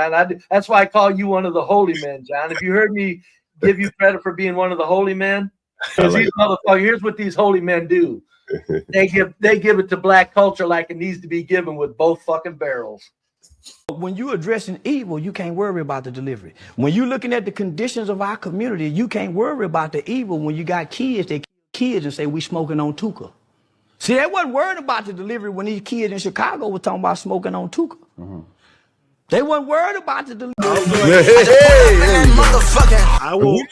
John. That's why I call you one of the holy men, John. If you heard me give you credit for being one of the holy men, because these motherfuckers, here's what these holy men do. They give it to black culture like it needs to be given with both fucking barrels. When you're addressing evil, you can't worry about the delivery. When you're looking at the conditions of our community, you can't worry about the evil when you got kids that kill kids and say we smoking on Tuka. See, they wasn't worried about the delivery when these kids in Chicago were talking about smoking on Tuka. They weren't worried about the delivery. I will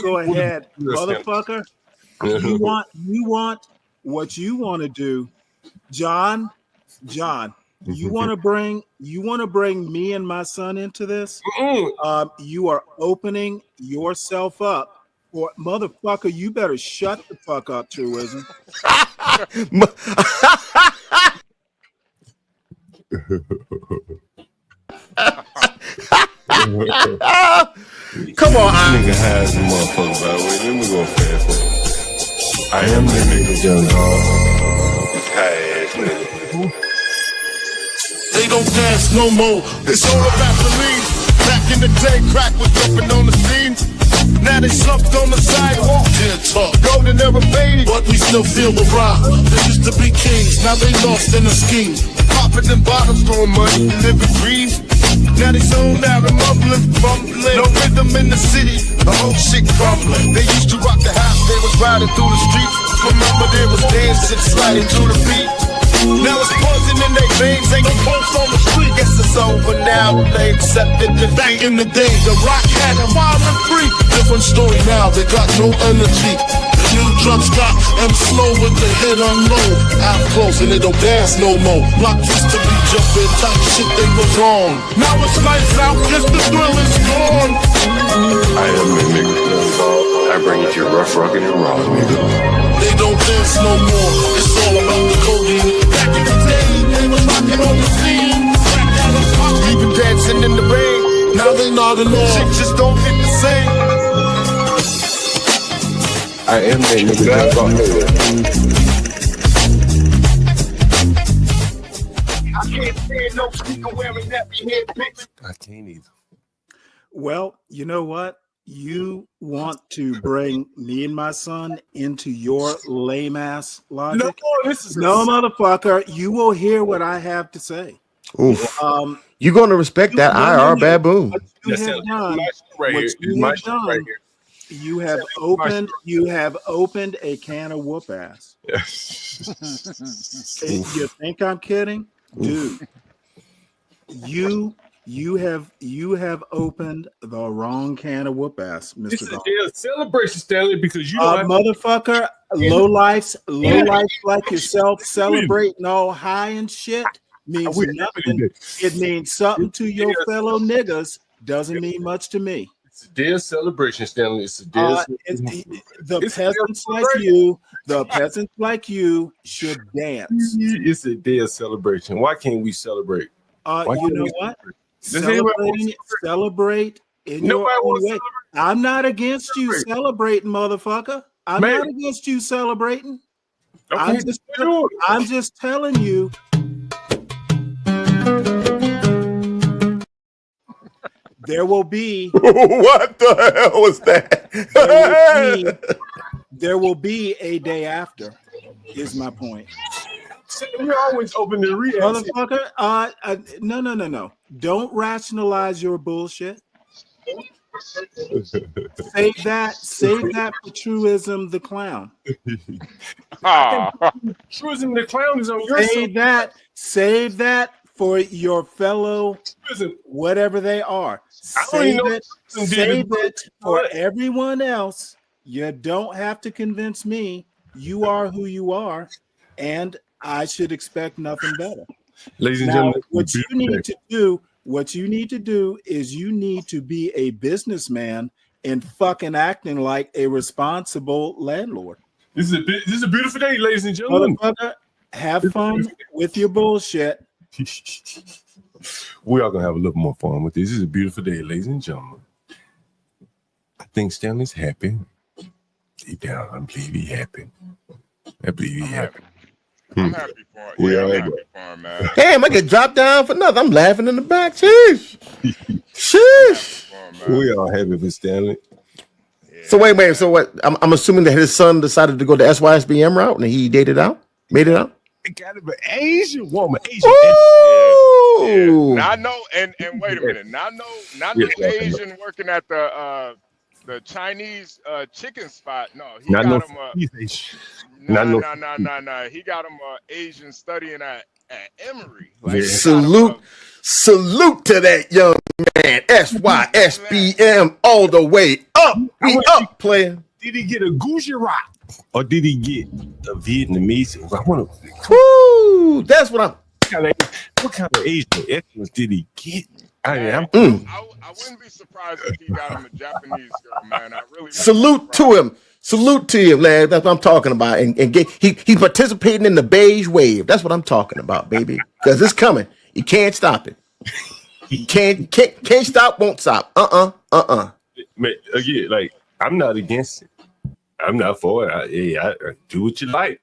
go ahead, motherfucker. You want what you want to do, John. You want to bring me and my son into this? You are opening yourself up. Or motherfucker, you better shut the fuck up, Truism. Come on, nigga has a motherfucker, by the way. Let me go fast forward. I am the nigga, young dog. High ass nigga. They don't dance no more. It's all about the lean. Back in the day, crack was jumping on the scene. Now they slumped on the sidewalk. Yeah, talk. Golden era faded, but we still feel the rock. They used to be kings, now they lost in a scheme. Popping them bottles, throwing money, live and breathe. Now they zoned out and mumbling. No rhythm in the city, the whole shit crumbling. They used to rock the house, they was riding through the streets. Remember they was dancing, sliding to the beat. Now it's poison in their veins, ain't no pulse on the street. Guess it's over now, they accepted the back in the day. The rock had a wild and free. Different story now, they got no energy. The new drugs got them slow with the hit unload. Out close and they don't dance no more. Block used to be jumping, type shit they was on. Now it's lights out, just the thrill is gone. I am the nigga, young dog. I bring it to you rough, rugged, and raw, nigga. They don't dance no more, it's all about the codeine. Back in the day, they was rocking on the scene. Even dancing in the rain, now they not alone. Shit just don't hit the same. I am the nigga, young dog. I can't stand no sneaker wearing that head bitch. I can't either. Well, you know what? You want to bring me and my son into your lame ass logic? No, this is no, motherfucker. You will hear what I have to say. Oof. You're going to respect that IR baboon. You have opened a can of whoop ass. Yes. You think I'm kidding, dude? You have opened the wrong can of whoop ass, Mr. This is a celebration, Stanley, because you motherfucker, low life like yourself celebrating all high and shit means nothing. It means something to your fellow niggas. Doesn't mean much to me. It's a dead celebration, Stanley. It's a dead the peasants like you should dance. It's a dead celebration. Why can't we celebrate? You know what? Celebrate in your own way. I'm not against you celebrating, motherfucker. I'm not against you celebrating. Okay, I'm just telling you. There will be. What the hell was that? There will be a day after. Is my point. We're always open to read, motherfucker. No. Don't rationalize your bullshit. Save that for Truism the Clown. Truism the Clown is on your side. Save that for your fellow, whatever they are. Save it for everyone else. You don't have to convince me. You are who you are, and I should expect nothing better. Ladies and gentlemen, what you need to do is you need to be a businessman and fucking acting like a responsible landlord. This is a beautiful day, ladies and gentlemen. Motherfucker, have fun with your bullshit. We are gonna have a little more fun with this. This is a beautiful day, ladies and gentlemen. I think Stanley's happy. Deep down, I believe he's happy. I believe he's happy. I'm happy for him. I'm happy for him, man. Damn, I get dropped down for nothing. I'm laughing in the back. Jeez. all happy for Stanley. So wait. So what? I'm assuming that his son decided to go the SYSBM route and he dated out, made it out. It gotta be Asian woman. Asian. Ooh. Now I know, and wait a minute. Now I know Asian working at the Chinese chicken spot. No, he got him. Nah. He got him Asian studying at Emory. Like, Salute to that young man. SYSBM all the way up. We up, player. Did he get a Gujarat or did he get a Vietnamese? Woo! That's what I'm. What kind of Asian excellence did he get? I wouldn't be surprised if he got him a Japanese girl, man. I really salute to him. Salute to him, lad. That's what I'm talking about. And he's participating in the beige wave. That's what I'm talking about, baby. Because it's coming. You can't stop it. You can't stop, won't stop. Man, again, like, I'm not against it. I'm not for it. I do what you like.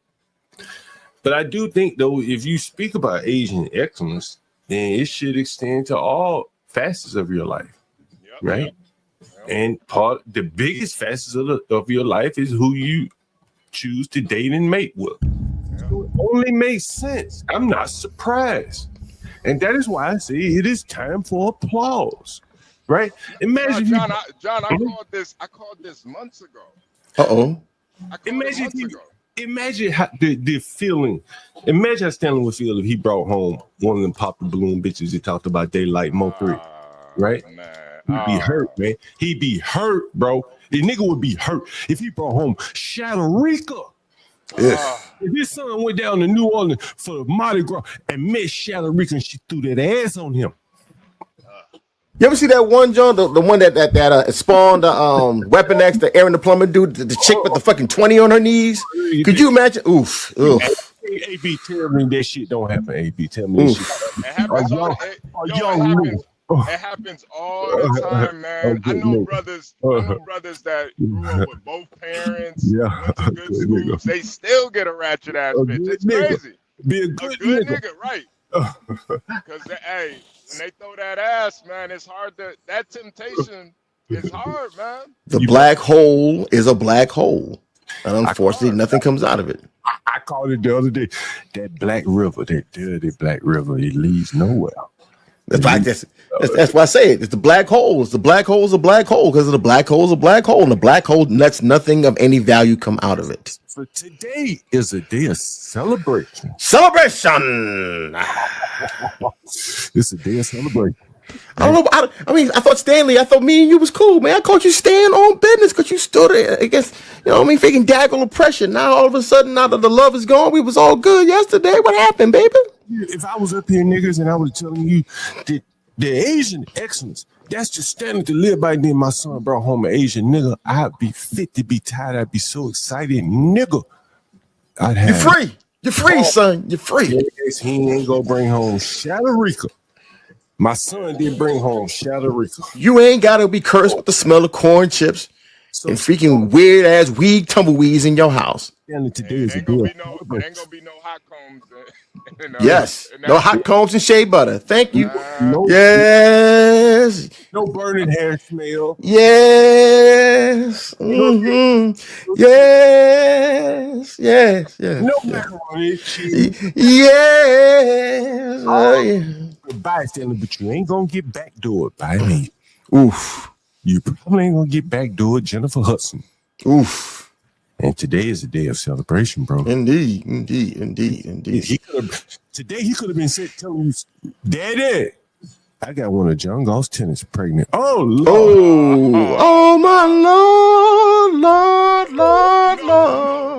But I do think, though, if you speak about Asian excellence, then it should extend to all facets of your life, right? Yep. And the biggest facets of your life is who you choose to date and mate with. So it only makes sense. I'm not surprised. And that is why I say it is time for applause, right? Imagine, John, I called this months ago. Imagine how the feeling. Imagine how Stanley would feel if he brought home one of them pop the balloon bitches he talked about Daylight Mo 3, right? He'd be hurt, man. He'd be hurt, bro. The nigga would be hurt if he brought home Shadarika. If his son went down to New Orleans for Mardi Gras and met Shadarika and she threw that ass on him. You ever see that one, John? The one that spawned Weapon X, the Aaron the Plumber dude, the chick with the fucking 20 on her knees? Could you imagine? Oof. AB, tell me that shit don't happen. AB, tell me that shit. It happens all the time, man. I know brothers that grew up with both parents, went to good schools. They still get a ratchet ass bitch. It's crazy. Be a good nigga, right? Because when they throw that ass, man, it's hard that temptation is hard, man. The black hole is a black hole. And unfortunately, nothing comes out of it. I called it the other day. That black river, that dirty black river, it leads nowhere. That's why I say it. It's the black hole. It's the black hole is a black hole because the black hole is a black hole. And the black hole lets nothing of any value come out of it. So today is a day of celebration. Celebration! It's a day of celebration. I don't know. I thought Stanley, me and you was cool, man. I caught you staying on business because you stood against, freaking daggone oppression. Now, all of a sudden, now that the love is gone, we was all good yesterday. What happened, baby? If I was up here, niggas, and I was telling you that the Asian excellence, that's just standing to live by. Then my son brought home an Asian nigga. I'd be fit to be tired. I'd be so excited, nigga. You're free. You're free, son. You're free. Yes, he ain't gonna bring home Shadarika. My son did bring home Shadarika. You ain't gotta be cursed with the smell of corn chips and freaking weird ass weed tumbleweeds in your house. Today is ain't gonna be no hot combs. Yes, no hot combs and shea butter. Thank you. No, yes. No burning hair smell. Yes. Mm-hmm. Yes. No macaroni cheese. Yes. Goodbye, Stanley, but you ain't gonna get backdoored by me. Oof. You probably ain't gonna get backdoored Jennifer Hudson. Oof. And today is a day of celebration, bro. Indeed. Today he could have been telling you, Daddy, I got one of John Galt's tenants pregnant. Oh, Lord. Oh, my Lord.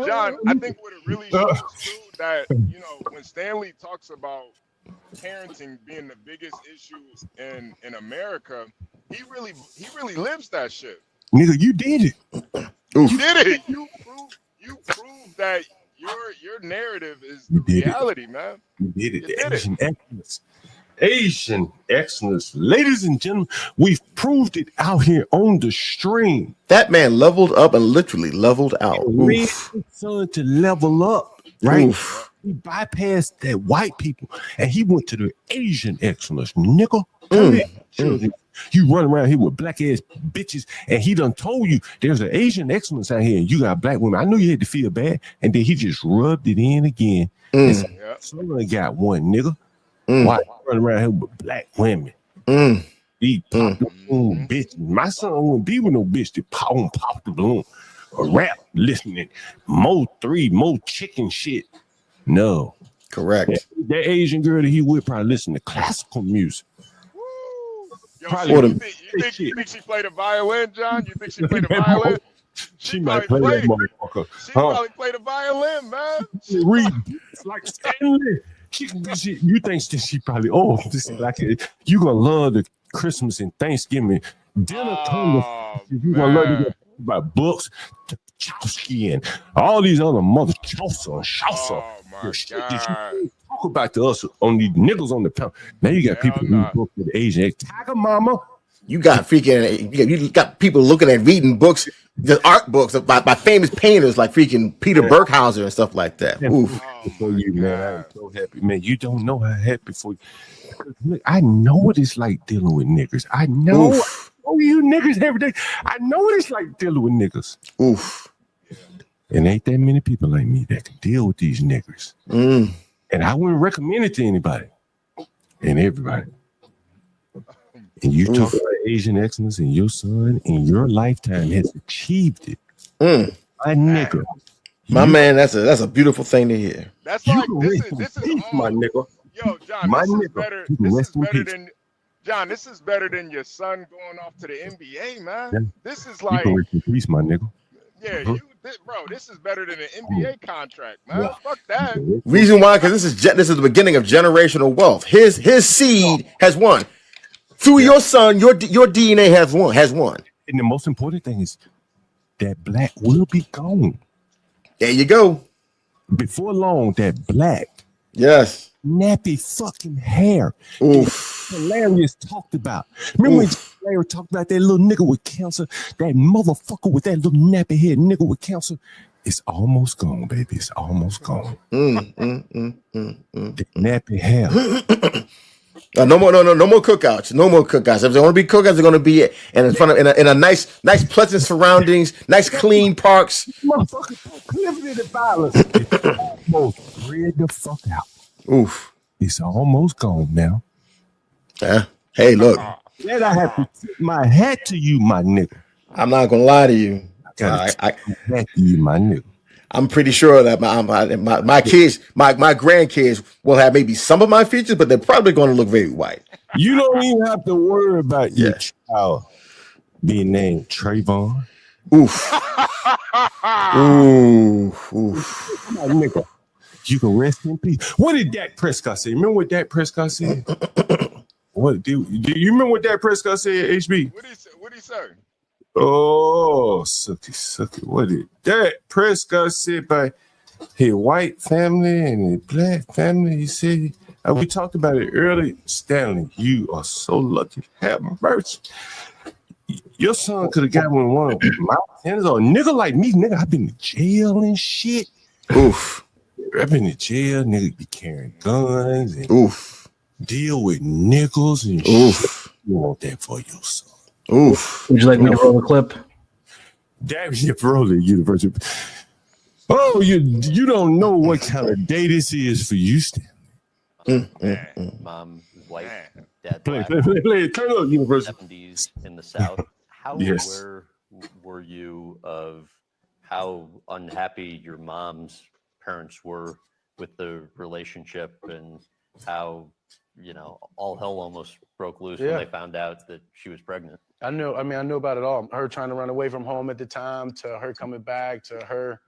John, I think what it really shows too that, when Stanley talks about parenting being the biggest issue in America, he really lives that shit. Nigga, you did it. You did it. You proved that your narrative is the reality, man. You did it. Asian excellence. Asian excellence. Ladies and gentlemen, we've proved it out here on the stream. That man leveled up and literally leveled out. Son to level up, right? He bypassed that white people and he went to the Asian excellence, nigga. Come here, children. You run around here with black ass bitches, and he done told you there's an Asian excellence out here, and you got black women. I knew you had to feel bad, and then he just rubbed it in again. And so, someone got one, nigga. Why run around here with black women? These pop the balloon bitches. My son wouldn't be with no bitch that pop the balloon. Or rap listening, more chicken shit. No, correct. That Asian girl that he would probably listen to classical music. Yo, you think she played a violin, John? You think she played a violin? She might play that motherfucker. She probably played a violin, man. She read like Stanley. You think she probably? Oh, this is like you gonna love the Christmas and Thanksgiving dinner. You gonna love to get about books, Chowski, and all these other mother Chaucer. Oh my God. Did you talk about to us on these niggas on the pound? Now you got people reading books with Asian Tiger Mama. You got you got people looking at reading books, the art books by famous painters like freaking Peter Berkhauser and stuff like that. Oof. For you, man, I'm so happy, man. You don't know how happy for you. Look, I know what it's like dealing with niggas. I know. Oh, you niggas every day. I know what it's like dealing with niggas. Oof. And ain't that many people like me that can deal with these niggas. And I wouldn't recommend it to anybody and everybody. And you talk about Asian excellence, and your son in your lifetime has achieved it. My nigga. My man, that's a beautiful thing to hear. That's like this is my nigga. Yo, John, my this nigga. is better. This is better than John. This is better than your son going off to the NBA, man. Yeah. This is like peace, my nigga. Yeah, bro. This is better than an NBA contract, man. Yeah. Fuck that. Reason why? Because this is the beginning of generational wealth. His seed has won. Through your son, your DNA has won. And the most important thing is that black will be gone. There you go. Before long, that black. Yes. Nappy fucking hair. Oof. Hilarious talked about. Remember when Larry talked about that little nigga with cancer? That motherfucker with that little nappy head nigga with cancer. It's almost gone, baby. It's almost gone. The nappy hair. No more cookouts. No more cookouts. If there want to be cookouts, they're going to be in front of in a nice pleasant surroundings, nice clean parks. Motherfucker, prohibited violence. Almost rid the fuck out. Oof. It's almost gone now. Hey, look. Then I have to tip my hat to you, my nigga. I'm not gonna lie to you. I hat to you, my nigga. I'm pretty sure that my kids, my grandkids will have maybe some of my features, but they're probably going to look very white. You don't even have to worry about your child being named Trayvon. Oof. Oof. My nigga. You can rest in peace. What did Dak Prescott say? Remember what Dak Prescott said? Do you remember what Dak Prescott said, HB? What did he say? Oh, sucky. What did Dak Prescott say by his white family and his black family? He said, we talked about it earlier. Stanley, you are so lucky. Have mercy. Your son could have got one of my tens or a nigga like me. Nigga, I've been to jail and shit. Oof. I've been to jail, nigga be carrying guns and deal with nickels and shit. You want that for your son. Oof. Would you like me to roll a clip? Damn, you roll it, University. Oh, you don't know what kind of day this is for you, Stanley. Mom is white, dad black. Play. Turn up, University. 70s in the South. How aware were you of how unhappy your mom's parents were with the relationship and how, all hell almost broke loose when they found out that she was pregnant? I knew about it all. Her trying to run away from home at the time, to her coming back, to her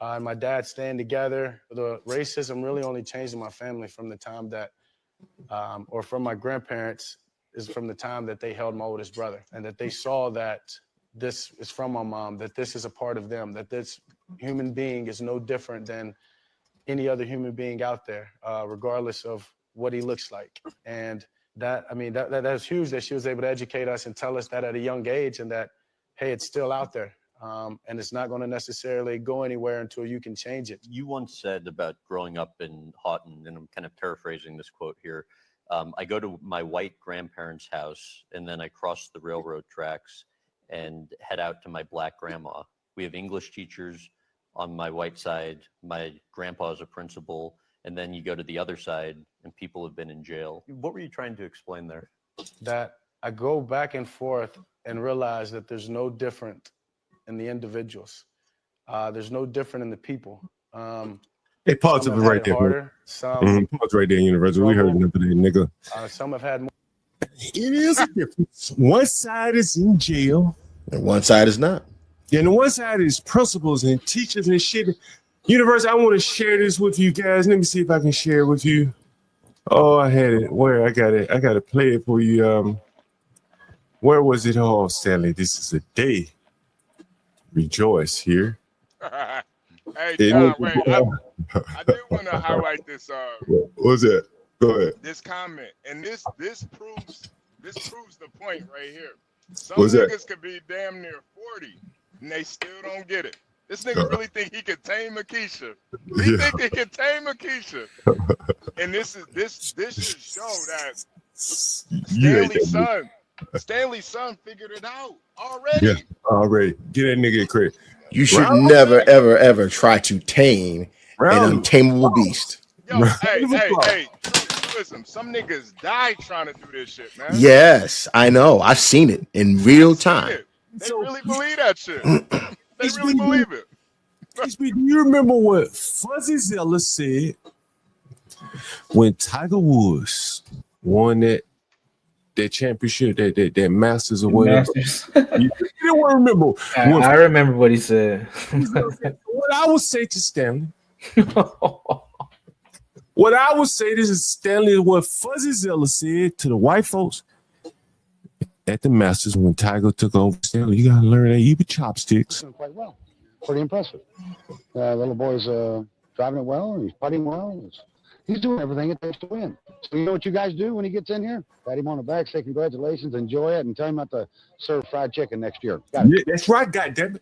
and my dad staying together. The racism really only changed in my family from the time that, or from my grandparents, is from the time that they held my oldest brother and that they saw that this is from my mom, that this is a part of them, that this human being is no different than any other human being out there, regardless of what he looks like. And that's huge that she was able to educate us and tell us that at a young age, and that, hey, it's still out there. and it's not going to necessarily go anywhere until you can change it. You once said about growing up in Houghton, and I'm kind of paraphrasing this quote here. I go to my white grandparents' house, and then I cross the railroad tracks and head out to my black grandma. We have English teachers on my white side. My grandpa is a principal. And then you go to the other side, and people have been in jail. What were you trying to explain there? That I go back and forth and realize that there's no different in the individuals. There's no different in the people. Hey, pause it right there. Harder, some pause right there, Universal. We heard enough of that, nigga. Some have had more. It is a difference. One side is in jail, and one side is not. And one side is principals and teachers and shit. Universe, I want to share this with you guys. Let me see if I can share it with you. Oh, I had it. Where? I got it. I got to play it for you. Where was it? Oh, Stanley, this is a day. Rejoice here. Hey, John, wait. I do want to highlight this. What's that? Go ahead. This comment, and this proves the point right here. Some What's niggas that? could be damn near 40, and they still don't get it. This nigga really think he could tame Akeisha. He think he can tame Akeisha. And this should show that Stanley's son figured it out already. Yeah, already. Get that nigga credit. You should never, ever, ever try to tame an untamable beast. Yo, hey, listen, some niggas die trying to do this shit, man. Yes, I know. I've seen it in real time. They really believe that shit. They really believe it. Do you remember what Fuzzy Zeller said when Tiger Woods won that championship, that Masters or whatever? You don't want to remember. I remember what he said. What I would say to Stanley. What I would say, this is Stanley, is what Fuzzy Zeller said to the white folks at the Masters when Tiger took over. Stanley, you got to learn to eat with chopsticks. Quite well. Pretty impressive. Little boy's driving it well, and he's putting well. He's doing everything it takes to win. So you know what you guys do when he gets in here? Pat him on the back, say congratulations, enjoy it, and tell him not to serve fried chicken next year. Yeah, that's right, goddammit.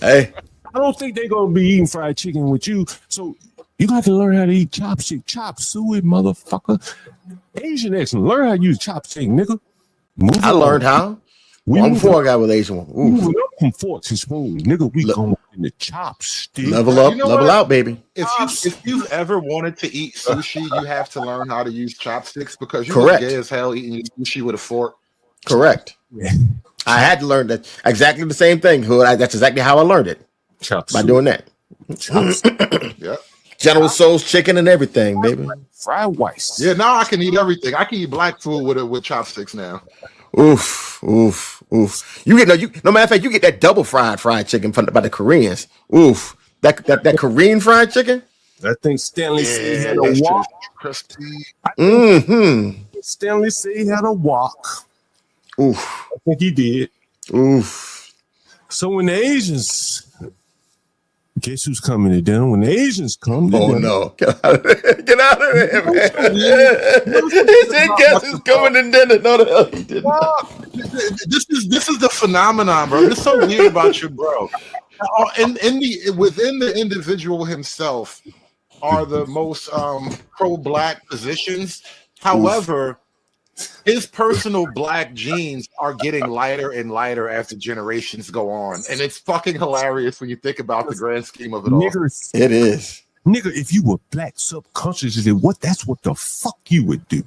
Hey. I don't think they're going to be eating fried chicken with you. So you got to learn how to eat chopstick. Chop suey, motherfucker. Asian excellent. Learn how to use chopstick, nigga. I learned how. Long before I got with Asian one. Moving up from forks and spoons, nigga. We going in the chopstick. Level up, level out, baby. If you've ever wanted to eat sushi, you have to learn how to use chopsticks because you Correct. look gay as hell eating sushi with a fork. Correct. I had to learn that exactly the same thing. That's exactly how I learned it. By doing that. Yep. General Tso's chicken and everything, baby. Fried rice. Yeah, now I can eat everything. I can eat black food with chopsticks now. Oof. You get no matter of fact, you get that double fried chicken by the Koreans. Oof. That Korean fried chicken. I think Stanley said he had a walk. Crispy. Stanley said he had a walk. Oof. I think he did. Oof. So when the Asians, guess who's coming to dinner? When the Asians come to dinner. No. Get out of there, man. He said, guess who's coming to dinner? No, the hell he didn't. This is the phenomenon, bro. It's so weird about you, bro. Within the individual himself are the most pro-black positions. However, his personal black genes are getting lighter and lighter as the generations go on. And it's fucking hilarious when you think about the grand scheme of it all. It is. Nigga, if you were black subconsciously, that's what the fuck you would do.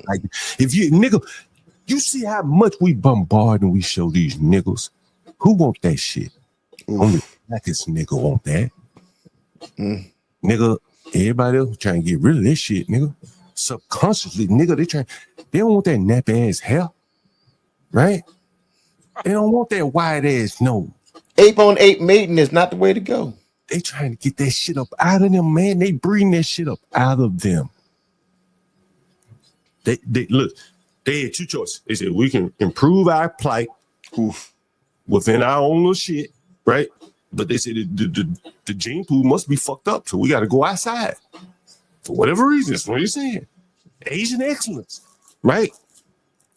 Like, if you, nigga, you see how much we bombard and we show these niggas. Who want that shit? Only the blackest nigga want that. Nigga, everybody else trying to get rid of this shit, nigga. Subconsciously, nigga, they don't want that nap ass hair, right? They don't want that wide ass nose. 8-on-8 mating is not the way to go. They trying to get that shit up out of them, man. They breeding that shit up out of them. They look, they had two choices. They said we can improve our plight within our own little shit, right? But they said the gene pool must be fucked up, so we got to go outside. For whatever reason, that's what you're saying. Asian excellence, right?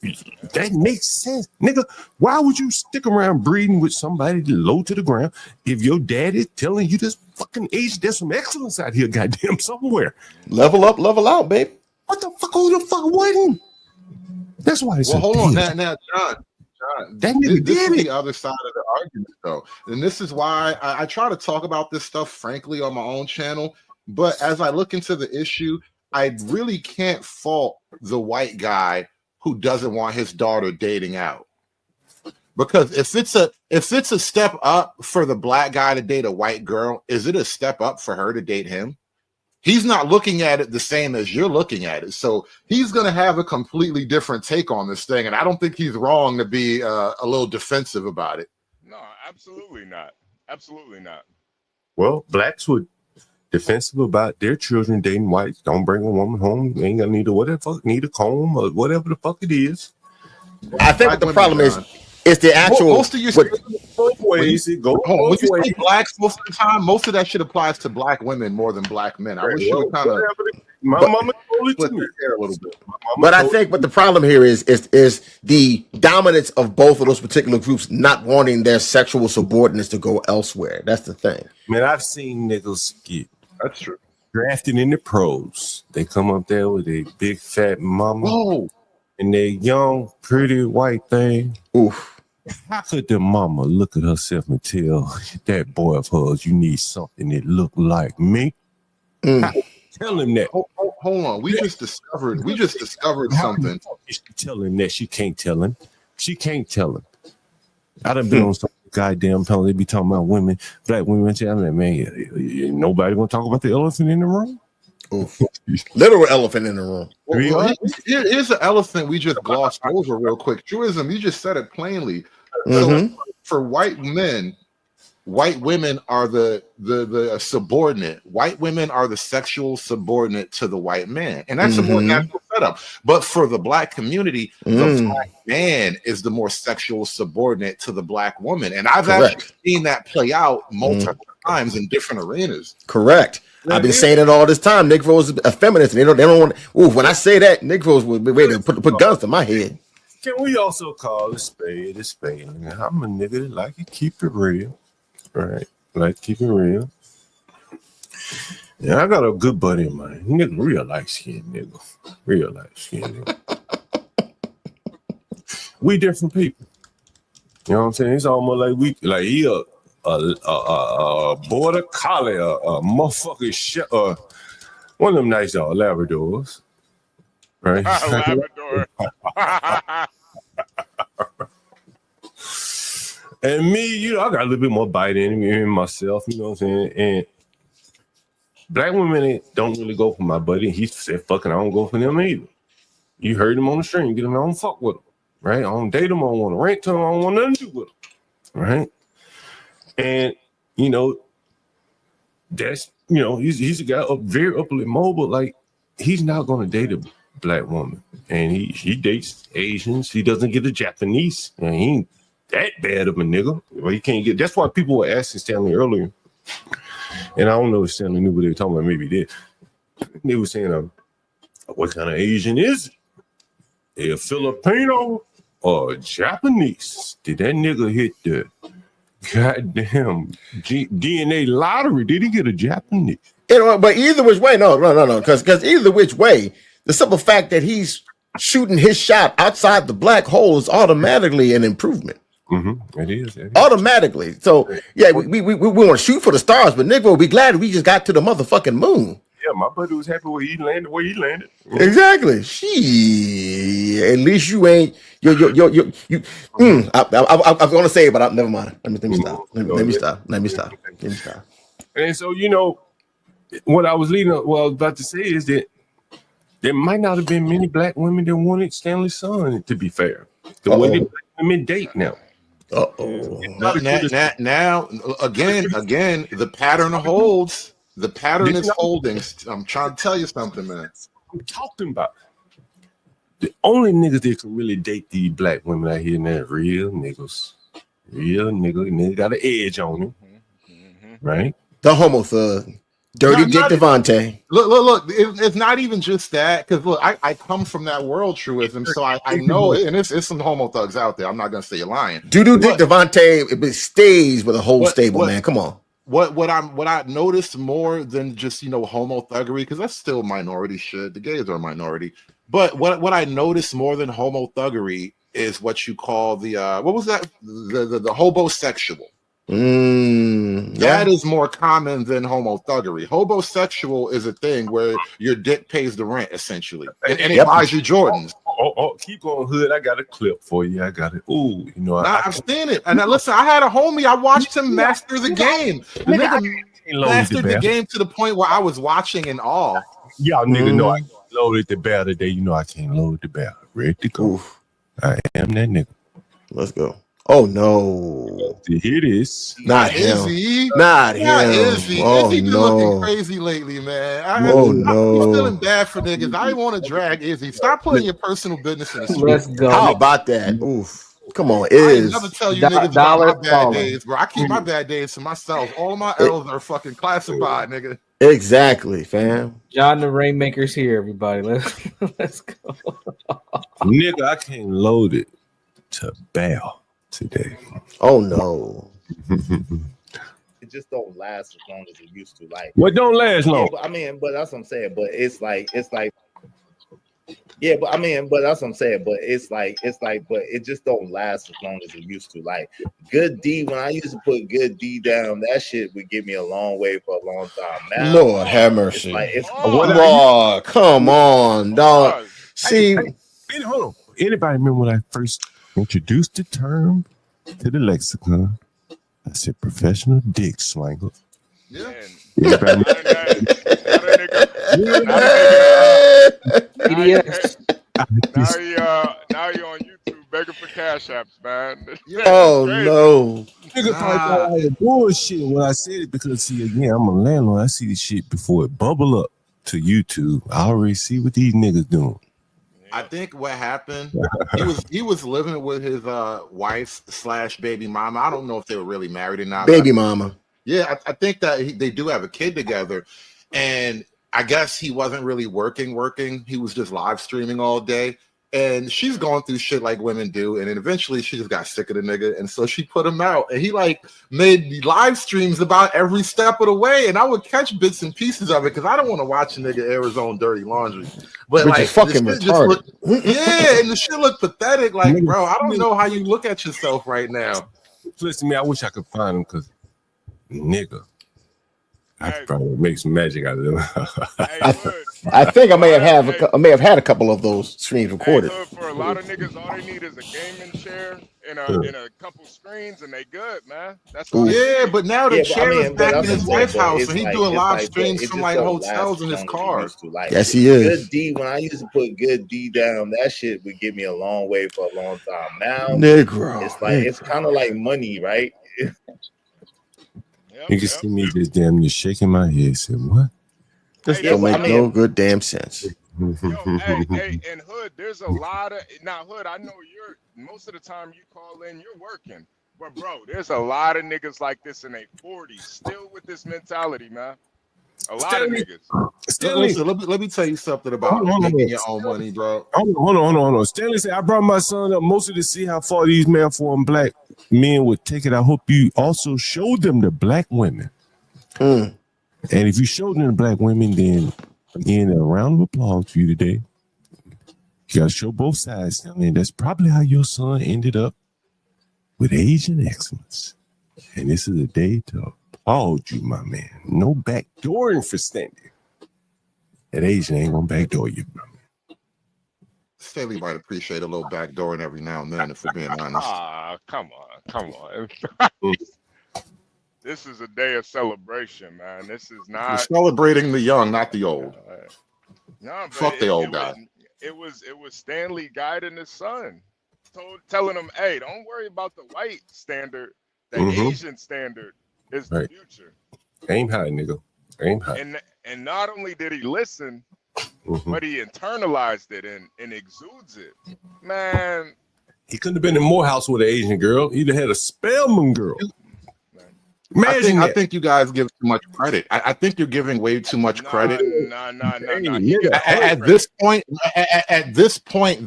That makes sense, nigga. Why would you stick around breeding with somebody low to the ground if your dad is telling you this fucking age? There's some excellence out here, goddamn, somewhere. Level up, level out, baby. What the fuck? Who the fuck wouldn't? That's why it's well, hold on now, John. That nigga this did is it. the other side of the argument, though, and this is why I try to talk about this stuff frankly on my own channel. But as I look into the issue, I really can't fault the white guy who doesn't want his daughter dating out. Because if it's a step up for the black guy to date a white girl, is it a step up for her to date him? He's not looking at it the same as you're looking at it. So he's going to have a completely different take on this thing. And I don't think he's wrong to be a little defensive about it. No, absolutely not. Absolutely not. Well, blacks would defensive about their children dating whites. Don't bring a woman home. They ain't gonna need a comb or whatever the fuck it is. I think what the problem is the actual. Most of your both ways. It goes when you say blacks most of the time, most of that shit applies to black women more than black men. I wish you would kind of. My mama told it to me a little bit. But I think what the problem here is the dominance of both of those particular groups not wanting their sexual subordinates to go elsewhere. That's the thing. Man, I've seen niggas get that's true drafted in the pros. They come up there with a big fat mama. Whoa. And they young, pretty white thing. Oof. How could the mama look at herself and tell that boy of hers, you need something that look like me? Tell him that. Hold on. We just discovered something. She tell him that she can't tell him. She can't tell him. I done been on some goddamn panel. They be talking about women, black women. I'm like, man, nobody gonna talk about the elephant in the room? Oof. Literal elephant in the room. Well, here's the elephant we just glossed over real quick. Truism, you just said it plainly. So for white men, white women are the subordinate. White women are the sexual subordinate to the white man. And that's a more natural setup. But for the black community, the black man is the more sexual subordinate to the black woman. And I've actually seen that play out multiple times in different arenas. Correct. I've been saying it all this time. Negroes are feminists. They don't want. Ooh, when I say that, Negroes would be ready to put guns to my head. Can we also call a spade a spade? I'm a nigga that like to keep it real, right? Like to keep it real. Yeah, I got a good buddy of mine, nigga, real light skinned nigga, real light skinned nigga. We different people. You know what I'm saying? It's almost like he a border collie, a motherfucker, one of them nice Labradors, right? Labrador. And me, I got a little bit more bite in me and myself, you know what I'm saying? And black women don't really go for my buddy. He said, fucking, I don't go for them either. You heard him on the stream, get him, I don't fuck with him, right? I don't date him, I don't want to rent to him, I don't want nothing to do with him, right? And that's he's a guy very upwardly mobile. Like he's not going to date a black woman, and he dates Asians. He doesn't get a Japanese, and he ain't that bad of a nigga. Well, he can't get. That's why people were asking Stanley earlier, and I don't know if Stanley knew what they were talking about. Maybe he did. They were saying, "What kind of Asian is it? A Filipino or a Japanese? Did that nigga hit the goddamn DNA lottery? Did he get a Japanese?" But either which way, no, because either which way, the simple fact that he's shooting his shot outside the black hole is automatically an improvement. It is automatically. So yeah, we want to shoot for the stars, but Nick will be glad we just got to the motherfucking moon. Yeah, my buddy was happy where he landed. Exactly. She at least you ain't you. I was gonna say it, but never mind. Let me stop. Let me stop. And so what I was about to say is that there might not have been many black women that wanted Stanley's son. To be fair, the way that black women date now. Now again, the pattern holds. The pattern is holding. I'm trying to tell you something, man. I'm talking about the only niggas that can really date these black women out here now, real niggas. Real nigga got an edge on him, right? The homo thug. Dirty Dick Devontae. Look. It's not even just that, because look, I come from that world truism, so I know, and it's some homo thugs out there. I'm not gonna say you're lying. Dick Devontae, it stays with a whole stable, man. Come on. What I noticed more than just homo thuggery, because that's still minority shit. The gays are a minority. But what I noticed more than homo thuggery is what you call the what was that? The hobosexual. That is more common than homo thuggery. Hobosexual is a thing where your dick pays the rent, essentially, and it buys you Jordans. Keep on, Hood. I got a clip for you. I got it. Ooh, I've seen it. And listen, I had a homie. I watched him master the game. The nigga mastered the game to the point where I was watching in awe. Y'all nigga know I loaded the bear today. I can't load the bear. Ready to go. Oof. I am that nigga. Let's go. Oh no! It is not him. Izzy. Not him. Izzy. Oh Izzy been no! looking crazy lately, man. I'm feeling bad for niggas. I want to drag Izzy. Stop putting your personal business in the street. Let's go. How about that? Oof! Come on, I never tell you niggas about my bad days, bro. I keep my bad days to myself. All of my L's are fucking classified, nigga. Exactly, fam. John the Rainmaker's here, everybody. Let's go. Nigga, I can't load it to bail today. Oh no. It just don't last as long as it used to. Like what don't last long? Yeah, but that's what I'm saying. But it's like yeah, but that's what I'm saying. But but it just don't last as long as it used to. Like good D, when I used to put good D down, that shit would get me a long way for a long time. Now, Lord have mercy. Come on, dog. See, hold on. Anybody remember when I first introduced the term to the lexicon? I said professional dick swanger. Yeah. Now you're on YouTube begging for cash apps, man. Oh no. Nigga thought I had bullshit when I said it, because see, again, I'm a landlord. I see the shit before it bubble up to YouTube. I already see what these niggas doing. I think what happened, he was living with his wife / baby mama. I don't know if they were really married or not. Baby mama. Yeah, I think that they do have a kid together, and I guess he wasn't really working. He was just live streaming all day, and she's going through shit like women do, and then eventually she just got sick of the nigga, and so she put him out, and he like made live streams about every step of the way, and I would catch bits and pieces of it because I don't want to watch a nigga air his own dirty laundry. But which like, is fucking retarded. Yeah, and the shit looked pathetic. Like, bro, I don't know how you look at yourself right now. Listen to me, I wish I could find him, because nigga, I could probably make some magic out of them. I think I may have had a couple of those streams recorded. For a lot of niggas, all they need is a gaming chair and a couple screens, and they good, man. That's all. Yeah, but now the chair is back in his wife's house, and he's doing live streams from like hotels in his car. Yes, he is. Good D, when I used to put good D down, that shit would get me a long way for a long time. Now, Negro, it's kind of like money, right? You can see me just damn near shaking my head. Said what? This don't make no good damn sense. Hey, and Hood, there's a lot of Hood. I know most of the time you call in, you're working, but bro, there's a lot of niggas like this in their 40s still with this mentality, man. A lot of niggas. Stanley, let me tell you something about making your own money, bro. Hold on. Stanley said, I brought my son up mostly to see how far these man-formed black men would take it. I hope you also showed them the black women. And if you showed them the black women, then again, a round of applause for you today. You gotta show both sides. I mean, that's probably how your son ended up with Asian excellence. And this is a day to applaud you, my man. No backdooring for Stanley. That Asian ain't gonna backdoor you, bro. Stanley might appreciate a little backdooring every now and then, if we're being honest. Come on. This is a day of celebration, man. This is not. We're celebrating the young, not the old. No, fuck the old guy. It was Stanley guiding his son, telling him, "Hey, don't worry about the white standard. The Asian standard is the future. Aim high, nigga. Aim high." And not only did he listen, but he internalized it and exudes it. Man, he couldn't have been in Morehouse with an Asian girl. He'd have had a Spelman girl. I think you guys give too much credit. I think you're giving way too much credit. At this point,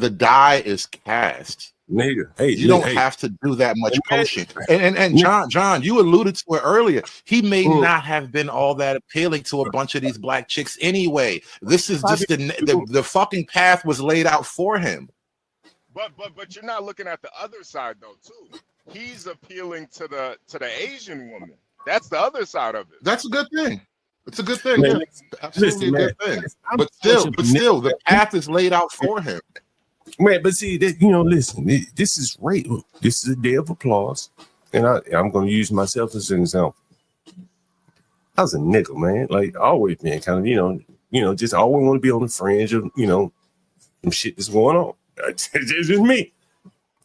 the die is cast. Nigga, You don't have to do that much coaching. And John, you alluded to it earlier. He may not have been all that appealing to a bunch of these black chicks anyway. This is just the fucking path was laid out for him. But you're not looking at the other side though too. He's appealing to the Asian woman. That's the other side of it. That's a good thing. It's a good thing. Man, yeah. Absolutely a good thing. But still, the path is laid out for him. Man, but see, listen, this is right. This is a day of applause, and I'm going to use myself as an example. I was a nigga, man. Like always been kind of, just always want to be on the fringe of, some shit that's going on. It's just me,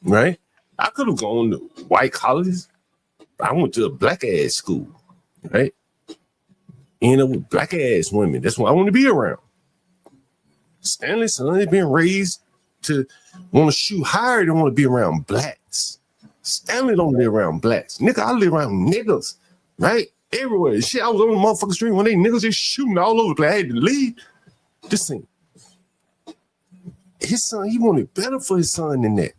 right? I could have gone to white colleges. I went to a black ass school, right? With black ass women. That's what I want to be around. Stanley's son has been raised to want to shoot higher than want to be around blacks. Stanley don't live around blacks. Nigga, I live around niggas, right? Everywhere. Shit, I was on the motherfucking street when they niggas just shooting all over the place. I had to leave. This thing. His son, he wanted better for his son than that.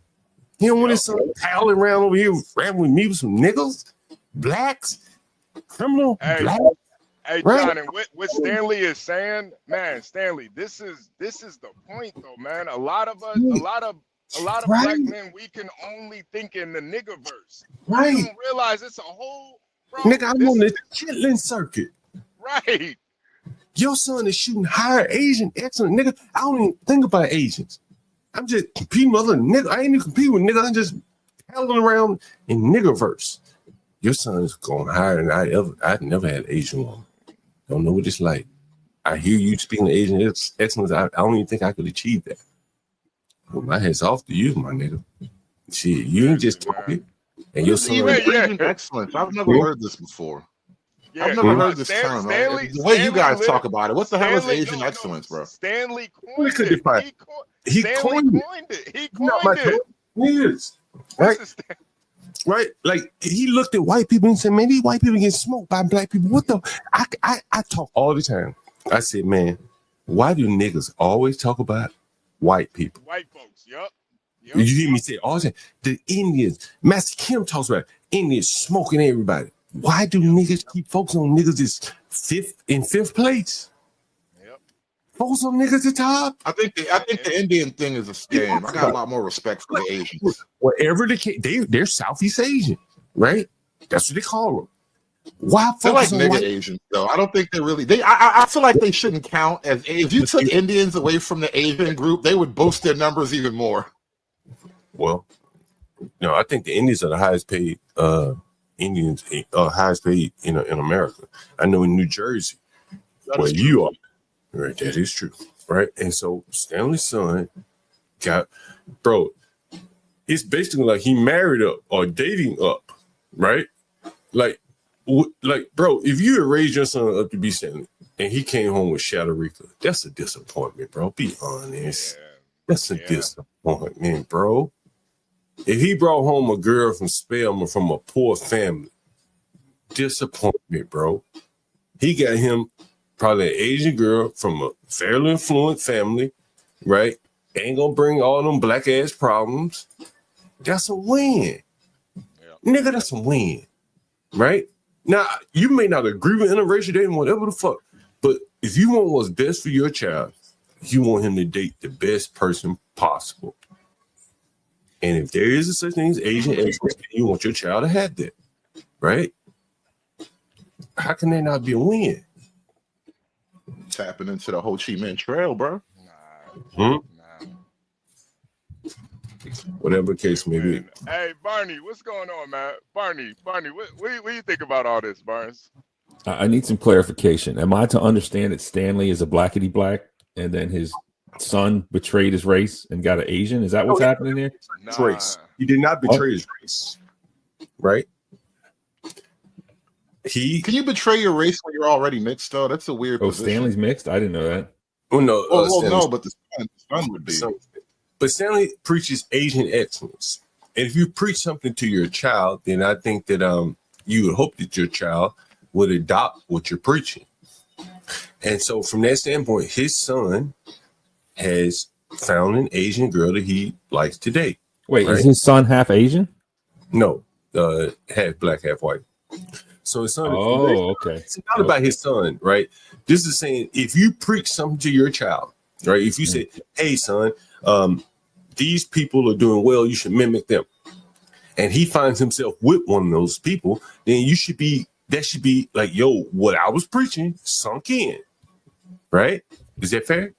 He don't want his son palling around over here rapping with me with some niggas, blacks, criminal, blacks. Hey, John, and what Stanley is saying, man, Stanley, this is the point though, man. A lot of us, a lot of black men, we can only think in the nigga verse. Right. We don't realize it's a whole nigga, I'm on the chitlin circuit. Right. Your son is shooting higher Asian excellent nigga. I don't even think about Asians. I'm just competing with other niggas. I ain't even competing with niggas. I'm just paddling around in nigga verse. Your son is going higher than I've never had an Asian woman. Don't know what it's like. I hear you speaking of Asian excellence. I don't even think I could achieve that. Well, my head's off to you, my nigga. Shit, you ain't just talking. And your son Asian excellence. I've never heard this before. Yeah, I've never heard this term. The way you guys talk about it. What the hell is Asian excellence, bro? Stanley coined it. He coined it. He coined it. Years. Right? Right? Like he looked at white people and said, man, these white people get smoked by black people. What the? I talk all the time. I said, man, why do niggas always talk about white people? White folks, yep. You hear me say all the time. The Indians, Master Kim talks about Indians smoking everybody. Why do niggas keep focusing on niggas that's fifth place? Yep. Focus on niggas at the top. I think the Indian thing is a scam. I got a lot more respect for the Asians. Whatever the case, they're Southeast Asian, right? That's what they call them. Why they're like focus on nigga Asians, though? I don't think they're really. I feel like they shouldn't count as. If you took Indians away from the Asian group, they would boost their numbers even more. Well, no, I think the Indians are the highest paid. Indians highest paid in America. I know in New Jersey, where you are, right? That is true, right? And so Stanley's son got, bro. It's basically like he married up or dating up, right? Like, bro, if you had raised your son up to be Stanley and he came home with Shadowrika, that's a disappointment, bro. Be honest, that's a disappointment, bro. If he brought home a girl from Spelman from a poor family, disappointment, bro. He got him probably an Asian girl from a fairly affluent family, right? Ain't gonna bring all them black ass problems. That's a win. Yeah. Nigga, that's a win. Right? Now, you may not agree with interracial dating, whatever the fuck, but if you want what's best for your child, you want him to date the best person possible. And if there is a such thing as Asian excellence, you want your child to have that, right? How can that not be a win? Tapping into the Ho Chi Minh Trail, bro. Whatever case may be. Hey, Barney, what's going on, man? Barney, what do you think about all this, Barnes? I need some clarification. Am I to understand that Stanley is a blackity black and then his son betrayed his race and got an Asian? Is that what's happening there? Race. He did not betray his race, right? Can you betray your race when you're already mixed though? That's a weird position. Stanley's mixed? I didn't know that. Oh no. No, but the son would be. But Stanley preaches Asian excellence. And if you preach something to your child, then I think that you would hope that your child would adopt what you're preaching. And so from that standpoint, his son has found an Asian girl that he likes to date. Wait, right? is his son half Asian? No, half black, half white. So his son. Oh, okay. It's not about his son, right? This is saying if you preach something to your child, right? If you say, "Hey, son, these people are doing well, you should mimic them," and he finds himself with one of those people, then that should be like, "Yo, what I was preaching sunk in," right? Is that fair?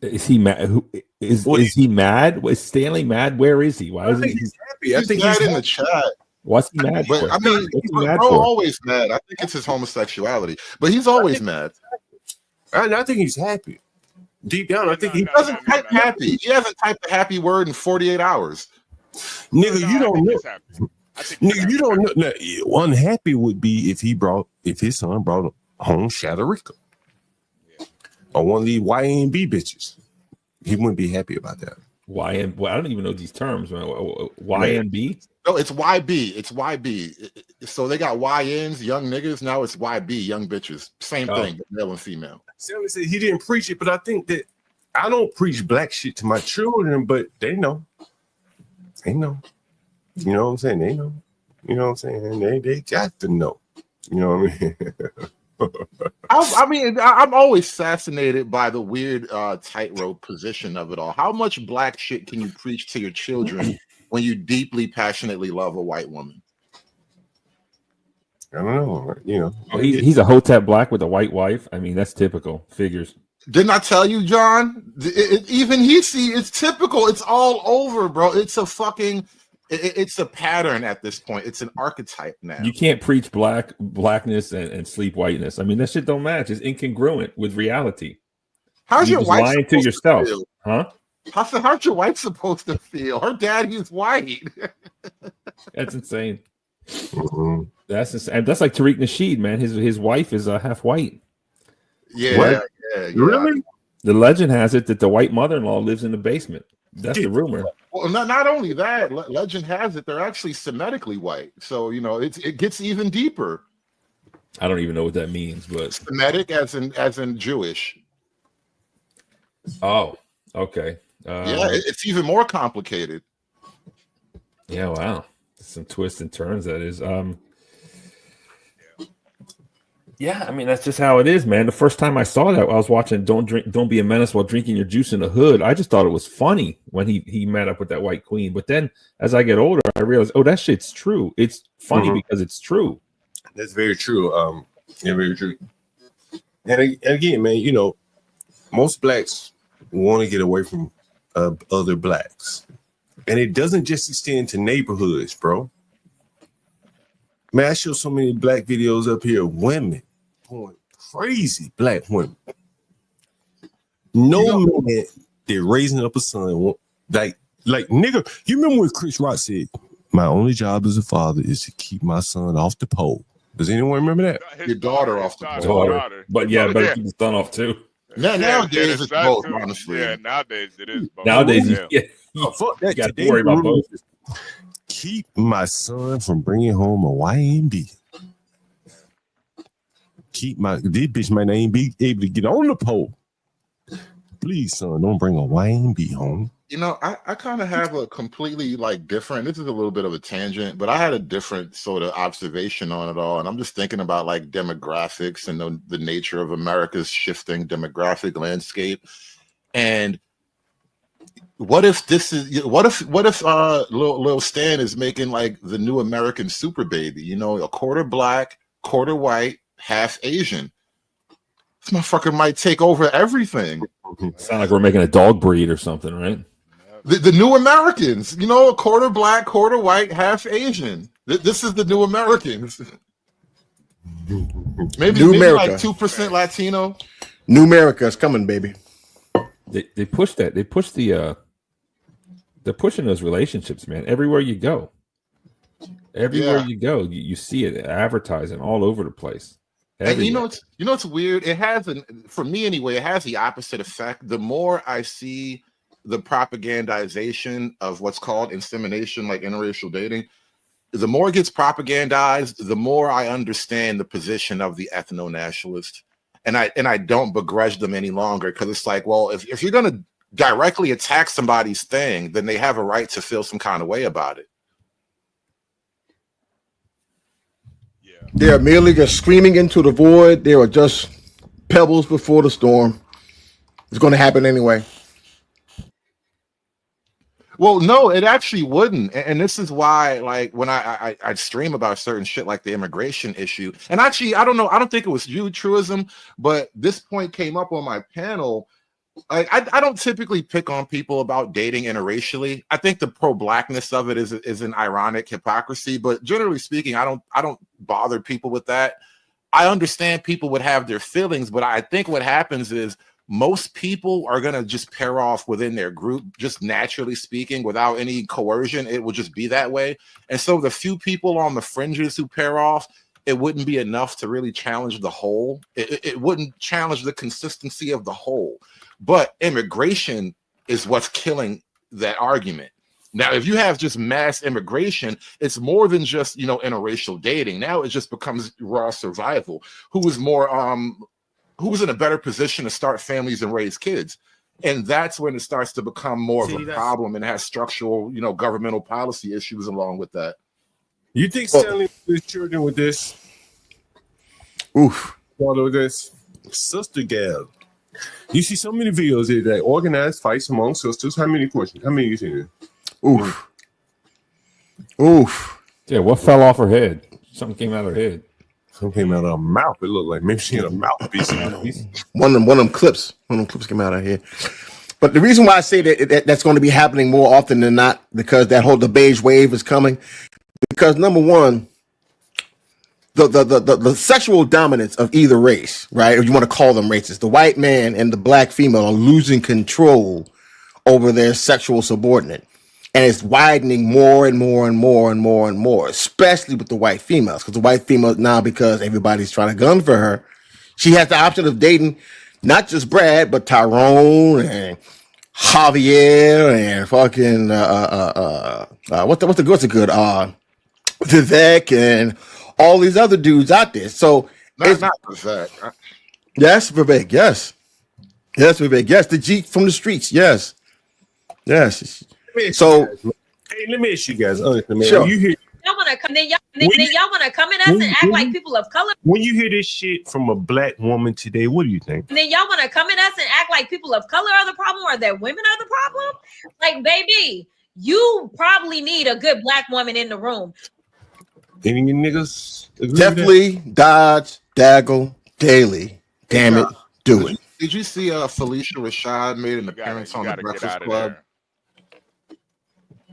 Is he mad? Is he mad? Was Stanley mad? Where is he? Why is he? He's happy. I think he's in the chat. What's he mad But for? I mean, bro, always mad. I think it's his homosexuality, but he's always mad. I think he's happy. Deep down, I think he doesn't type happy. He hasn't typed a happy word in 48 hours. Nigga, you don't know. Nigga, you don't know. No, unhappy would be if his son brought home Shadarika or one of these YNB bitches. He wouldn't be happy about that. Well, I don't even know these terms, man. YNB? No, it's YB. It's YB. So they got YNs, young niggas. Now it's YB, young bitches. Same thing, but male and female. Sammy said he didn't preach it, but I think that I don't preach black shit to my children, but they know. They know. You know what I'm saying? They know. You know what I'm saying? They got to know. You know what I mean? I'm always fascinated by the weird tightrope position of it all. How much black shit can you preach to your children when you deeply, passionately love a white woman? I don't know. You know, he's a Hotep black with a white wife. I mean, that's typical. Figures. Didn't I tell you, John? Even it's typical. It's all over, bro. It's a pattern at this point. It's an archetype now. You can't preach blackness and sleep whiteness. I mean, that shit don't match. It's incongruent with reality. How's your wife lying to yourself? Huh? How's your wife supposed to feel? Her daddy's white. That's insane. Mm-hmm. That's insane. That's like Tariq Nasheed, man. His wife is half white. Yeah. Really? The legend has it that the white mother-in-law lives in the basement. That's the rumor. Well, not only that, legend has it they're actually Semitically white. So it gets even deeper. I don't even know what that means, but Semitic as in Jewish. Oh, okay. Yeah, it's even more complicated. Yeah, wow. Some twists and turns, that is. Yeah, I mean, that's just how it is, man. The first time I saw that, I was watching Don't Be a Menace While Drinking Your Juice in the Hood. I just thought it was funny when he met up with that white queen. But then as I get older, I realized, oh, that shit's true. It's funny because it's true. That's very true. Yeah, very true. And again, man, most blacks want to get away from other blacks. And it doesn't just extend to neighborhoods, bro. Man, I show so many black videos up here of women going crazy, black women. No man, they're raising up a son. Like nigga, you remember when Chris Rock said, "My only job as a father is to keep my son off the pole." Does anyone remember that? Your daughter off the pole. Daughter. But yeah, better keep the son off too. Nowadays it's both, honestly. Yeah, nowadays it is both. Nowadays, fuck that. You got to worry about both. Keep my son from bringing home a YMB. This bitch might not even be able to get on the pole. Please, son, don't bring a YMB home. I kind of have a completely different, this is a little bit of a tangent, but I had a different sort of observation on it all. And I'm just thinking about demographics and the nature of America's shifting demographic landscape. And what if Lil Stan is making the new American super baby, a quarter black, quarter white, half Asian. This motherfucker might take over everything. Sound like we're making a dog breed or something, right? The new Americans, a quarter black, quarter white, half Asian. This is the new Americans. Maybe America. 2% Latino. New America is coming, baby. They push that. They push they're pushing those relationships, man. Everywhere you go. You go, you see it advertising all over the place. Everywhere. And it's weird. It has for me anyway, it has the opposite effect. The more I see the propagandization of what's called insemination, like interracial dating, the more it gets propagandized, the more I understand the position of the ethno-nationalist. And I don't begrudge them any longer, because it's like, well, if you're going to directly attack somebody's thing, then they have a right to feel some kind of way about it. They are merely just screaming into the void. They are just pebbles before the storm. It's going to happen anyway. Well, no, it actually wouldn't. And this is why, like, when I stream about certain shit like the immigration issue, and actually, I don't know, I don't think it was you, Truism, but this point came up on my panel. Like, I don't typically pick on people about dating interracially. I think the pro-blackness of it is an ironic hypocrisy, but generally speaking, I don't bother people with that. I understand people would have their feelings, but I think what happens is most people are going to just pair off within their group, just naturally speaking, without any coercion. It will just be that way. And so the few people on the fringes who pair off, it wouldn't be enough to really challenge the whole. It wouldn't challenge the consistency of the whole. But immigration is what's killing that argument. Now, if you have just mass immigration, it's more than just, interracial dating. Now it just becomes raw survival. Who was in a better position to start families and raise kids? And that's when it starts to become more of a problem and has structural, governmental policy issues along with that. You think selling the children with this? Oof. Follow this, sister gal. You see so many videos that organized fights among sisters. How many questions? How many you seen? Oof. Oof. Yeah, what fell off her head? Something came out of her head. Something came out of her mouth. It looked like maybe she had a mouthpiece. One of them clips came out of here. But the reason why I say that that's going to be happening more often than not, because the beige wave is coming. Because number one, the sexual dominance of either race, right? Or you want to call them races, the white man and the black female are losing control over their sexual subordinate. And it's widening more and more and more and more and more, especially with the white females. Because the white female now, because everybody's trying to gun for her, she has the option of dating not just Brad, but Tyrone and Javier and fucking what's a good Vivek and all these other dudes out there. So not Vivek. Yes, Vivek. Yes, Vivek. Yes, the Jeep from the streets. Yes. So, hey, let me ask you guys. Honestly, man, sure. You hear y'all want to come? Then y'all want to come at us and act like people of color. When you hear this shit from a black woman today, what do you think? And then y'all want to come at us and act like people of color are the problem, or that women are the problem? Like, baby, you probably need a good black woman in the room. Any niggas? Definitely dodge, daggle, daily. Damn it, do it. Did you see Felicia Rashad made an appearance on the Breakfast Club?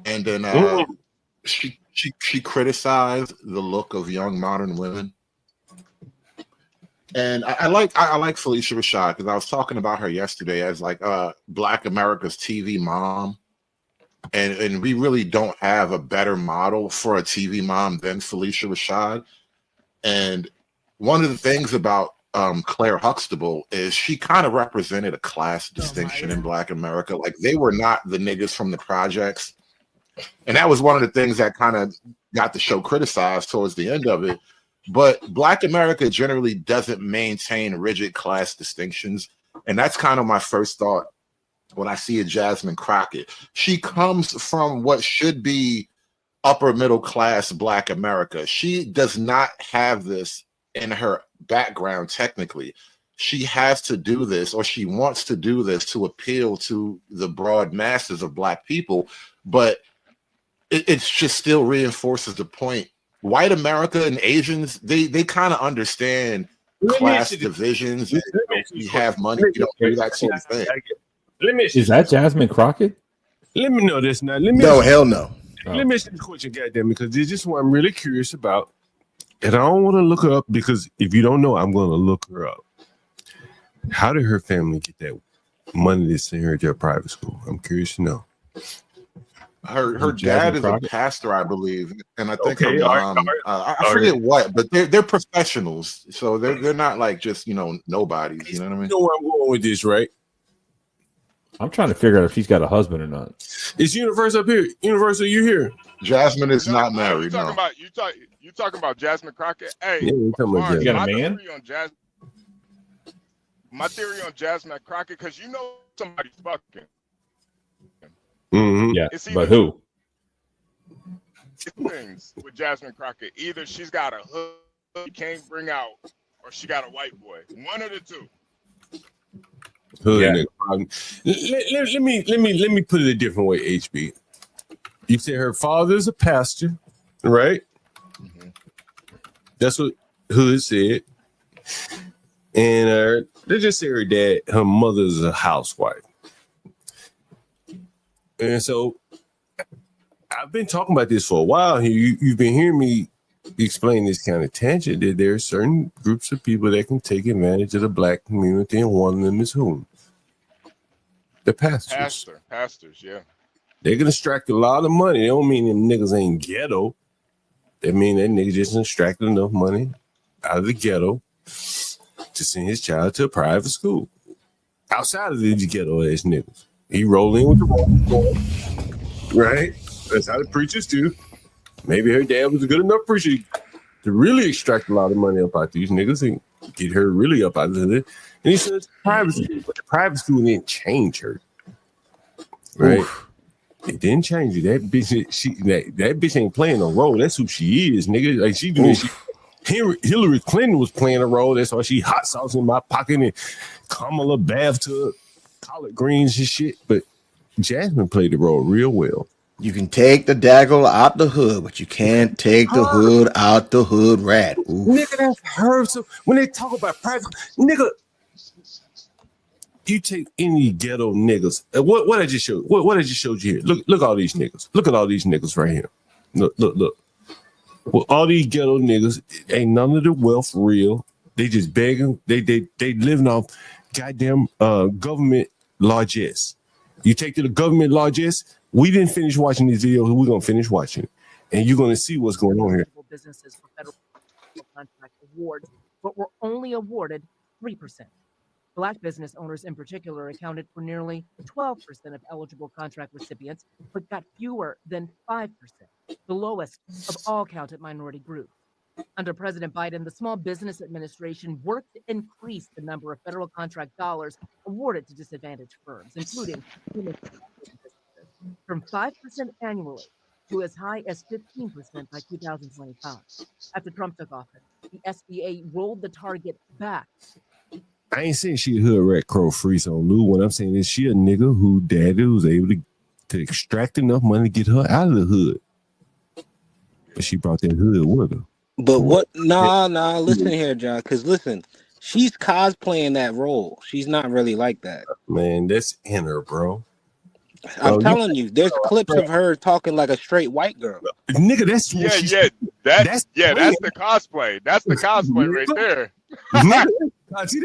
And then she criticized the look of young modern women. And I like Felicia Rashad because I was talking about her yesterday as like Black America's TV mom. And we really don't have a better model for a TV mom than Felicia Rashad. And one of the things about Claire Huxtable is she kind of represented a class distinction in Black America. Like, they were not the niggas from the projects. And that was one of the things that kind of got the show criticized towards the end of it. But Black America generally doesn't maintain rigid class distinctions. And that's kind of my first thought when I see a Jasmine Crockett. She comes from what should be upper middle class Black America. She does not have this in her background technically. She has to do this, or she wants to do this to appeal to the broad masses of Black people. But it just still reinforces the point. White America and Asians, they kind of understand class divisions. You have money, you don't do that sort of thing. Is that Jasmine Crockett? Let me know this now. No, hell no. Let me ask you the question, goddamn, because this is what I'm really curious about. And I don't want to look her up because if you don't know, I'm going to look her up. How did her family get that money to send her to a private school? I'm curious to know. Her dad is a pastor, I believe, and I think her mom. I forget what, but they're professionals, so they're not like just nobodies. You know what I mean? You know where I'm going with this, right? I'm trying to figure out if she's got a husband or not. Is Universe up here? Universe, are you here? Jasmine is not You married. talking No. about you talking about Jasmine Crockett? Hey, Yeah, we talking about Mars, You got a my man? theory on my theory on Jasmine Crockett, because you know somebody's fucking. Mm-hmm. Yeah, It's but either who? things with Jasmine Crockett. Either she's got a hood you can't bring out, or she got a white boy. One of the two. Hood Yeah. nigga. Let me put it a different way, HB. You say her father's a pastor, right? Mm-hmm. That's what Hood said. And let's just say her mother's a housewife. And so I've been talking about this for a while here. You've been hearing me explain this kind of tangent that there are certain groups of people that can take advantage of the black community, and one of them is whom? The pastors. Pastors, yeah. They can extract a lot of money. They don't mean them niggas ain't ghetto. They mean that nigga just extracted enough money out of the ghetto to send his child to a private school. Outside of these ghetto ass niggas. He rolled in with the wrong, right? That's how the preachers do. Maybe her dad was a good enough preacher to really extract a lot of money up out these niggas and get her really up out of it. And he says private school, but the private school didn't change her. Right? Oof. It didn't change her. That bitch, that bitch ain't playing a role. That's who she is, nigga. Like she doing Hillary Clinton was playing a role. That's why she hot sauce in my pocket and Kamala bathtub, collard greens and shit. But Jasmine played the role real well. You can take the daggle out the hood, but you can't take the hood out the hood rat. Oof. Nigga, that's her. So when they talk about private, nigga, you take any ghetto niggas. What I just showed? What I just showed you here? Look all these niggas. Look at all these niggas right here. Look. Well, all these ghetto niggas, ain't none of the wealth real. They just begging. They living off goddamn government largesse. You take to the government largesse. We didn't finish watching these videos. We're gonna finish watching it, and you're gonna see what's going on here. Businesses for federal contract awards, but were only awarded 3%. Black business owners in particular accounted for nearly 12% of eligible contract recipients, but got fewer than 5%, the lowest of all counted minority groups. Under President Biden, the Small Business Administration worked to increase the number of federal contract dollars awarded to disadvantaged firms, including from 5% annually to as high as 15% by 2025. After Trump took office, the SBA rolled the target back. I ain't saying she a hood rat crow free on Lou. What I'm saying is she a nigga who daddy was able to extract enough money to get her out of the hood. But she brought that hood with her. But what? Nah. Listen here, John. Because listen, she's cosplaying that role. She's not really like that. Man, that's in her, bro. I'm telling you, there's clips of her talking like a straight white girl. Nigga, that's that's the cosplay. That's the cosplay right there.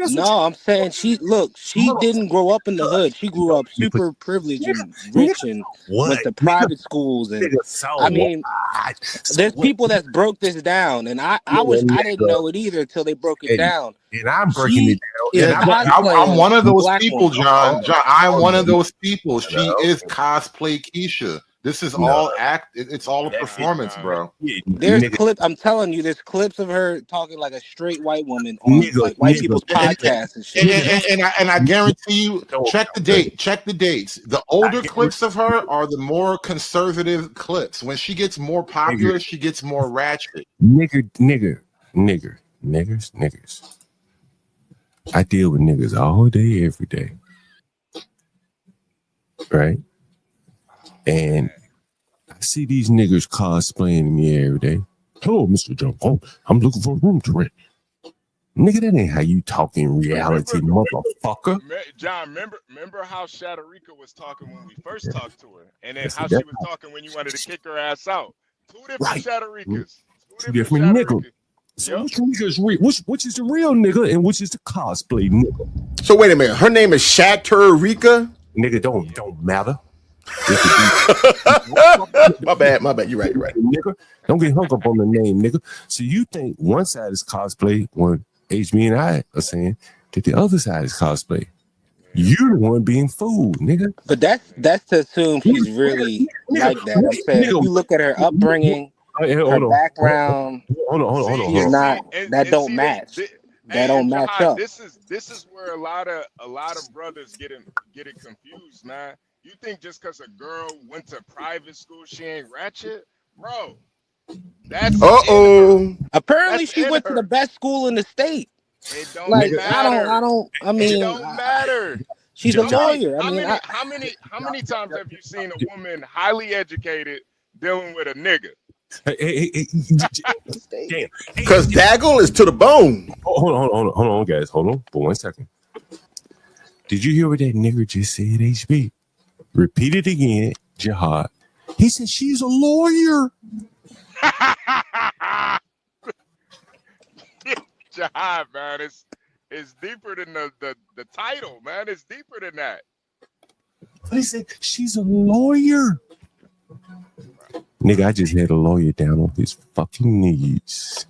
No, I'm saying she didn't grow up in the hood. She grew up super privileged and rich and went to private schools. And I mean, there's people that broke this down, and I didn't know it either until they broke it down. And I'm breaking it down. I'm one of those people, John. I'm one of those people. She is cosplay Keisha. This is all act. It's all a performance, bro. There's clips. I'm telling you, there's clips of her talking like a straight white woman on like white people's podcasts and shit. And I guarantee you, check the dates. The older clips of her are the more conservative clips. When she gets more popular, she gets more ratchet. Niggers. I deal with niggas all day, every day. Right? And I see these niggas cosplaying me every day. Hello, Mr. John. Oh, I'm looking for a room to rent. Nigga, that ain't how you talk in reality, motherfucker. John, remember how Shatarika was talking when we first talked to her, and then how she was talking when you wanted to kick her ass out. Two different Shatarikas. Two different niggas. So which nigga is real? Which is the real nigga and which is the cosplay nigga? So wait a minute. Her name is Shatarika? Nigga, don't matter. My bad. You're right. Nigga, don't get hung up on the name, nigga. So you think one side is cosplay when HB and I are saying that the other side is cosplay. You're the one being fooled, nigga. But that's to assume she's really like that. I'm saying if you look at her upbringing, her background, she's not. That don't match. That don't match up. This is where a lot of brothers get it confused, man. You think just because a girl went to private school, she ain't ratchet, bro? That's Apparently, she went to the best school in the state. It don't like matter. I mean, it don't matter. She's a lawyer. How many times have you seen a woman highly educated dealing with a nigga? Because Daggle is to the bone. Hold on, guys. Hold on for 1 second. Did you hear what that nigger just said, HB? Repeat it again, Jihad. He said she's a lawyer. Jihad, man, it's deeper than the title, man. It's deeper than that. But he said she's a lawyer. Nigga, I just had a lawyer down on his fucking knees.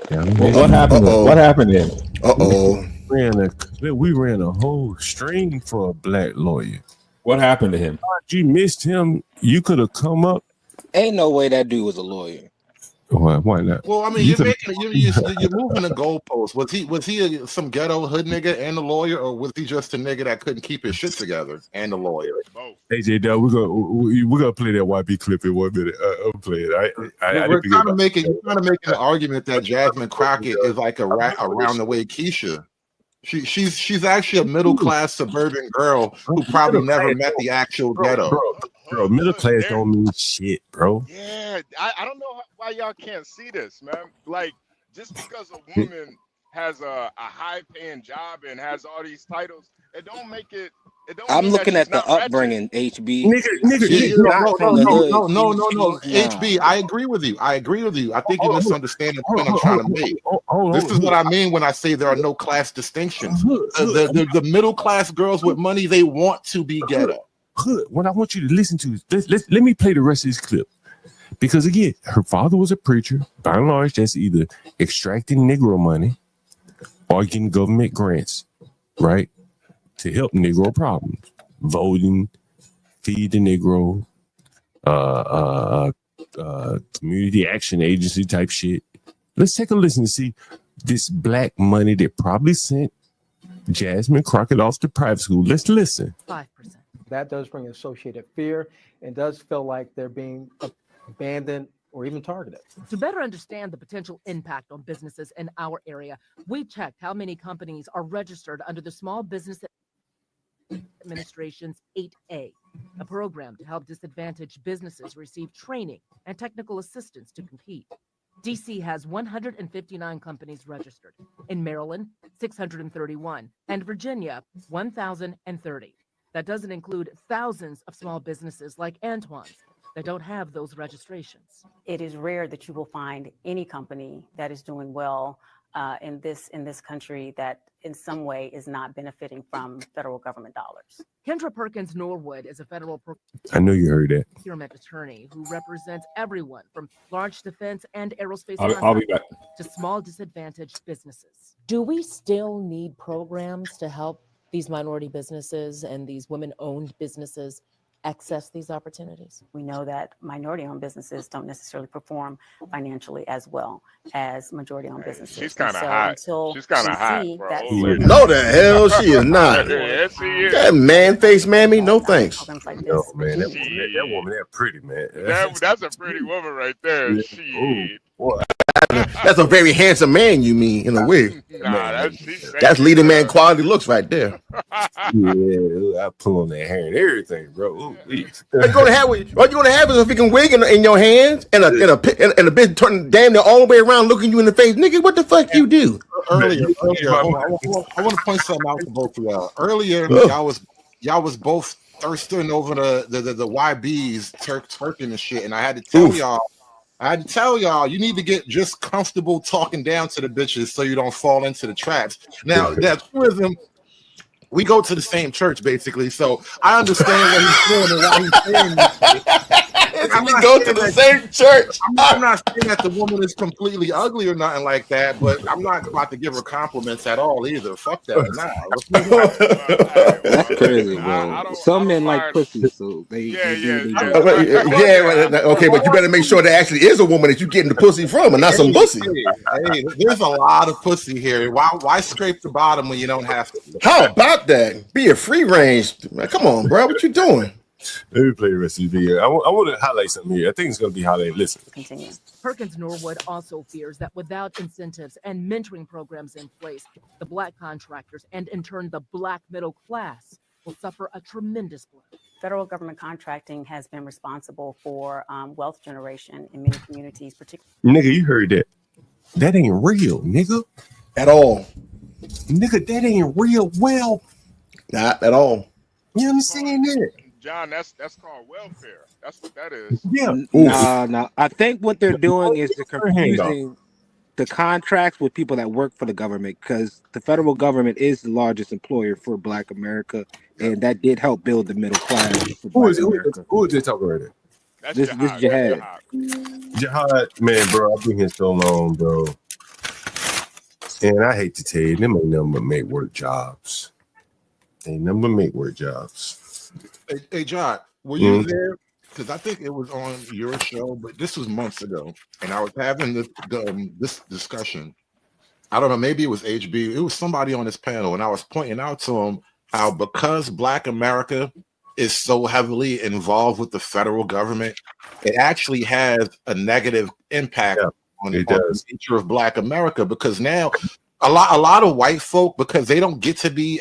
What happened? What happened then? We ran a whole string for a black lawyer. What happened to him? You missed him. You could have come up. Ain't no way that dude was a lawyer. Why not? Well, I mean, you're moving the goalposts. Was he some ghetto hood nigga and a lawyer, or was he just a nigga that couldn't keep his shit together and a lawyer? AJ, Dell, we're gonna play that YB clip in 1 minute. I'll play it. We're kind of making an argument that Jasmine Crockett is like a around the way Keisha. She's actually a middle class suburban girl who probably never met the actual ghetto. Bro, middle class don't mean shit, bro. Yeah, I don't know why y'all can't see this, man. Like, just because a woman has a high paying job and has all these titles, it don't make it. I'm looking at the upbringing, HB. No. HB, I agree with you. I think you misunderstand the point I'm trying to make. This is what I mean when I say there are no class distinctions. The middle class girls with money, they want to be ghetto. Hood, what I want you to listen to is let me play the rest of this clip. Because again, her father was a preacher. By and large, that's either extracting Negro money or getting government grants, right? To help Negro problems. Voting, feed the Negro, community action agency type shit. Let's take a listen to see this black money that probably sent Jasmine Crockett off to private school. Let's listen. 5%. That does bring associated fear and does feel like they're being abandoned or even targeted. To better understand the potential impact on businesses in our area, we checked how many companies are registered under the Small Business Administration's 8A, a program to help disadvantaged businesses receive training and technical assistance to compete. DC has 159 companies registered. In Maryland, 631, and Virginia, 1,030. That doesn't include thousands of small businesses like Antoine's that don't have those registrations. It is rare that you will find any company that is doing well in this country that in some way is not benefiting from federal government dollars. Kendra Perkins Norwood is a federal I know you heard that. procurement attorney who represents everyone from large defense and aerospace I'll be back. to small disadvantaged businesses. Do we still need programs to help these minority businesses and these women-owned businesses access these opportunities? We know that minority-owned businesses don't necessarily perform financially as well as majority-owned businesses. She's kind of hot. She's kind of hot, bro. No, the hell she is not. Yes, she is. That man-faced mammy, no thanks. No, man, that woman, that pretty, man. That's a pretty woman right there. Shit. That's a very handsome man, you mean, in a way. Nah, That's leading man quality looks right there. Yeah, I pull on that hair and everything, bro. Ooh, What you gonna have is a freaking wig in your hands and a bitch turning damn near all the way around looking you in the face, nigga. What the fuck you do? Earlier, I want to point something out to both of y'all. Earlier, y'all was both thirsting over the YBs, twerking and shit, and I had to tell y'all, you need to get just comfortable talking down to the bitches so you don't fall into the traps. Now, that tourism, we go to the same church basically, so I understand what he's doing and why he's saying this. I'm we not go to saying the that- same church. I'm not saying that the woman is completely ugly or nothing like that, but I'm not about to give her compliments at all either. Fuck that. Nah, let's move on. That's crazy, bro. Some men like pussy, so they do what they do. Okay, but you better make sure there actually is a woman that you getting the pussy from, and not some pussy. Hey, there's a lot of pussy here. Why scrape the bottom when you don't have to? How about that? Be a free range. Man, come on, bro. What you doing? Let me play the rest of the video. I want to highlight something here. I think it's going to be highlighted. Listen. Continue. Perkins Norwood also fears that without incentives and mentoring programs in place, the Black contractors and in turn the Black middle class will suffer a tremendous blow. Federal government contracting has been responsible for wealth generation in many communities, particularly. Nigga, you heard that. That ain't real, nigga. At all. Nigga, that ain't real well. Not at all. You understand that? John, that's called welfare. That's what that is. Yeah. Nah. I think what they're doing is they're confusing the contracts with people that work for the government, because the federal government is the largest employer for Black America, and that did help build the middle class. Who is they talking right there? This is Jihad. Jihad, man, bro, I've been here so long, bro. And I hate to tell you, them ain't nothing but make work jobs. Ain't nothing but make work jobs. Hey, John, were you there? Because I think it was on your show, but this was months ago, and I was having this discussion. I don't know, maybe it was HB. It was somebody on this panel, and I was pointing out to him how because Black America is so heavily involved with the federal government, it actually has a negative impact on the future of Black America. Because now a lot of white folk, because they don't get to be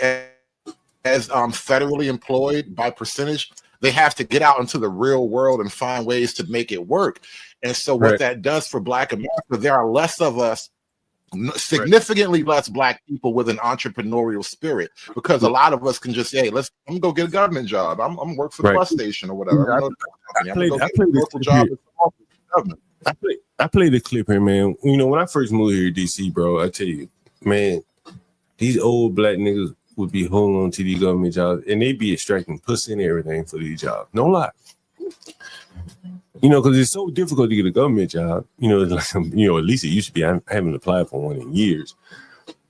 as federally employed by percentage, they have to get out into the real world and find ways to make it work. And so what that does for Black America, there are less of us, significantly less Black people with an entrepreneurial spirit, because a lot of us can just say, hey, I'm gonna go get a government job. I'm work for the bus station or whatever. I played the clip here, man. You know, when I first moved here to DC, bro, I tell you, man, these old Black niggas would be holding on to these government jobs, and they be extracting pussy and everything for these jobs. No lie. You know, because it's so difficult to get a government job. You know, it's like, you know, at least it used to be. I haven't applied for one in years.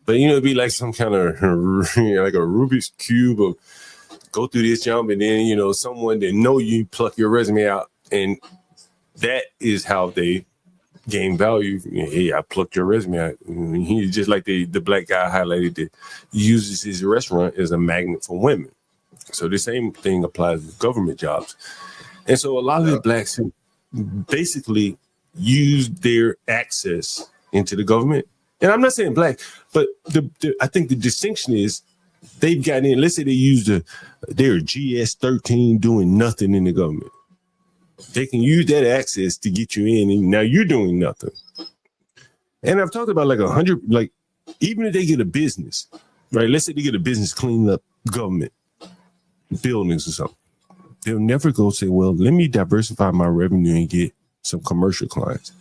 But, you know, it'd be like some kind of, like a Rubik's Cube of go through this jump, and then, you know, someone that know you pluck your resume out, and that is how they gain value. Hey, I plucked your resume out. He's just like the Black guy highlighted that uses his restaurant as a magnet for women. So the same thing applies to government jobs. And so a lot of the Blacks who basically use their access into the government. And I'm not saying Black, but I think the distinction is they've gotten in. Let's say they use they're GS-13 doing nothing in the government. They can use that access to get you in, and now you're doing nothing. And I've talked about like 100, like even if they get a business, right? Let's say they get a business cleaning up government buildings or something. They'll never go say, well, let me diversify my revenue and get some commercial clients.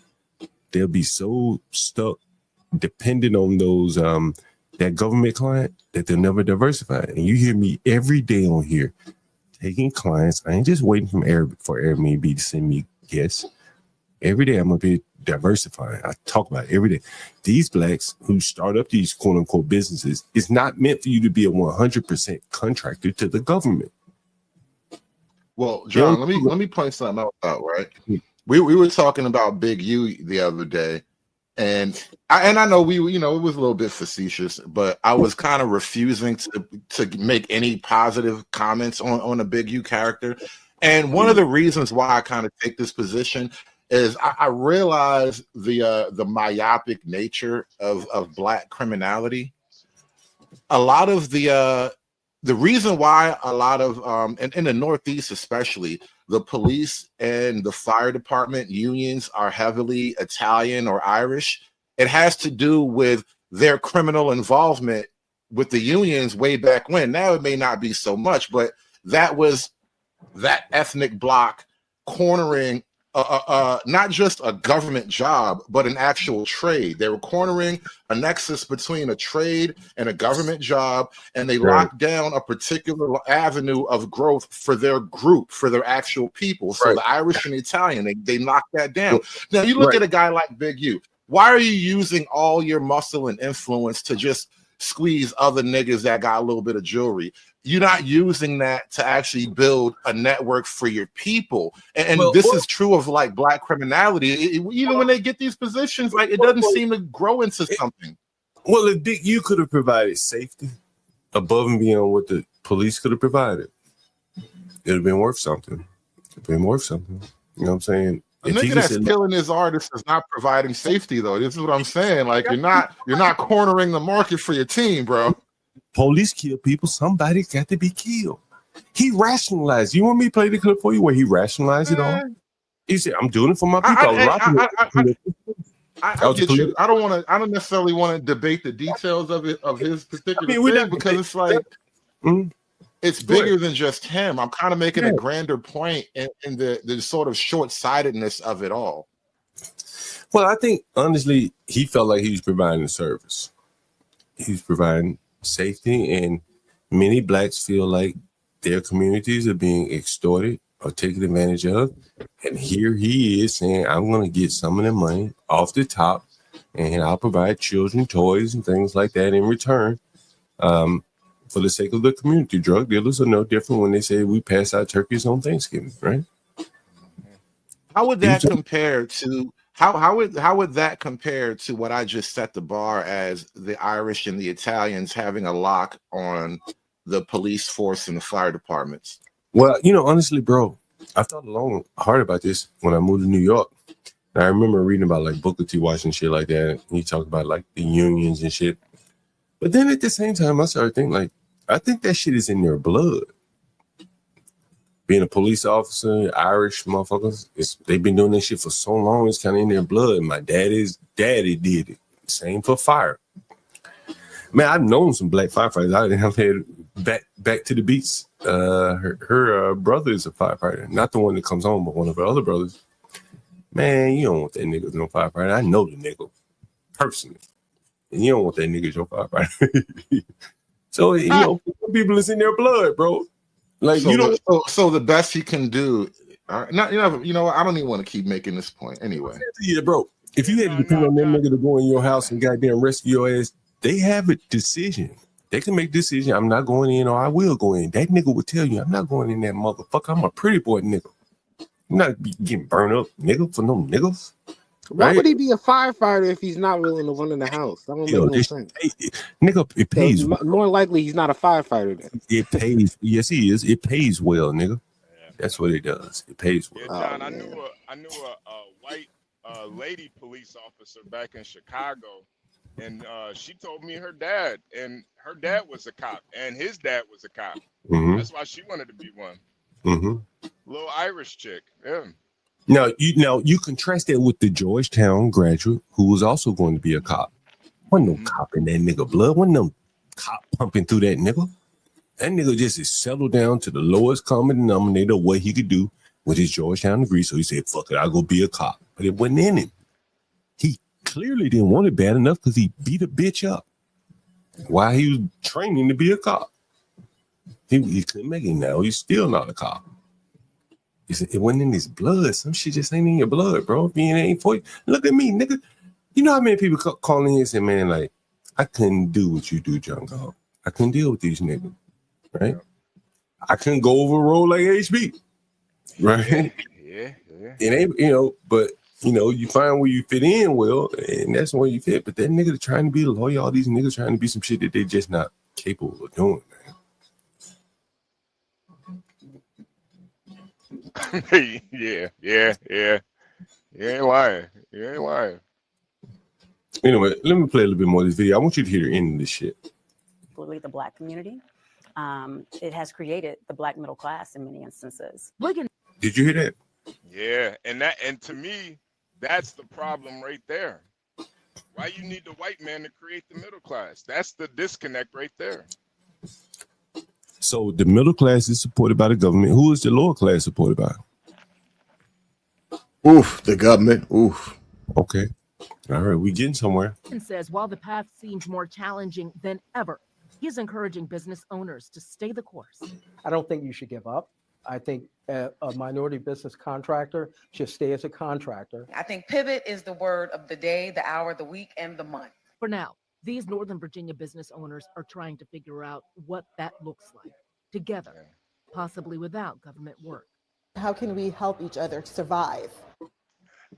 They'll be so stuck, dependent on those that government client, that they'll never diversify. And you hear me every day on here taking clients. I ain't just waiting for Airbnb to send me guests. Every day I'm gonna be diversifying. I talk about it every day. These Blacks who start up these quote unquote businesses, it's not meant for you to be a 100% contractor to the government. Well, John, let me point something else out, right? We were talking about Big U the other day, and I know it was a little bit facetious, but I was kind of refusing to make any positive comments on a Big U character. And one of the reasons why I kind of take this position is I realize the myopic nature of Black criminality. A lot of the reason why a lot of in the Northeast especially, the police and the fire department unions are heavily Italian or Irish, it has to do with their criminal involvement with the unions way back when. Now it may not be so much, but that was that ethnic bloc cornering not just a government job, but an actual trade. They were cornering a nexus between a trade and a government job, and they locked down a particular avenue of growth for their group, for their actual people. So the Irish and the Italian, they knocked that down. Now you look at a guy like Big U. Why are you using all your muscle and influence to just squeeze other niggas that got a little bit of jewelry? You're not using that to actually build a network for your people. And this is true of like black criminality. Even when they get these positions, like it doesn't seem to grow into something. Well, if Big U could have provided safety above and beyond what the police could have provided, it would have been worth something. It would have been worth something. You know what I'm saying? A nigga that's killing his artist is not providing safety, though. This is what I'm saying. Like you're not cornering the market for your team, bro. Police kill people. Somebody got to be killed. He rationalized. You want me to play the clip for you where he rationalized it all? He said, "I'm doing it for my people." I get you. I don't necessarily want to debate the details of his particular thing because it's like it's bigger than just him. I'm kind of making a grander point in the sort of short-sightedness of it all. Well, I think honestly, he felt like he was providing a service. He's providing safety, and many blacks feel like their communities are being extorted or taken advantage of. And here he is saying, I'm going to get some of the money off the top, and I'll provide children toys and things like that in return for the sake of the community. Drug dealers are no different when they say we pass out turkeys on Thanksgiving, right? How would that compare to how would that compare to what I just set the bar as the Irish and the Italians having a lock on the police force and the fire departments? Well, honestly, bro, I thought long hard about this when I moved to New York. And I remember reading about like Booker T. Washington shit like that. And he talked about like the unions and shit. But then at the same time, I started thinking like, I think that shit is in their blood. Being a police officer, Irish motherfuckers, they've been doing this shit for so long, it's kind of in their blood. My daddy did it. Same for fire. Man, I've known some black firefighters. I've had back to the beats. Her brother is a firefighter, not the one that comes home, but one of her other brothers. Man, you don't want that nigga as no firefighter. I know the nigga personally, and you don't want that nigga as your firefighter. So people is in their blood, bro. Like so the best he can do. I don't even want to keep making this point anyway. Yeah, bro. If you had to depend on that nigga to go in your house and goddamn rescue your ass, they have a decision. They can make a decision. I'm not going in, or I will go in. That nigga will tell you, I'm not going in that motherfucker. I'm a pretty boy nigga. I'm not getting burned up, nigga, for no niggas. Why would he be a firefighter if he's not willing to run in the house? That don't make no sense. Nigga, it pays. More likely, he's not a firefighter then. It pays. Yes, he is. It pays well, nigga. That's what it does. It pays well. Yeah, John, I knew a white lady police officer back in Chicago, and she told me her dad was a cop, and his dad was a cop. Mm-hmm. That's why she wanted to be one. Mm-hmm. Little Irish chick. Yeah. Now you contrast that with the Georgetown graduate who was also going to be a cop. Wasn't no cop in that nigga blood. Wasn't no cop pumping through that nigga. That nigga just is settled down to the lowest common denominator of what he could do with his Georgetown degree. So he said, fuck it, I'll go be a cop. But it wasn't in him. He clearly didn't want it bad enough because he beat a bitch up while he was training to be a cop. He couldn't make it now. He's still not a cop. It wasn't in his blood. Some shit just ain't in your blood, bro. If it ain't for you. Look at me, nigga. You know how many people call in and say, man, like, I couldn't do what you do, John Galt. I couldn't deal with these niggas, right? I couldn't go over a road like HB, right? Yeah. It ain't, but you find where you fit in well, and that's where you fit. But that nigga trying to be loyal, all these niggas trying to be some shit that they just not capable of doing, man. Yeah. You ain't lying. Anyway, let me play a little bit more of this video. I want you to hear the end of this shit. The black community. It has created the black middle class in many instances. Did you hear that? Yeah, and to me, that's the problem right there. Why you need the white man to create the middle class? That's the disconnect right there. So the middle class is supported by the government. Who is the lower class supported by? Oof, the government. Oof. Okay. All right, we getting somewhere. And says while the path seems more challenging than ever, he's encouraging business owners to stay the course. I don't think you should give up. I think a minority business contractor should stay as a contractor. I think pivot is the word of the day, the hour, the week, and the month. For now, these Northern Virginia business owners are trying to figure out what that looks like together, possibly without government work. How can we help each other survive?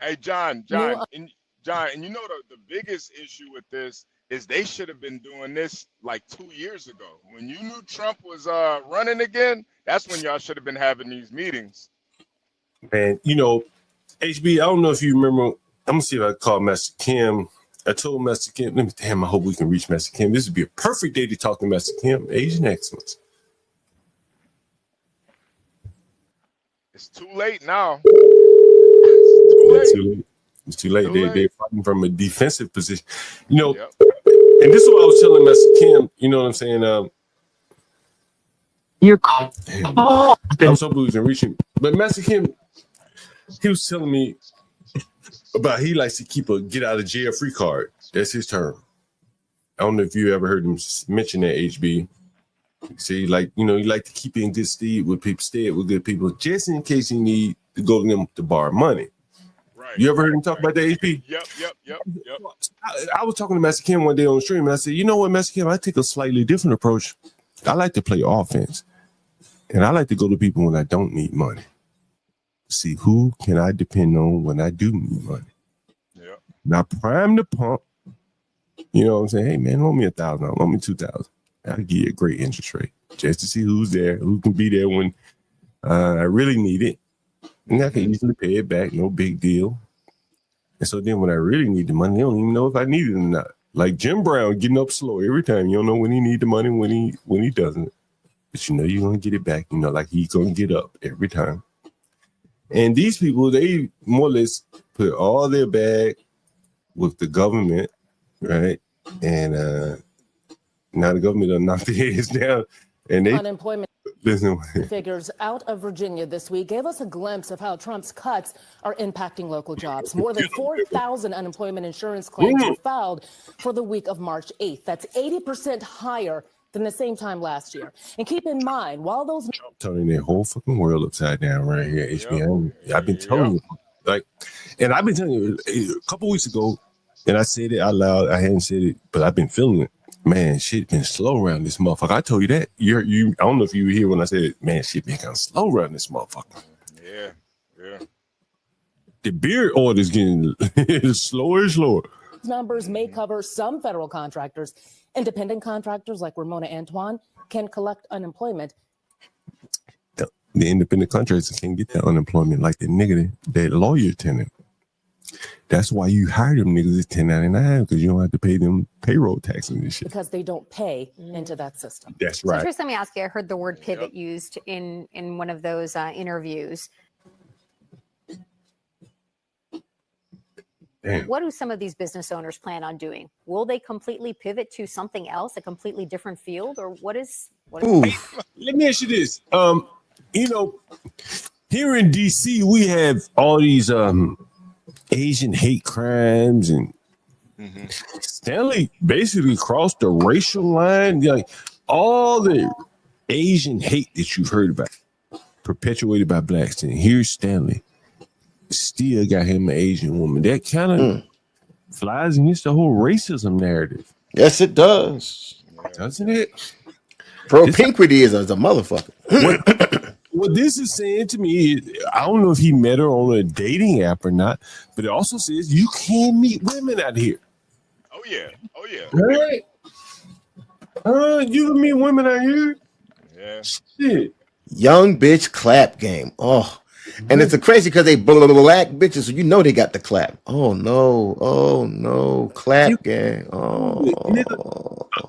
Hey, John, and you know the biggest issue with this is they should have been doing this like 2 years ago. When you knew Trump was running again, that's when y'all should have been having these meetings. Man, you know, HB, I don't know if you remember. I'm gonna see if I can call Master Kim. I told Master Kim, I hope we can reach Master Kim. This would be a perfect day to talk to Master Kim, Asian excellence. It's too late now. It's too late. They're fighting from a defensive position. You know, and this is what I was telling Master Kim, you know what I'm saying? You're I'm so blue and reaching. But Master Kim, he was telling me about he likes to keep a get out of jail free card. That's his term. I don't know if you ever heard him mention that, HB. See, like, you know, you like to keep it in good stead with good people, just in case you need to go to them to borrow money. Right. You ever heard him talk about that, HP? Yep. I was talking to Master Kim one day on the stream, and I said, you know what, Master Kim, I take a slightly different approach. I like to play offense, and I like to go to people when I don't need money. See, who can I depend on when I do need money? Yep. Not prime the pump. You know what I'm saying? Hey, man, loan me $1,000, loan me $2,000. I'll give you a great interest rate just to see who's there, who can be there when I really need it. And I can easily pay it back, no big deal. And so then when I really need the money, I don't even know if I need it or not. Like Jim Brown getting up slow every time. You don't know when he need the money, when he doesn't. But you know you're going to get it back. You know, like he's going to get up every time. And these people, they more or less put all their bag with the government, right? And now the government will knock their heads down, and they Unemployment listen. figures out of Virginia this week gave us a glimpse of how Trump's cuts are impacting local jobs. More than 4,000 unemployment insurance claims were filed for the week of March 8th. That's 80% higher than the same time last year. And keep in mind, while those turning their whole fucking world upside down right here, HBO. I've been telling you, like, and I've been telling you a couple weeks ago, and I said it out loud. I hadn't said it, but I've been feeling it. Man, shit been slow around this motherfucker. I told you that. You. I don't know if you were here when I said, man, shit been kind of slow around this motherfucker. Yeah. The beer order's getting slower and slower. numbers may cover some federal contractors. Independent contractors like Ramona Antoine can collect unemployment. The independent contractors can't get that unemployment like the nigga that lawyer tenant. That's why you hire them niggas at 1099, because you don't have to pay them payroll taxes and shit. Because they don't pay into that system. That's right. So Chris, let me ask you, I heard the word pivot used in one of those interviews. Damn. What do some of these business owners plan on doing? Will they completely pivot to something else, a completely different field, or what is Let me ask you this. You know, here in DC, we have all these Asian hate crimes, and Stanley basically crossed the racial line. Like all the Asian hate that you've heard about, perpetuated by blacks, and here's Stanley. Still got him an Asian woman. That kind of flies against the whole racism narrative. Yes, it does. Doesn't it? Bro, Pinkwitty is a motherfucker. What this is saying to me is, I don't know if he met her on a dating app or not, but it also says you can meet women out here. Oh yeah. Right? You can meet women out here. Yeah. Shit. Young bitch clap game. Oh. And it's a crazy because they black bitches, so you know they got the clap. Oh no, clap game.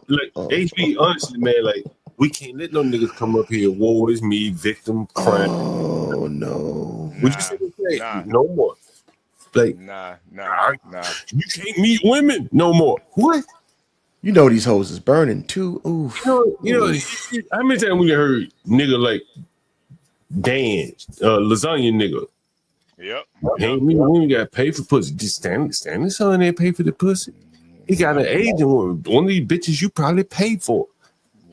Like HB, honestly, man, like we can't let no niggas come up here. Woe is me, victim, crime. Oh no. Would you say no more? Like nah. You can't meet women no more. What? You know these hoes is burning too. Ooh. You know, how many times we heard nigga like Dan, lasagna nigga, Yep. Hey, we ain't got to pay for pussy. Just Stanley son ain't pay for the pussy. He got an agent, one of these bitches you probably paid for,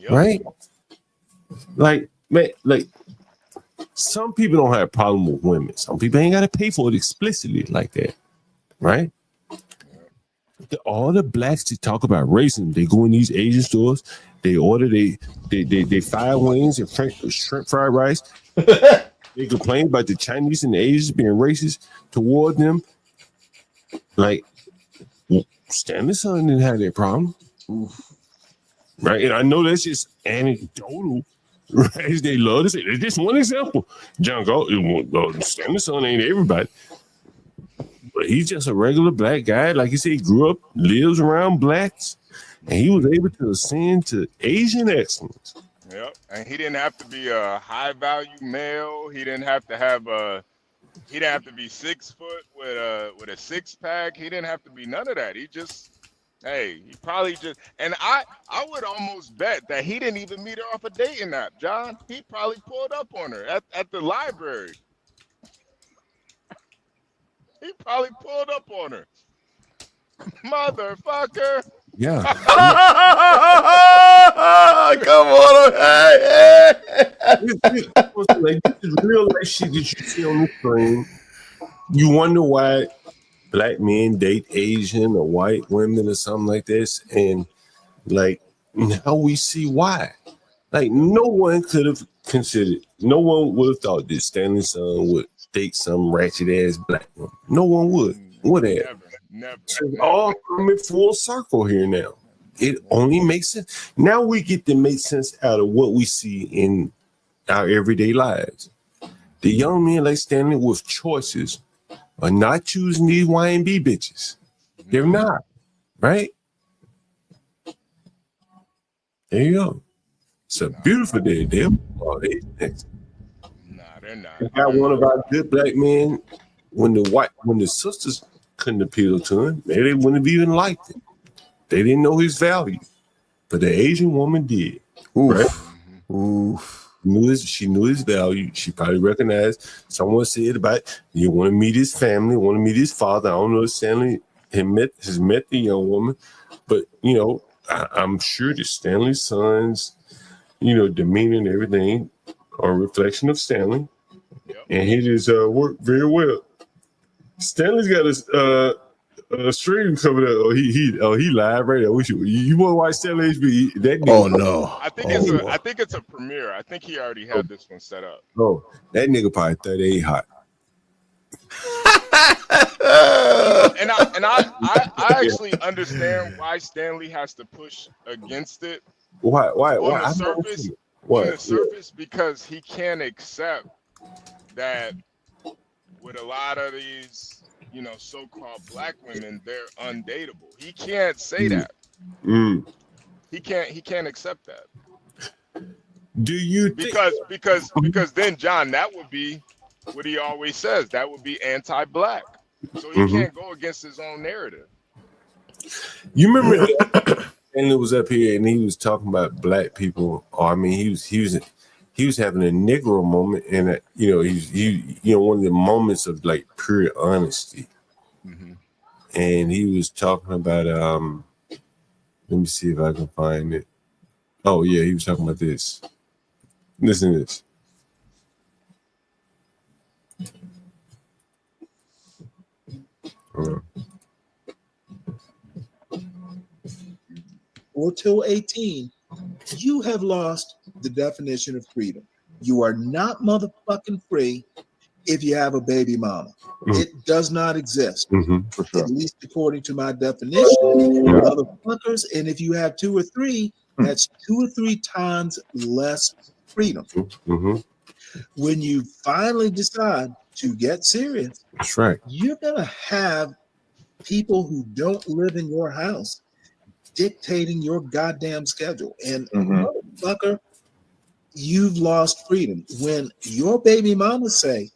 right? Like, man, like some people don't have a problem with women. Some people ain't got to pay for it explicitly like that, right? All the blacks that talk about racism, they go in these Asian stores, they order they fried wings and shrimp fried rice. They complain about the Chinese and the Asians being racist toward them. Like, Stanley son didn't have that problem. Right? And I know that's just anecdotal. Right? They love to say that's just one example. John Galt, Stanley son ain't everybody. But he's just a regular black guy. Like you said, he grew up, lives around blacks, and he was able to ascend to Asian excellence. Yep. And he didn't have to be a high value male. He didn't have to have he didn't have to be 6 foot with a six pack. He didn't have to be none of that. He just, hey, he probably just, and I would almost bet that he didn't even meet her off a dating app, John. He probably pulled up on her at the library. He probably pulled up on her. Motherfucker. Yeah. Come on. Hey. Like, this is real life shit that you see on the screen. You wonder why black men date Asian or white women or something like this. And like now we see why. Like no one could have considered, no one would have thought that Stanley son would date some ratchet ass black woman. No one would have. Never. So it's all coming full circle here now. It only makes sense. Now we get to make sense out of what we see in our everyday lives. The young men like Stanley with choices are not choosing these Y&B bitches. They're not, right? There you go. It's a beautiful day. They're next. Nah, they're not. We got one of our good black men when the sisters couldn't appeal to him, maybe they wouldn't have even liked him. They didn't know his value, but the Asian woman did. Right? She knew his value. She probably recognized. Someone said about you want to meet his family, want to meet his father. I don't know if Stanley has met the young woman, but you know, I'm sure that Stanley's son's, you know, demeanor and everything are a reflection of Stanley, and he just worked very well. Stanley's got a stream coming up. He live right now. You want to watch Stanley HB? That nigga, no! I think it's a premiere. I think he already had this one set up. Oh, that nigga probably 38 hot. And I actually understand why Stanley has to push against it. Why? On the surface, because he can't accept that with a lot of these, you know, so-called black women, they're undateable. He can't say that. He can't accept that. Do you because then, John, that would be what he always says. That would be anti-black. So he can't go against his own narrative. You remember Stanley was up here and he was talking about black people. Or I mean, he was having a Negro moment, and you know, he one of the moments of like pure honesty. And he was talking about let me see if I can find it. Oh yeah, he was talking about this. Listen to this. Until 18, you have lost the definition of freedom. You are not motherfucking free if you have a baby mama. It does not exist, for sure. at least according to my definition. Motherfuckers, and if you have 2 or 3, that's 2 or 3 times less freedom. When you finally decide to get serious, that's right. You're gonna have people who don't live in your house dictating your goddamn schedule. And motherfucker, you've lost freedom. When your baby mama say,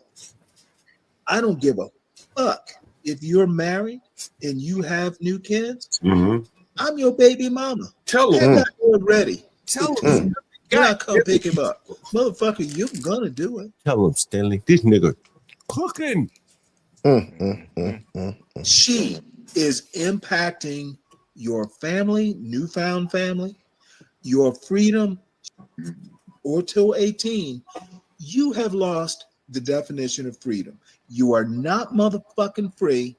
I don't give a fuck if you're married and you have new kids, I'm your baby mama. Tell Have him. that boy ready. Tell him. God, come pick him up. Motherfucker, you're gonna do it. Tell him, Stanley, this nigga cooking. She is impacting your family, newfound family, your freedom, or till 18. You have lost the definition of freedom. You are not motherfucking free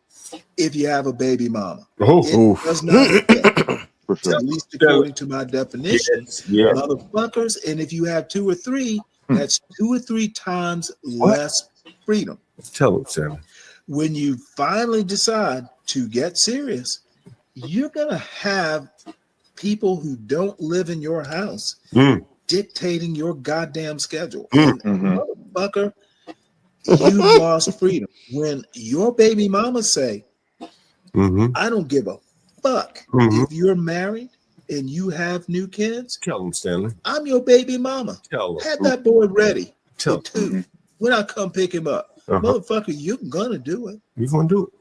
if you have a baby mama. It does not fit. At least according to my definition, motherfuckers. And if you have 2 or 3, that's 2 or 3 times less freedom. Tell them, Sam. When you finally decide to get serious, you're gonna have people who don't live in your house dictating your goddamn schedule. And motherfucker, you've lost freedom. When your baby mama say, I don't give a fuck if you're married and you have new kids. Tell them, Stanley. I'm your baby mama. Tell them. Have that boy ready Tell at 2 when I come pick him up. Motherfucker, you're gonna do it. You're gonna do it.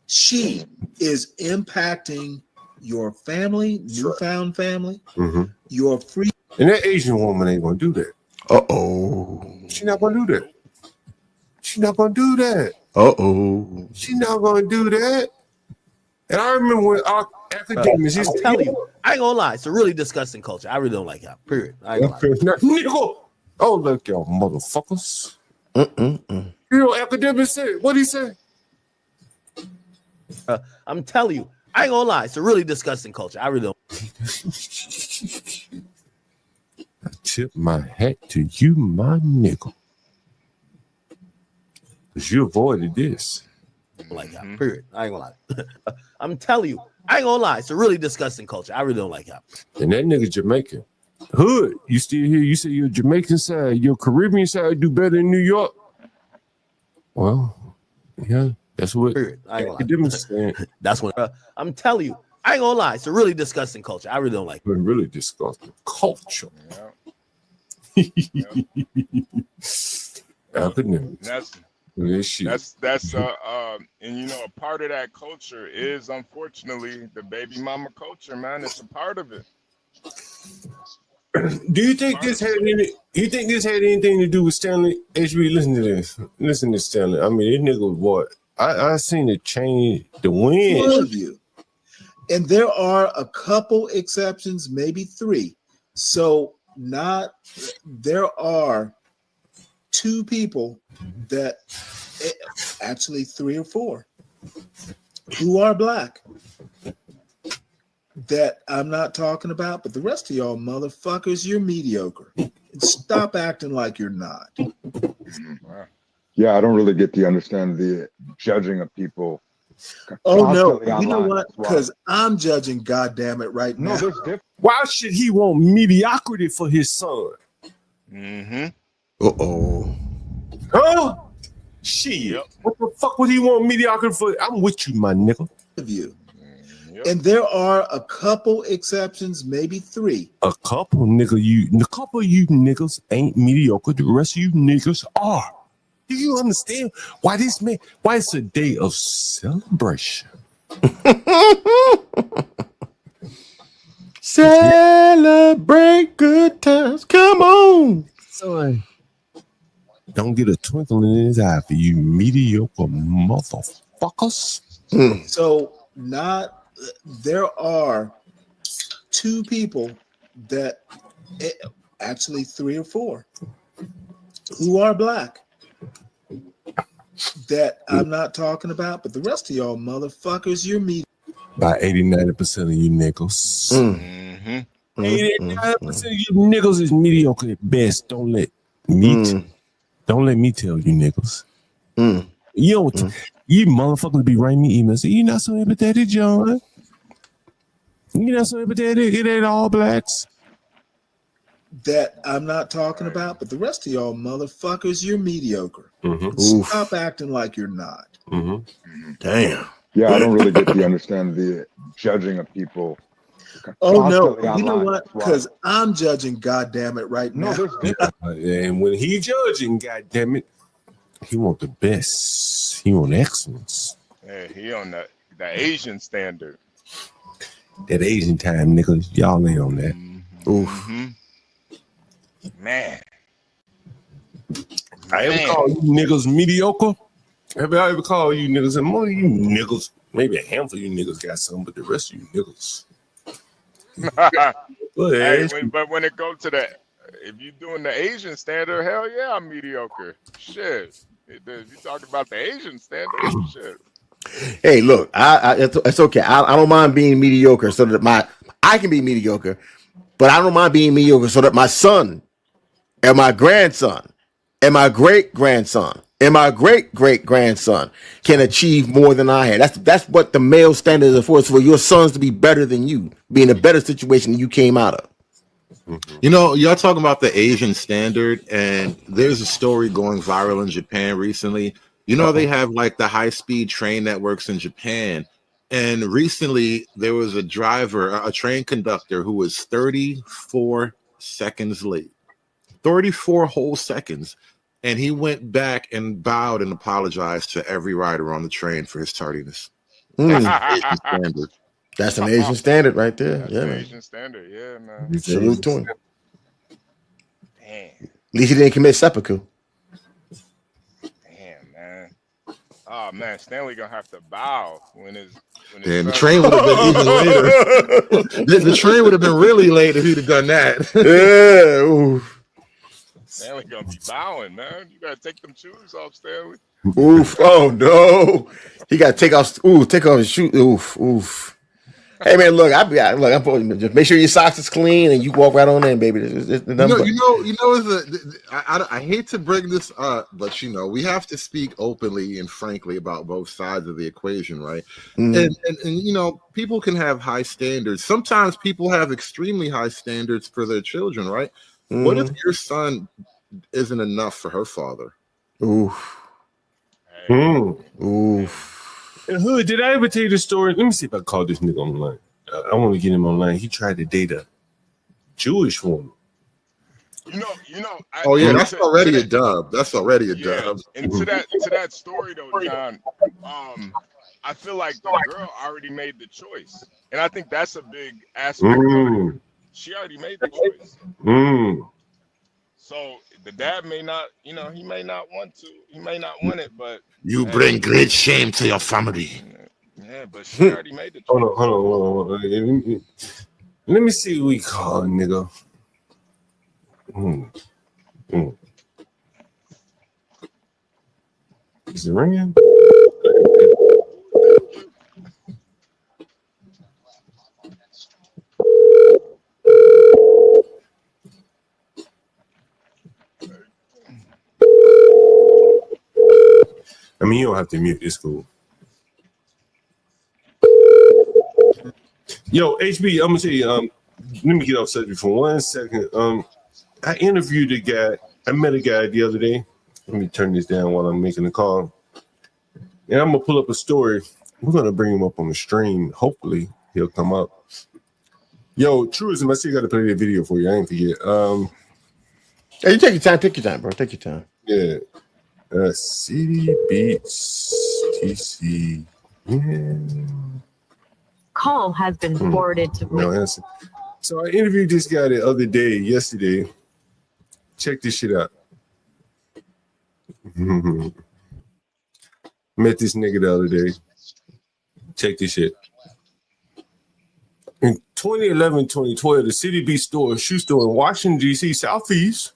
She is impacting your family, newfound family, your free. And that Asian woman ain't gonna do that. She's not gonna do that. She's not gonna do that. She's not gonna do that. And I remember when our academics I'm telling you, I ain't gonna lie, it's a really disgusting culture. I really don't like that. Period. I ain't gonna lie. Nigga. Oh, look, y'all motherfuckers. You know, academics said, what'd he say? I'm telling you, I ain't gonna lie, it's a really disgusting culture. I really don't. I tip my hat to you, my nigga. Because you avoided this. Like that. Period. I ain't gonna lie. I'm telling you, I ain't gonna lie, it's a really disgusting culture. I really don't like that. And that nigga Jamaican. Hood, you still here? You say your Jamaican side, your Caribbean side do better in New York? Well, yeah, that's what academics saying. That's what I'm telling you. I ain't gonna lie, it's a really disgusting culture. I really don't like it. Really disgusting culture. Academics. That's and you know, a part of that culture is unfortunately the baby mama culture, man. It's a part of it. Do you think this had anything to do with Stanley? HB, listen to this. Listen to Stanley. I mean, this nigga was what? I seen it change the wind. And there are a couple exceptions, maybe 3. So there are 2 people that actually 3 or 4 who are black that I'm not talking about, but the rest of y'all motherfuckers, you're mediocre. Stop acting like you're not. Yeah, I don't really get the understand the judging of people. Oh no, constantly you know online what? as well. Because I'm judging, goddamn it, right now. there's different. Why should he want mediocrity for his son? Huh? Shit. What the fuck would he want mediocrity for? I'm with you, my nigga. And there are a couple exceptions, maybe 3. A couple of you niggas ain't mediocre. The rest of you niggas are. Do you understand why why it's a day of celebration? Celebrate good times. Come on. Son. Don't get a twinkle in his eye for you mediocre motherfuckers. So there are 2 people that actually 3 or 4 who are black that I'm not talking about, but the rest of y'all motherfuckers, you're me. By 80-90% of you niggas. 80-90% of you niggas is mediocre at best. Don't let me tell you niggas. You motherfuckers be writing me emails. You're not so empathetic, John. You're not so empathetic. It ain't all blacks. That I'm not talking about, but the rest of y'all motherfuckers, you're mediocre. Stop acting like you're not. Damn. Yeah, I don't really get the understand the judging of people. Oh no, constantly you know online what? as well. Because I'm judging, goddamn it, right now. And when he judging, goddamn it, he want the best. He want excellence. Yeah, he on the Asian standard. That Asian time, niggas, y'all ain't on that. Oof. Man. I ever call you niggas mediocre? Have I ever called you niggas? And more of you niggas, maybe a handful of you niggas got some, but the rest of you niggas. Go ahead. Hey, but when it goes to the, if you doing the Asian standard, hell yeah, I'm mediocre. Shit. If you talking about the Asian standard, shit. Hey, look, it's okay. I don't mind being mediocre so that I can be mediocre, but I don't mind being mediocre so that my son and my grandson and my great grandson and my great great grandson can achieve more than I had. That's what the male standard is for. It's for your sons to be better than you, be in a better situation than you came out of. You know, y'all talking about the Asian standard, and there's a story going viral in Japan recently. You know, they have like the high-speed train networks in Japan. And recently there was a driver, a train conductor, who was 34 seconds late. 34 whole seconds. And he went back and bowed and apologized to every rider on the train for his tardiness. That's an Asian standard. That's an Asian standard right there. That's Yeah, an man. Asian standard, yeah, man. Salute to him. Damn. At least he didn't commit seppuku. Damn, man. Oh man, Stanley gonna have to bow when his Yeah, the train would have been even later. The train would have been really late if he'd have done that. Yeah. Ooh. Stanley gonna be bowing, man. You gotta take them shoes off, Stanley. Oof. Oh no. He got to take off his shoe. Oof. Oof. Hey man, look, I'm just make sure your socks is clean and you walk right on in, baby. I hate to bring this up, but you know, we have to speak openly and frankly about both sides of the equation, right? Mhm. And you know, people can have high standards. Sometimes people have extremely high standards for their children, right? What if your son isn't enough for her father? Oof. Oof. And Hood, did I ever tell you the story? Let me see if I call this nigga online. I want to get him online. He tried to date a Jewish woman. You know. Oh yeah, that's already a dub. That's already a dub. And to that story though, John, I feel like the girl already made the choice, and I think that's a big aspect of it. She already made the choice. So the dad may not, he may not want to, he may not want it, but You bring great shame to your family. Yeah, but she already made the choice. Hold on. Let me see what we call nigga. Is it ringing? I mean, you don't have to mute this, cool. Yo, HB, I'm gonna tell you, let me get off subject for 1 second. I interviewed a guy, I met a guy the other day. Let me turn this down while I'm making the call. And I'm gonna pull up a story. We're gonna bring him up on the stream. Hopefully he'll come up. Yo, Truism, I still gotta play that video for you. I ain't forget. Hey, you take your time, bro. Take your time. Yeah. City Beats TC. Yeah. Call has been forwarded to No answer. So I interviewed this guy the other day, yesterday. Check this shit out. Met this nigga the other day. Check this shit. In 2011, 2012, the City Beats shoe store in Washington, D.C., Southeast,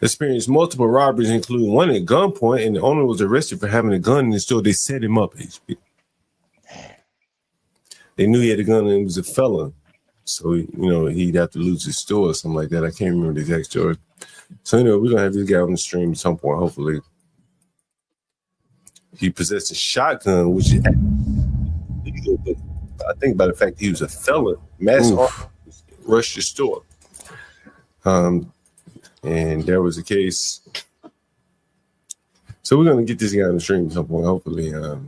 experienced multiple robberies, including one at gunpoint, and the owner was arrested for having a gun in the store. They set him up. They knew he had a gun and he was a felon. So, he'd have to lose his store or something like that. I can't remember the exact story. So, we're going to have this guy on the stream at some point, hopefully. He possessed a shotgun, which is illegal, but I think by the fact that he was a felon, mass rushed the store. And there was a case. So we're going to get this guy on the stream at some point, hopefully. A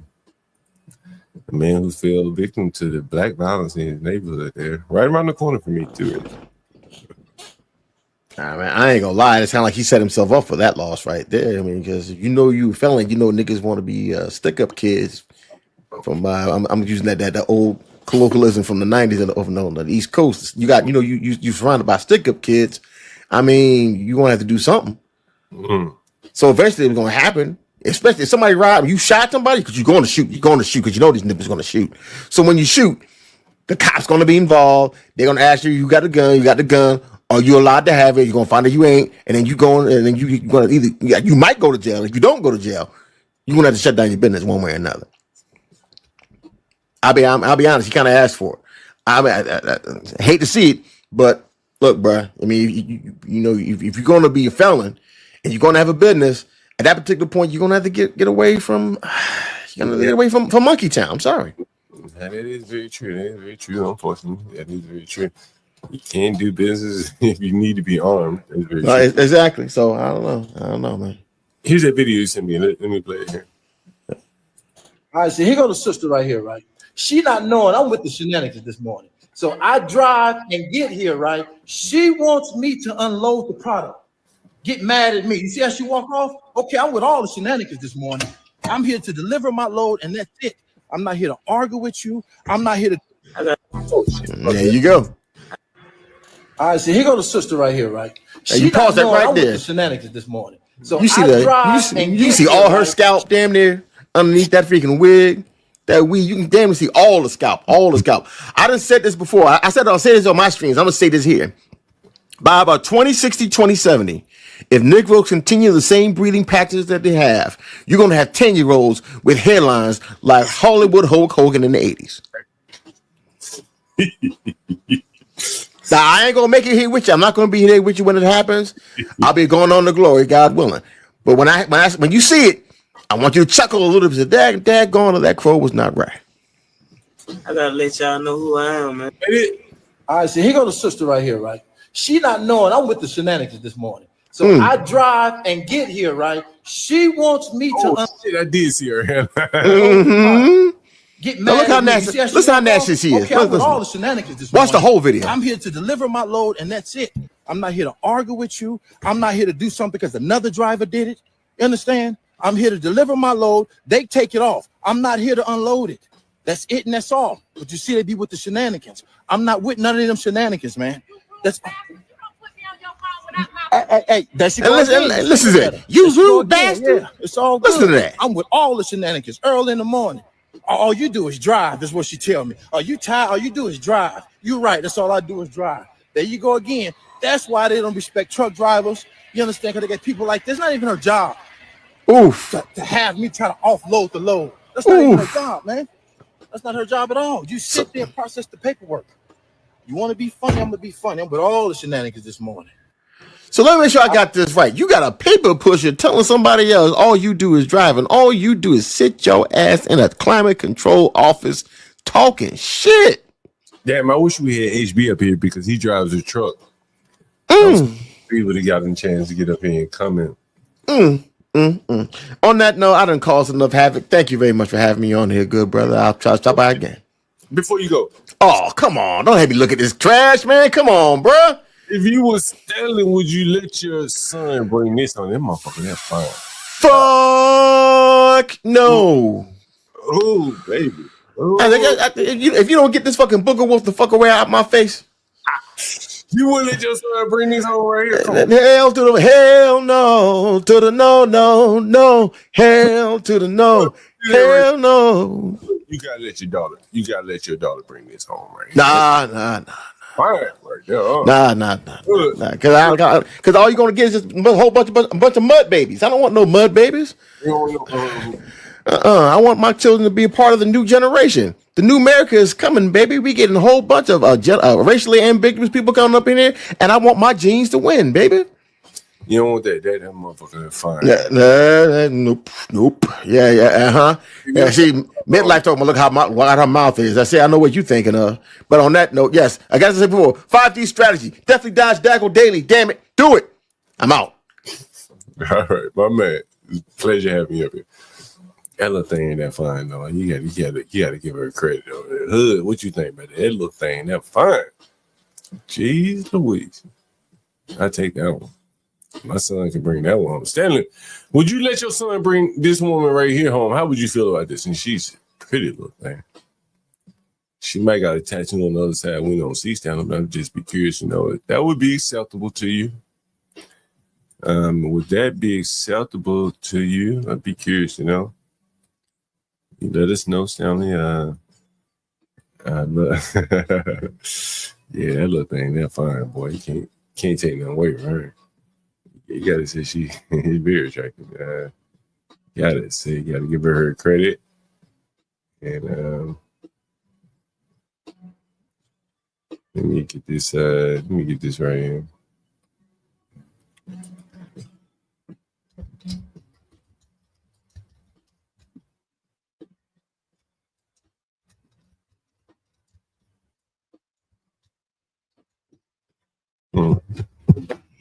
man who fell victim to the black violence in his neighborhood there. Right around the corner from me, too. Nah, man, I ain't gonna lie. It sounds like he set himself up for that loss right there. I mean, because you a felon, niggas want to be stick-up kids. From I'm using that old colloquialism from the 90s on the East Coast. You got, you surrounded by stick-up kids. I mean, you're gonna have to do something. So eventually it's going to happen. Especially if somebody robbed you, shot somebody because you're going to shoot. You're going to shoot because you know these niggas going to shoot. So when you shoot, the cops going to be involved. They're going to ask you, you got a gun? You got the gun? Are you allowed to have it? You're going to find out you ain't, and then you going, and then you're going to either you might go to jail. If you don't go to jail, you're going to have to shut down your business one way or another. I'll be honest. You kind of asked for it. I hate to see it, but look, bro. I mean, you know, if you're going to be a felon and you're going to have a business. At that particular point, you're gonna have to get away from from Monkey Town. I'm sorry. That is very true. That is very true. Unfortunately, that is very true. You can't do business if you need to be armed. That's very true. Exactly. So I don't know, man. Here's that video you sent me. Let me play it here. All right, so here go the sister right here, right? She not knowing I'm with the shenanigans this morning. So I drive and get here, right? She wants me to unload the product. Get mad at me. You see how she walk off? Okay, I'm with all the shenanigans this morning. I'm here to deliver my load, and that's it. I'm not here to argue with you. I'm not here to. There you go. All right, so here go the sister right here, right? Hey, you pause that right there. The shenanigans this morning. So You see you see get all here, her right? scalp damn near underneath that freaking wig. That wig, you can damn near see all the scalp, I done said this before. I said I'll say this on my streams. I'm gonna say this here. By about 2060, 2070, if Negroes continue the same breeding practices that they have, you're going to have 10-year-olds with hairlines like Hollywood Hulk Hogan in the 80s. Now, I ain't going to make it here with you. I'm not going to be here with you when it happens. I'll be going on to glory, God willing. But when you see it, I want you to chuckle a little bit. Daggone, that crow was not right. I got to let y'all know who I am, man. All right, so here go the sister right here, right? She not knowing I'm with the shenanigans this morning. So I drive and get here, right? She wants me to. Shit, I did see her. Get Now mad. look how at me. nasty. See how she Listen how walk nasty off? she is. Okay, I'm with Listen. all the shenanigans this Watch the morning. whole video. I'm here to deliver my load, and that's it. I'm not here to argue with you. I'm not here to do something because another driver did it. You understand? I'm here to deliver my load. They take it off. I'm not here to unload it. That's it, and that's all. But you see, they be with the shenanigans. I'm not with none of them shenanigans, man. That's. Hey, that's your listen to that. You rude bastard. Yeah, it's all good. Listen to that. I'm with all the shenanigans early in the morning. All you do is drive. That's what she tell me. Are you tired? All you do is drive. You're right. That's all I do is drive. There you go again. That's why they don't respect truck drivers. You understand? Because they get people like this. Not even her job. Oof. To have me try to offload the load. That's not even her job, man. That's not her job at all. You sit there and process the paperwork. You want to be funny? I'm gonna be funny. I'm with all the shenanigans this morning. So let me make sure I got this right. You got a paper pusher telling somebody else all you do is drive, and all you do is sit your ass in a climate control office talking shit. Damn, I wish we had HB up here because he drives a truck. We would have gotten a chance to get up here and comment. On that note, I done caused enough havoc. Thank you very much for having me on here, good brother. I'll try to stop by again. Before you go. Oh, come on. Don't have me look at this trash, man. Come on, bruh. If you was stealing, would you let your son bring this on? That motherfucker, that's fine. Fuck no. Oh, baby. Ooh. If you don't get this fucking booger wolf the fuck away out my face. You wouldn't let your son bring this on right here? Hell to the hell no. To the no, no, no. Hell to the no. Hell no. You gotta let your daughter bring this home right here. Nah. Fine, right there. Nah. Because all you're gonna get is just a whole bunch of mud babies. I don't want no mud babies. I want my children to be a part of the new generation. The new America is coming, baby. We getting a whole bunch of racially ambiguous people coming up in here, and I want my genes to win, baby. You don't want that motherfucker fine. Nope. Yeah, see, midlife talking about look how wide her mouth is. I say, I know what you're thinking of. But on that note, yes, I got to say before, 5D strategy. Definitely dodge Daggle daily. Damn it. Do it. I'm out. All right, my man. It's a pleasure having you up here. That little thing ain't that fine, though. You gotta give her credit, though. Hood, what you think about that? That little thing, that fine. Jeez Louise. I take that one. My son can bring that one home. Stanley, would you let your son bring this woman right here home? How would you feel about this? And she's a pretty little thing. She might got a tattoo on the other side. We don't see Stanley, but I'd just be curious to know if that would be acceptable to you. Would that be acceptable to you? I'd be curious to know. You let us know, Stanley. Look. Yeah, that little thing, that fine, boy. You can't take nothing away from her. You gotta say she's very attractive. You gotta give her credit. And let me get this right here.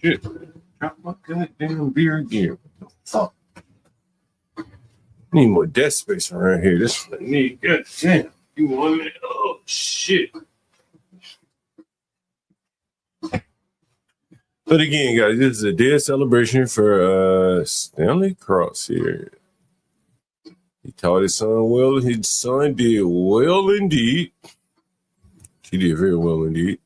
Shit. Drop my goddamn beer again. Fuck. Need more desk space around here. This is what I need. God damn. You want it? Oh shit. But again, guys, this is a day of celebration for Stanley Cross here. He taught his son well. His son did well indeed. He did very well indeed.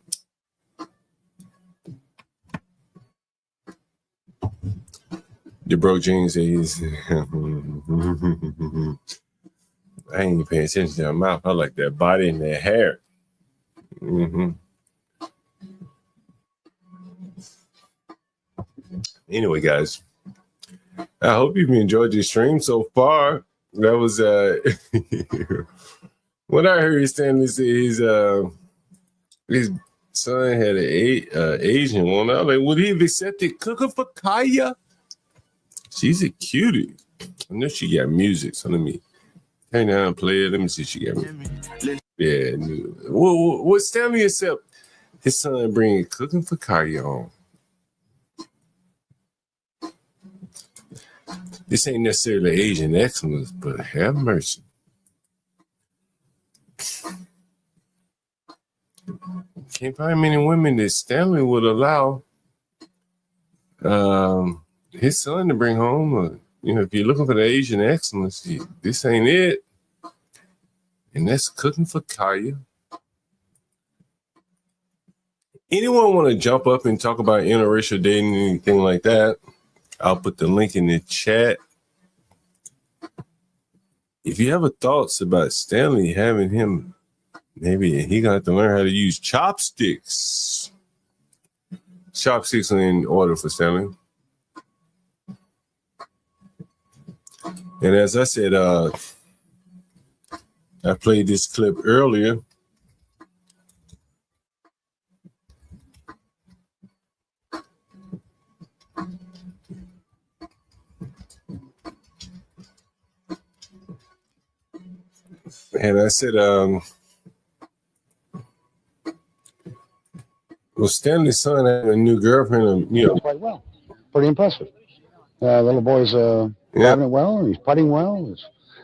The broke jeans that he's I ain't even paying attention to that mouth. I like that body and that hair. Anyway, guys, I hope you've enjoyed the stream so far. That was when I heard Stanley say his son had an Asian one. I was like, would he have accepted cooking for Kaya? She's a cutie. I know she got music, so let me hang down and play it. Let me see if she got music. Yeah. What Stanley accept his son bringing cooking for Kaya on? This ain't necessarily Asian excellence, but have mercy. Can't find many women that Stanley would allow his son to bring home. If you're looking for the Asian excellence, this ain't it. And that's cooking for Kaya. Anyone want to jump up and talk about interracial dating, anything like that? I'll put the link in the chat. If you have thoughts about Stanley having him, maybe he got to learn how to use chopsticks. Chopsticks are in order for Stanley. And as I said, I played this clip earlier. And I said, well, Stanley's son had a new girlfriend, quite well. Pretty impressive. Little boy's driving it well, and he's putting well.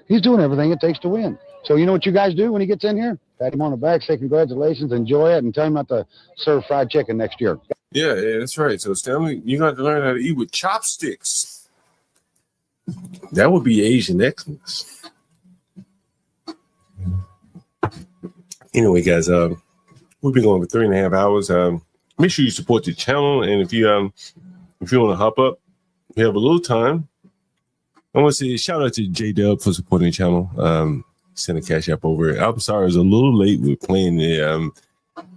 He's doing everything it takes to win. So you know what you guys do when he gets in here? Pat him on the back, say congratulations, enjoy it, and tell him not to serve fried chicken next year. Yeah, that's right. So Stanley, you got to learn how to eat with chopsticks. That would be Asian excellence. Anyway, guys, we've been going for 3.5 hours. Make sure you support the channel, and if you want to hop up, we have a little time. I want to say shout out to J-Dub for supporting the channel. Send a cash app over. I'm sorry, I was a little late with playing the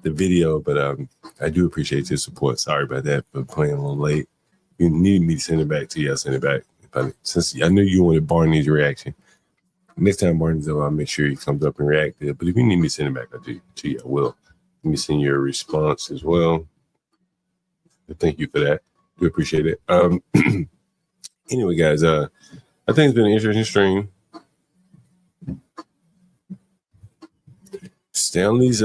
video, but I do appreciate your support. Sorry about that for playing a little late. You need me to send it back to you, I'll send it back. Since I knew you wanted Barney's reaction. Next time Barney's up, I'll make sure he comes up and react to it. But if you need me to send it back, I'll do to you. I will. Let me send you a response as well. Thank you for that. Do appreciate it. Anyway, guys, I think it's been an interesting stream. Stanley's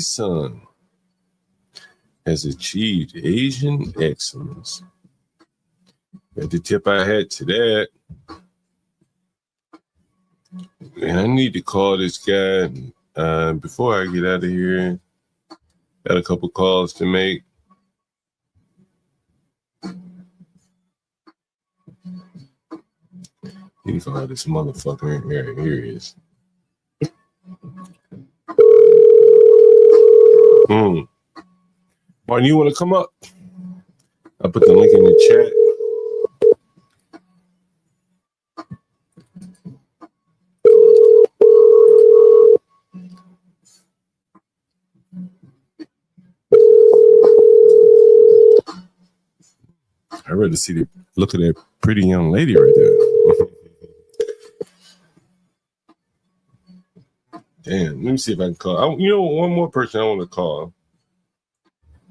son has achieved Asian excellence. At the tip I had to that, and I need to call this guy before I get out of here. Got a couple calls to make. You can call this motherfucker. Here he is. Martin, you want to come up? I'd rather see the look at that pretty young lady right there. Damn, let me see if I can call. One more person I want to call.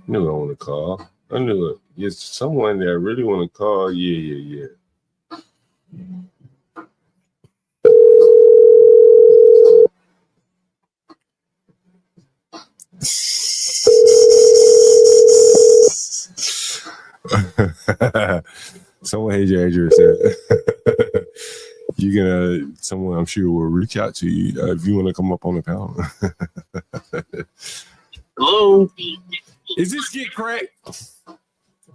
I want to call. I knew it. It's someone that I really want to call. Yeah. Someone has your address. Someone I'm sure will reach out to you if you want to come up on the panel. Hello. Is this Get Cracked?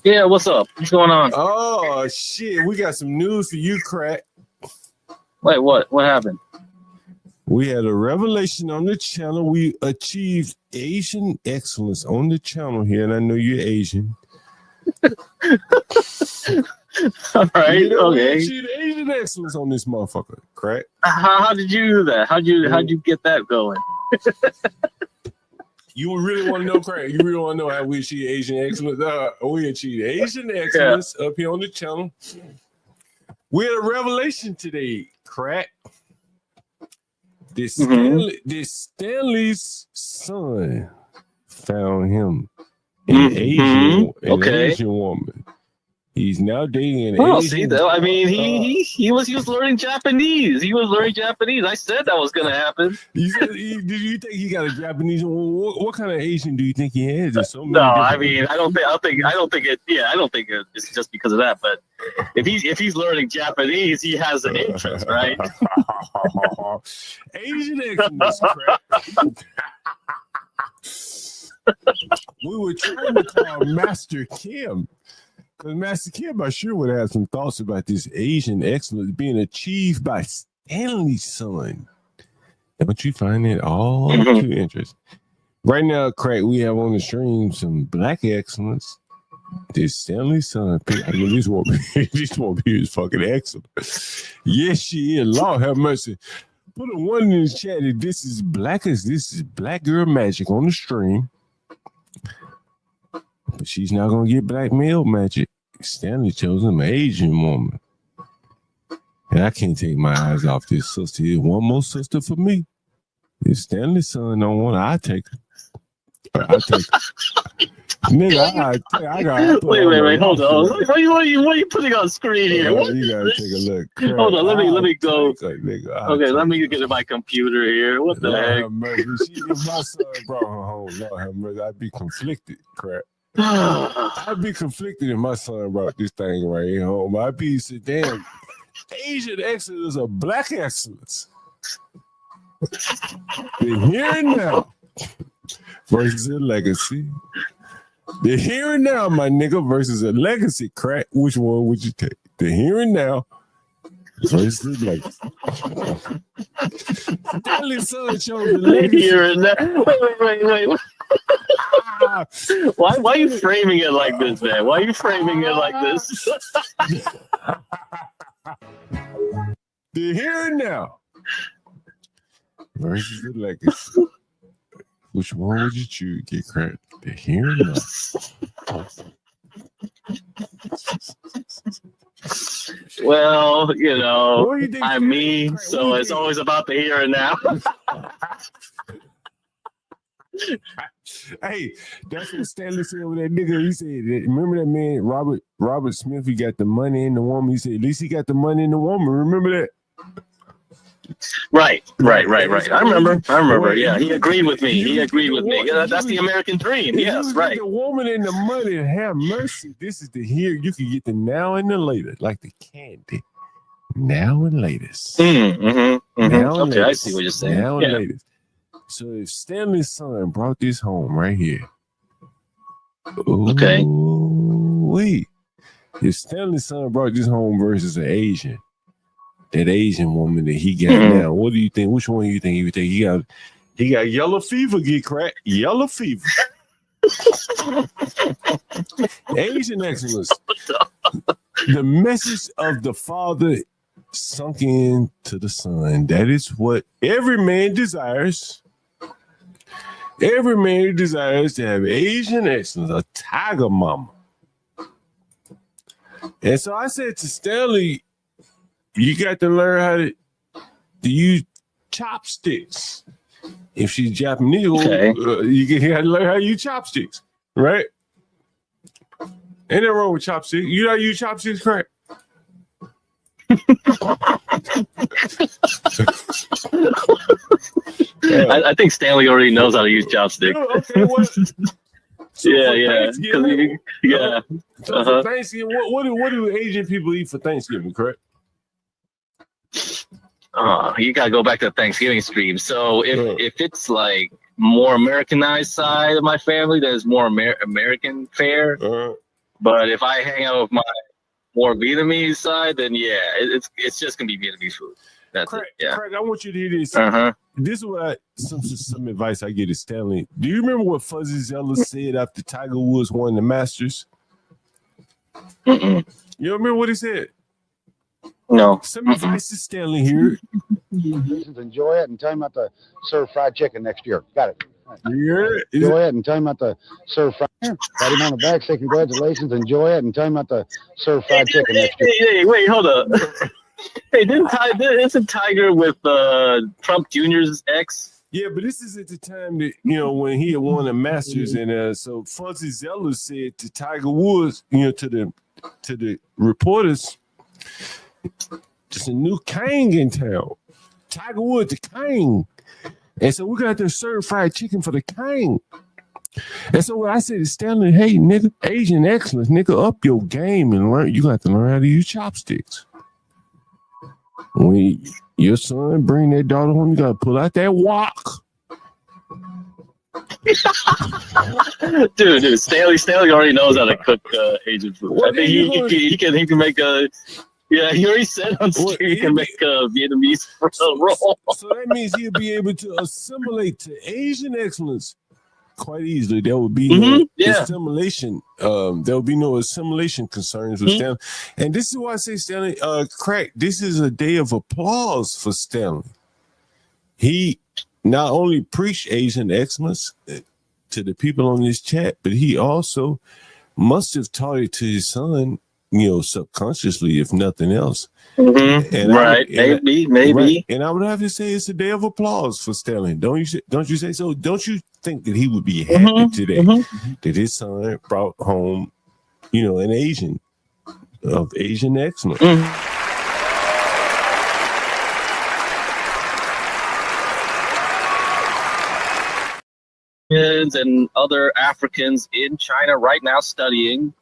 Yeah, what's up? What's going on? Oh shit, we got some news for you, Crack. Wait, what? What happened? We had a revelation on the channel. We achieved Asian excellence on the channel here, and I know you're Asian. All right, We okay. achieved Asian excellence on this motherfucker, Crack. How did you do that? How'd you get that going? You really want to know, Craig? You really want to know how we achieve Asian excellence? We achieved Asian excellence up here on the channel. We had a revelation today, Crack. This Stanley's son found him an Asian woman. He's now dating an Well, Asian. see, though, I mean, he was learning Japanese. He was learning Japanese. I said that was gonna happen. Did you think he got a Japanese? What kind of Asian do you think he has? There's so many No, I different- mean, I don't think it's just because of that. But if he's learning Japanese, he has an interest, right? Asian excellence, Crack. We were trying to call Master Kim. Because Master Kim, I'm sure, would have some thoughts about this Asian excellence being achieved by Stanley's son. Don't you find it all too interesting? Right now, Crack, we have on the stream some black excellence. This Stanley's son, I mean, this won't be his fucking excellent. Yes, she is. Lord have mercy. Put a one in the chat if this is black girl magic on the stream. But she's not gonna get black male magic. Stanley chose him an Asian woman. And I can't take my eyes off this sister. Here's one more sister for me. If Stanley's son don't want her, I take her. Nigga, I got Wait, hold on. What are you putting on screen here? What? You gotta take a look. Hold on, let me go. Nigga, Okay, let me get to my computer here. What the heck? If my son brought her home, Lord have mercy, I'd be conflicted, crap. I'd be conflicted if my son brought this thing right here home. I'd be saying, damn, Asian excellence or black excellence. The here and now versus a legacy. The here and now, my nigga, versus a legacy, Crack. Which one would you take? The here and now versus the legacy. Stanley's son chose the legacy. Here and now. Wait. Why are you framing it like this, man? Why are you framing it like this? The here and now versus the legacy. Which one would you choose? Get credit. The here and now. Well, I'm me, so it's always about the here and now. Hey, that's what Stanley said with that nigga. He said, remember that man, Robert Smith, he got the money in the woman. He said, at least he got the money in the woman. Remember that? Right. I remember. Yeah, he agreed with me. Yeah, that's the American dream. Yes, right. The woman and the money, have mercy. This is the here. You can get the now and the later, like the candy. Now and latest. Now and Okay, latest. I see what you're saying. Now and latest. So if Stanley's son brought this home right here. Okay. Wait. If Stanley's son brought this home versus an Asian, that Asian woman that he got now, what do you think? Which one do you think he would take? He got yellow fever, get cracked. Yellow fever. Asian excellence. The message of the father sunk into the son. That is what every man desires. Every man desires to have Asian excellence, a tiger mama. And so I said to Stanley, you got to learn how to use chopsticks. If she's Japanese, Okay. you got to learn how to use chopsticks, right? Ain't nothing wrong with chopsticks. You know how to use chopsticks, correct? I think Stanley already knows how to use chopsticks. Okay, what? So yeah. Yeah. So for Thanksgiving, what do Asian people eat for Thanksgiving, correct? You gotta go back to the Thanksgiving stream. So if it's like more Americanized side of my family, there's more American fare. But if I hang out with my more Vietnamese side, then yeah, it's just gonna be Vietnamese food. That's Craig, it. Yeah. Craig, I want you to hear this. Uh-huh. This is what some advice I get to Stanley. Do you remember what Fuzzy Zeller said after Tiger Woods won the Masters? Mm-mm. You remember what he said? No. Some advice to Stanley here. Enjoy it and tell him not to serve fried chicken next year. Got it. Yeah. Enjoy it and tell him not to serve fried chicken. Pat him on the back, say congratulations, enjoy it, and tell him not to serve fried chicken next year. Hey, wait, hold up. Hey, isn't Tiger with Trump Jr.'s ex? Yeah, but this is at the time that, when he had won the Masters. And so Fuzzy Zeller said to Tiger Woods, to the reporters, there's a new king in town. Tiger Woods, the king. And so we're going to have to serve fried chicken for the king. And so what I said to Stanley, hey, nigga, Asian excellence, nigga, up your game and learn. You got to learn how to use chopsticks. When your son bring that daughter home, you got to pull out that wok. dude, Stanley already knows how to cook Asian food. What I think he can make a. Yeah, he already said on stream he can make a Vietnamese roll. So that means he'll be able to assimilate to Asian excellence quite easily. There will be no assimilation. There will be no assimilation concerns with Stanley. And this is why I say, Stanley, Crack, this is a day of applause for Stanley. He not only preached Asian excellence to the people on this chat, but he also must have taught it to his son, subconsciously, if nothing else. Mm-hmm. And maybe. Right. And I would have to say it's a day of applause for Stanley. Don't you say so? Don't you think that he would be happy today that his son brought home, an Asian of Asian excellence? And other Africans in China right now studying,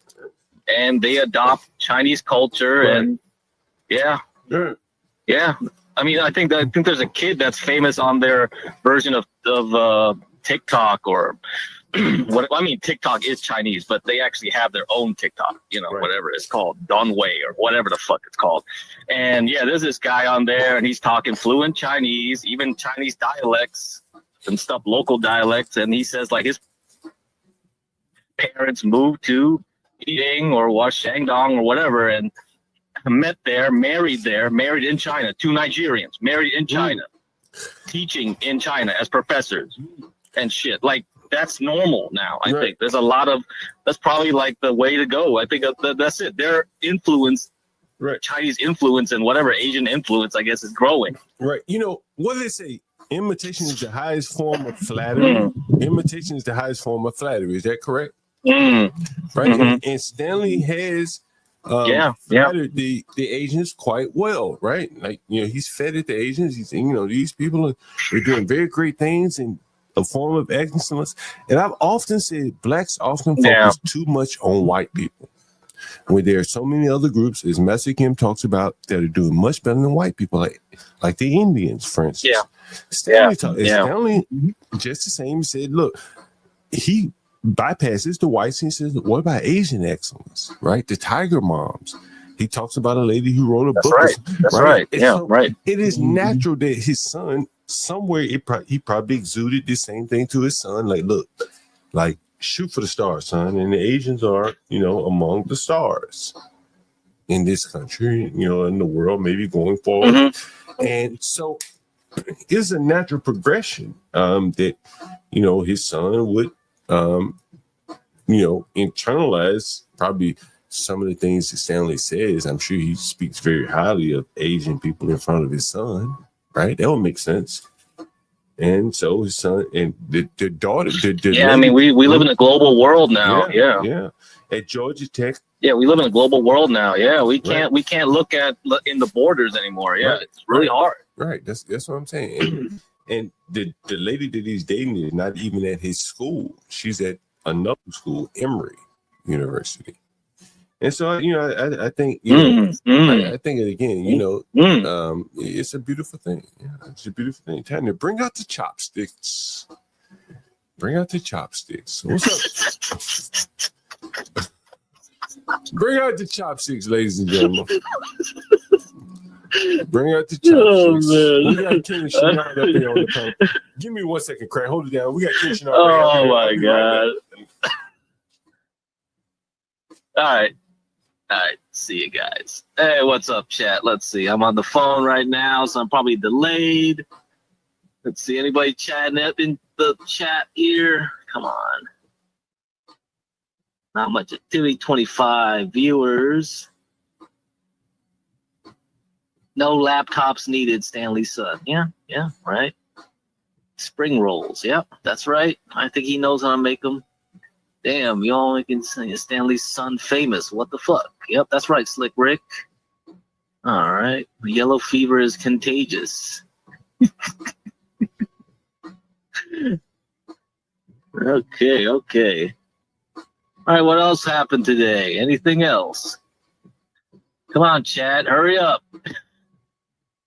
and they adopt Chinese culture, and yeah. I mean, I think there's a kid that's famous on their version of TikTok or what. I mean, TikTok is Chinese, but they actually have their own TikTok. Whatever it's called, Donwei or whatever the fuck it's called. And yeah, there's this guy on there, and he's talking fluent Chinese, even Chinese dialects and stuff, local dialects, and he says like his parents moved to Beijing or Shandong or whatever, and met there, married in China, 2 Nigerians, married in China, teaching in China as professors and shit. Like, that's normal now. I think there's a lot of, that's probably like the way to go. I think that's it. Their influence, Chinese influence and whatever Asian influence, I guess, is growing. Right. What do they say? Imitation is the highest form of flattery. Imitation is the highest form of flattery. Is that correct? Right. And Stanley has flattered the Asians quite well, right? Like, he's feted the Asians. He's saying, these people are doing very great things in a form of excellence. And I've often said blacks often focus too much on white people, when there are so many other groups, as Master Kim talks about, that are doing much better than white people, like the Indians, for instance. Stanley just the same said, look, he bypasses the whites and he says, what about Asian excellence, right? The Tiger Moms. He talks about a lady who wrote a book. That's right. It is natural that his son, somewhere, he probably exuded the same thing to his son. Like, look, like, shoot for the stars, son. And the Asians are, among the stars in this country, in the world, maybe going forward. And so it's a natural progression that, his son would, internalize probably some of the things that Stanley says, I'm sure he speaks very highly of Asian people in front of his son, right? That would make sense. And so his son and the daughter. Yeah, I mean, we live in a global world now. Yeah. At Georgia Tech. Yeah, we live in a global world now. Yeah, we can't look at in the borders anymore. Yeah, it's really hard. Right. That's what I'm saying. And the lady that he's dating is not even at his school. She's at another school, Emory University. And so, I think, I think again, it's a beautiful thing. Yeah, it's a beautiful thing. Tanya, bring out the chopsticks. Bring out the chopsticks. What's up? Bring out the chopsticks, ladies and gentlemen. Bring out the chopsticks. Oh, we got King Shenard up here on the panel. Give me 1 second, Craig. Hold it down. We got King Shenard. Oh my God. All right. See you guys. Hey, what's up, chat? Let's see. I'm on the phone right now, so I'm probably delayed. Let's see. Anybody chatting up in the chat here? Come on. Not much activity. 25 viewers. No laptops needed, Stanley's son. Yeah, right. Spring rolls. Yep, that's right. I think he knows how to make them. Damn, you all making Stanley's son famous. What the fuck? Yep, that's right, Slick Rick. All right. Yellow fever is contagious. Okay. All right, what else happened today? Anything else? Come on, chat, hurry up.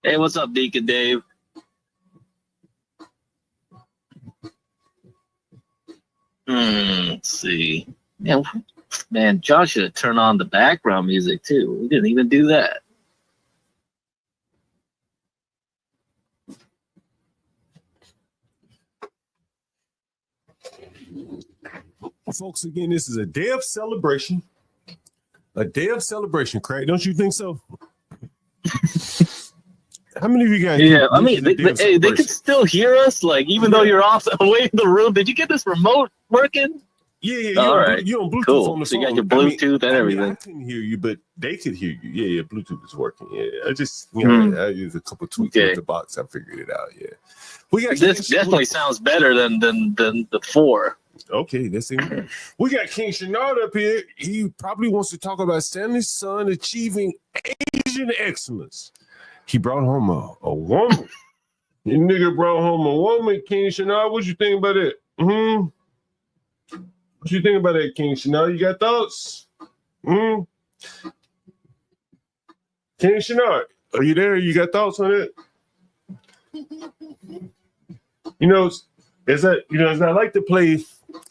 Hey, what's up, Deacon Dave? Let's see. Yeah, man, Josh should have turned on the background music too. We didn't even do that. Folks, again, this is a day of celebration. A day of celebration, Craig. Don't you think so? How many of you guys? Yeah, I mean, they can still hear us, like, even though you're off away in the room. Did you get this remote working? Yeah. All right. You're on Bluetooth cool. on the So phone. you got your Bluetooth and everything. I couldn't hear you, but they could hear you. Yeah, Bluetooth is working. Yeah, I just, I used a couple tweaks with the box. I figured it out. Yeah, we got this definitely sounds better than the 4. Okay, that's it. We got King Shenard up here. He probably wants to talk about Stanley's son achieving Asian excellence. He brought home a woman. Your nigga brought home a woman, King Shenard. What you think about it? What you think about that, King Shenard? You got thoughts? King Shenard, are you there? You got thoughts on it? As I like to play,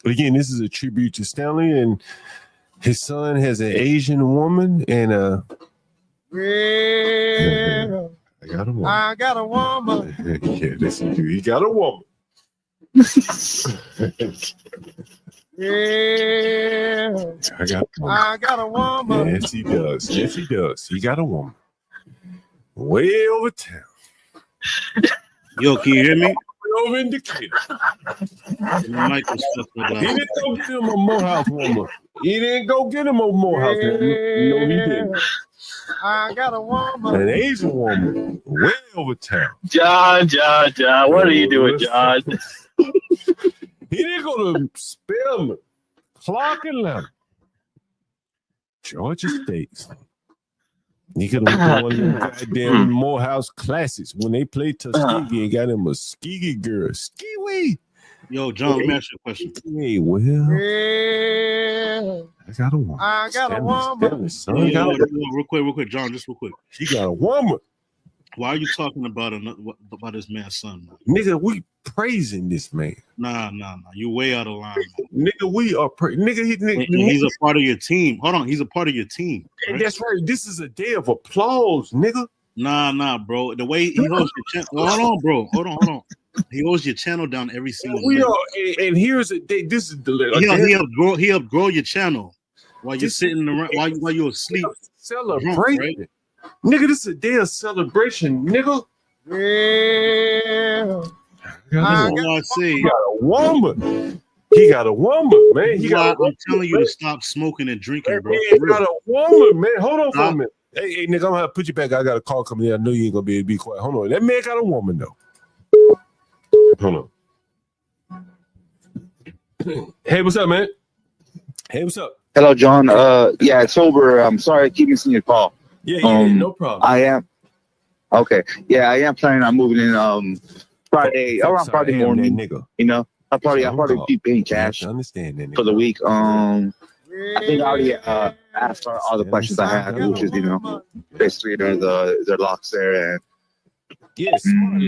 again, this is a tribute to Stanley, and his son has an Asian woman, and I got a woman. Yeah, listen, dude, he got a woman. I got a woman. Yes, he does. He got a woman. Way over town. Yo, can you hear me? Over in Decatur. He didn't go get him a Morehouse woman. He didn't go get him a Morehouse woman. No, he didn't. I got a woman. An Asian woman. Way over town. John, what are you doing, John? He didn't go to Spelman, Clark and Lemon. Georgia State. He could have went to one of them goddamn Morehouse classics when they played Tuskegee and got him a Tuskegee girl. Ski-wee. Yo, John, let me ask you a question. Hey, well, I got a woman. Real quick, John, just real quick. She got a woman. Why are you talking about this man's son? Nigga, we praising this man. Nah. You way out of line. Nigga, we are he's a part of your team. Hold on, he's a part of your team. Right? That's right. This is a day of applause, nigga. Nah, bro. The way he holds your channel. Hold on, bro. Hold on. He holds your channel down every single we day. Are, and here's a day. This is the he helped grow your channel while you're sitting around while you're asleep. Celebrating. Right? Nigga, this is a day of celebration, nigga. Yeah. I got a woman. He got a woman, man. He got. I'm telling you to stop smoking and drinking, bro. He got a woman, man. Hold on for a Stop. minute. Hey, nigga, I'm gonna have to put you back. I got a call coming in. I know you ain't gonna be able to be quiet. Hold on. That man got a woman though. Hold on. Hey, what's up, man? Hey, what's up? Hello, John. Yeah, it's over. I'm sorry I keep missing your call. Yeah, no problem. I am. Okay. Yeah, I am planning on moving in Friday, around Friday morning. Nigga. You know, I'll probably be paying cash understand that for the week. I think I already asked all the questions I had, which is, you know, basically there's locks there and Yeah,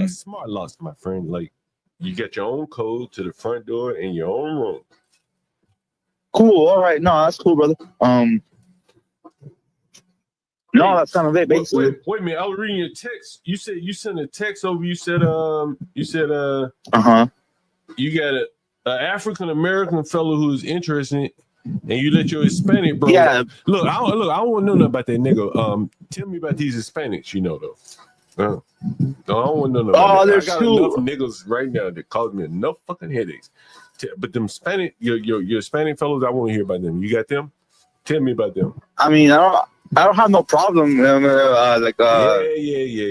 smart locks, my friend. Like you got your own code to the front door and your own room. Cool. All right. No, that's cool, brother. No, that's kind of it, basically. Wait a minute. I was reading your text. You said you sent a text over. You said you got a African American fellow who's interested, and you let your Hispanic bro. Yeah. Look, I don't want to know nothing about that nigga. Tell me about these Hispanics, you know though. No, I don't want to know nothing. Oh, there's I got enough niggas right now that cause me enough fucking headaches. But them Hispanic, your Hispanic fellows, I want to hear about them. You got them? Tell me about them. I mean, I don't have no problem. Yeah.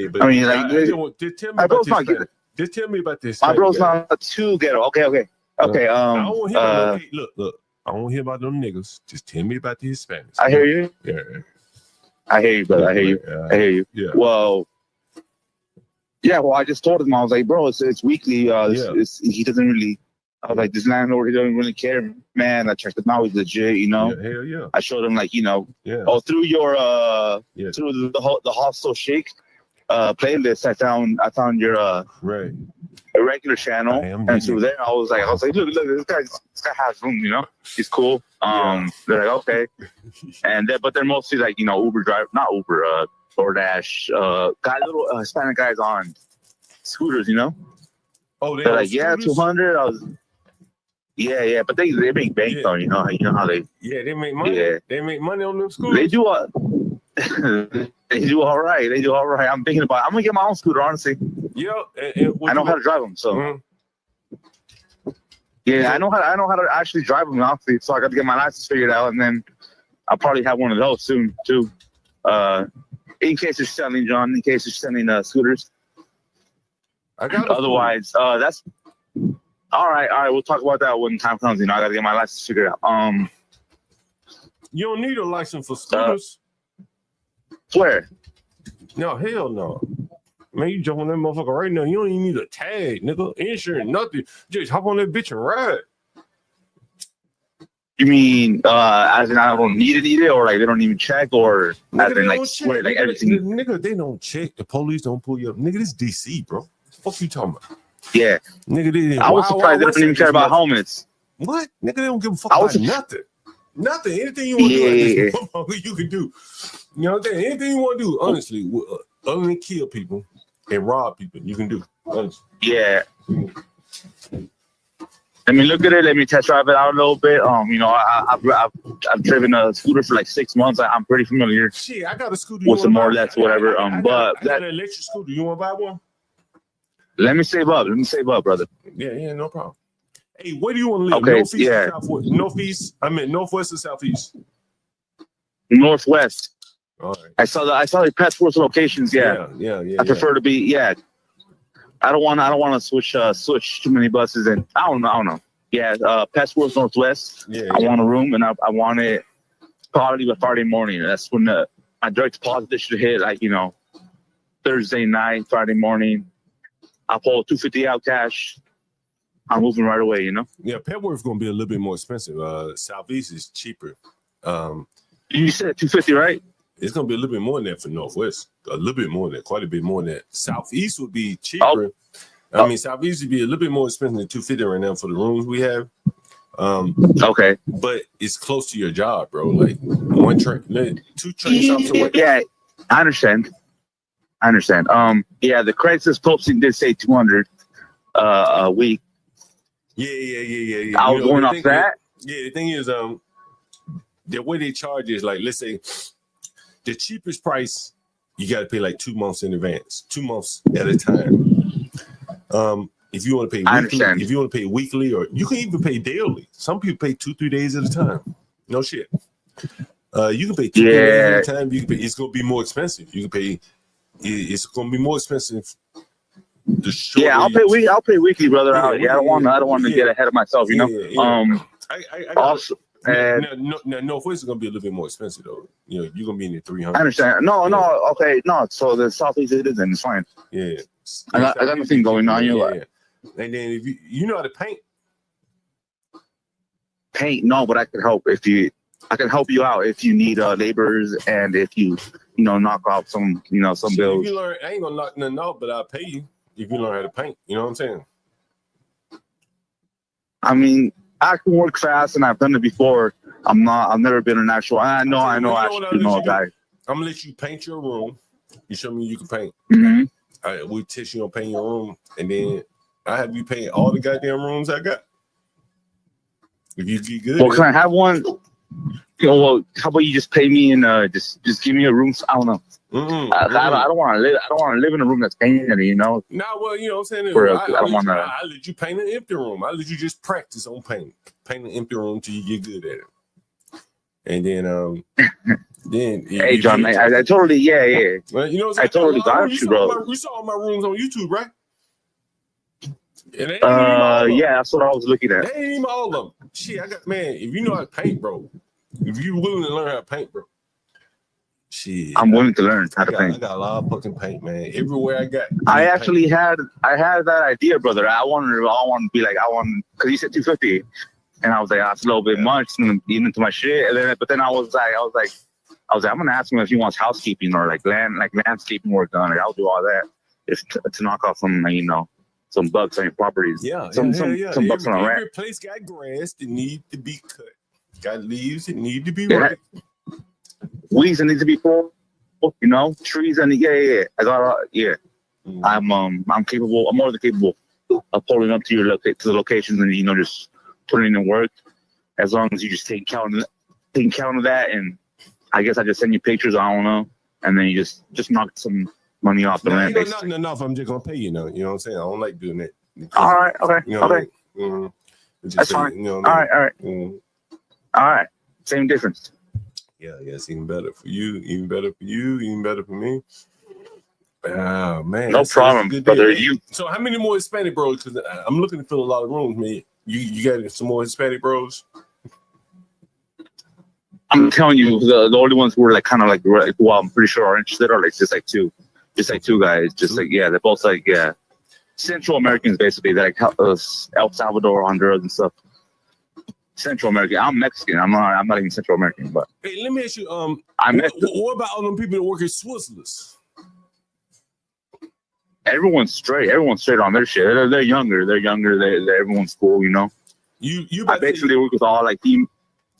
But I mean, like, just tell me about this. Just tell me about this. My bro's not too ghetto. Okay. I don't want to hear about look. I don't want to hear about them niggas. Just tell me about the Hispanics. I hear you. Yeah. I hear you, brother. I hear you. Yeah. Well, I just told him, I was like, bro, it's weekly. He doesn't really. I was like, this landlord, he doesn't really care, man. I checked him out; he's legit, you know. Yeah, hell yeah. I showed him, like, you know, through your through the Hostel Shake playlist, I found your right regular channel, and through there, I was like, look, this guy has room, you know, he's cool. They're like, okay, and they're mostly like, you know, Uber driver, not Uber, DoorDash, little Hispanic guys on scooters, you know. Oh, they're like, yeah, 200. I was. Yeah, but they make bank though, you know how they. Yeah, they make money. Yeah. They make money on them scooters. They do they do all right. I'm thinking about. I'm gonna get my own scooter, honestly. Yeah, I know how to drive them, so. Yeah, I know how to actually drive them, honestly. So I got to get my license figured out, and then I'll probably have one of those soon too. In case you're selling, John. In case you're selling scooters. Otherwise, that's. All right. We'll talk about that when time comes. You know, I gotta get my license figured out. You don't need a license for scooters. Swear. No, hell no. Man, you jump on that motherfucker right now. You don't even need a tag, nigga. Insurance, nothing. Just hop on that bitch and ride. You mean as in I don't need it, or like they don't even check, or nigga, as in like swear, like everything. Nigga, they don't check. The police don't pull you up. Nigga, this DC, bro. What the fuck you talking about? Yeah. Nigga, I was surprised they don't even care about helmets. What? Nigga, they don't give a fuck about nothing. Nothing. Anything you want to do, you can do. You know what I'm saying? Anything you want to do, honestly, other than kill people and rob people, you can do. Honestly. Yeah. Let me look at it. Let me test drive it out a little bit. You know, I've driven a scooter for like 6 months. I'm pretty familiar. Shit, I got a scooter. With some more or less, whatever. I But got an electric scooter. You want to buy one? Let me save up. Brother. Yeah, no problem. Hey, where do you want to live? Okay, Northeast or southwest? Northeast? I meant northwest or southeast? Northwest. All right. I saw the passport locations. Yeah. I prefer to be. Yeah. I don't want to switch too many buses, and I don't know. Yeah. Passport's Northwest. Yeah. I want a room, and I want it probably by Friday morning. That's when my direct deposit should hit. Like, you know, Thursday night, Friday morning. I'll pull $250 out cash. I'm moving right away, you know? Yeah, Petworth's going to be a little bit more expensive. Southeast is cheaper. You said $250, right? It's going to be a little bit more than that for Northwest. A little bit more than that, quite a bit more than that. Southeast would be cheaper. I mean, Southeast would be a little bit more expensive than $250 right now for the rooms we have. Okay. But it's close to your job, bro. Like 2 train stops away. Yeah, I understand. Yeah, the Craigslist posting did say 200 a week. Yeah. I was going off that. Yeah, the thing is, the way they charge is like, let's say the cheapest price, you got to pay like 2 months in advance, 2 months at a time. If you want to pay I weekly, understand. if you want to pay weekly, or you can even pay daily. Some people pay 2-3 days at a time. No shit. You can pay 2-3 days at a time. You can pay, it's going to be more expensive. You can pay. It's going to be more expensive. Yeah, I'll pay weekly, brother. I don't want to get ahead of myself, you know. I Also, now Northwest is going to be a little bit more expensive though. You know, you're going to be in the 300. I understand. No, okay, no. So the Southeast it isn't. It's fine. Yeah, I got nothing going on. Yeah. And then if you know how to paint. Paint, no, but I can help I can help you out if you need laborers and if you knock off some some bills. If you learn, I ain't gonna knock nothing out, but I'll pay you if you learn how to paint. You know what I'm saying? I mean, I can work fast and I've done it before. I've never been an actual. I know a guy. I'm gonna let you paint your room. You show me you can paint. Mm-hmm. We teach you on paint your room, and then I have you paint all the goddamn rooms I got. If you get good, well, can I have one? Well, how about you just pay me and just give me a room? I don't know. I don't want to live. I don't want to live in a room that's painted. You know. Nah, well, you know what I'm saying. I don't want to. I let you paint an empty room. I let you just practice on paint an empty room till you get good at it. And then hey, John, I totally yeah. Well, you know what I'm saying? I totally got you, bro. You saw all my rooms on YouTube, right? Yeah, that's what I was looking at. They ain't even all of them. Shit, if you know how to paint, bro. If you're willing to learn how to paint, bro. Shit. I'm willing to learn how to paint. I got a lot of fucking paint, man. Everywhere I got. I actually had that idea, brother. I wanted to be like, because you said 250. And I was like, that's a little bit much, and even into my shit. And then I was like, I'm gonna ask him if he wants housekeeping or like landscaping work done. Like, I'll do all that just to knock off some, some bugs on your properties. Some bugs on the rent. Every place got grass that need to be cut. Got leaves that need to be right. Weeds that need to be pulled. Trees and I got I'm capable. I'm more than capable of pulling up to the locations and just putting in work. As long as you just take count of that, and I guess I just send you pictures. I don't know, and then you just knock some money off the rent. Not enough. I'm just gonna pay you. You know what I'm saying? I don't like doing that. All right. Okay. Okay. That's fine. All right. All right. Same difference. Yeah. It's even better for you. Even better for you. Even better for me. Oh man. No problem, brother. So how many more Hispanic bros? Because I'm looking to fill a lot of rooms, man. You got some more Hispanic bros? I'm telling you, the only ones who are kind of who I'm pretty sure are interested are just like two guys. They're both Central Americans basically, like El Salvador, Honduras, and stuff. Central American. I'm Mexican. I'm not even Central American, but hey, let me ask you. What about all them people that work at Switzerland? Everyone's straight. Everyone's straight on their shit. They're younger. Everyone's cool. I basically work with all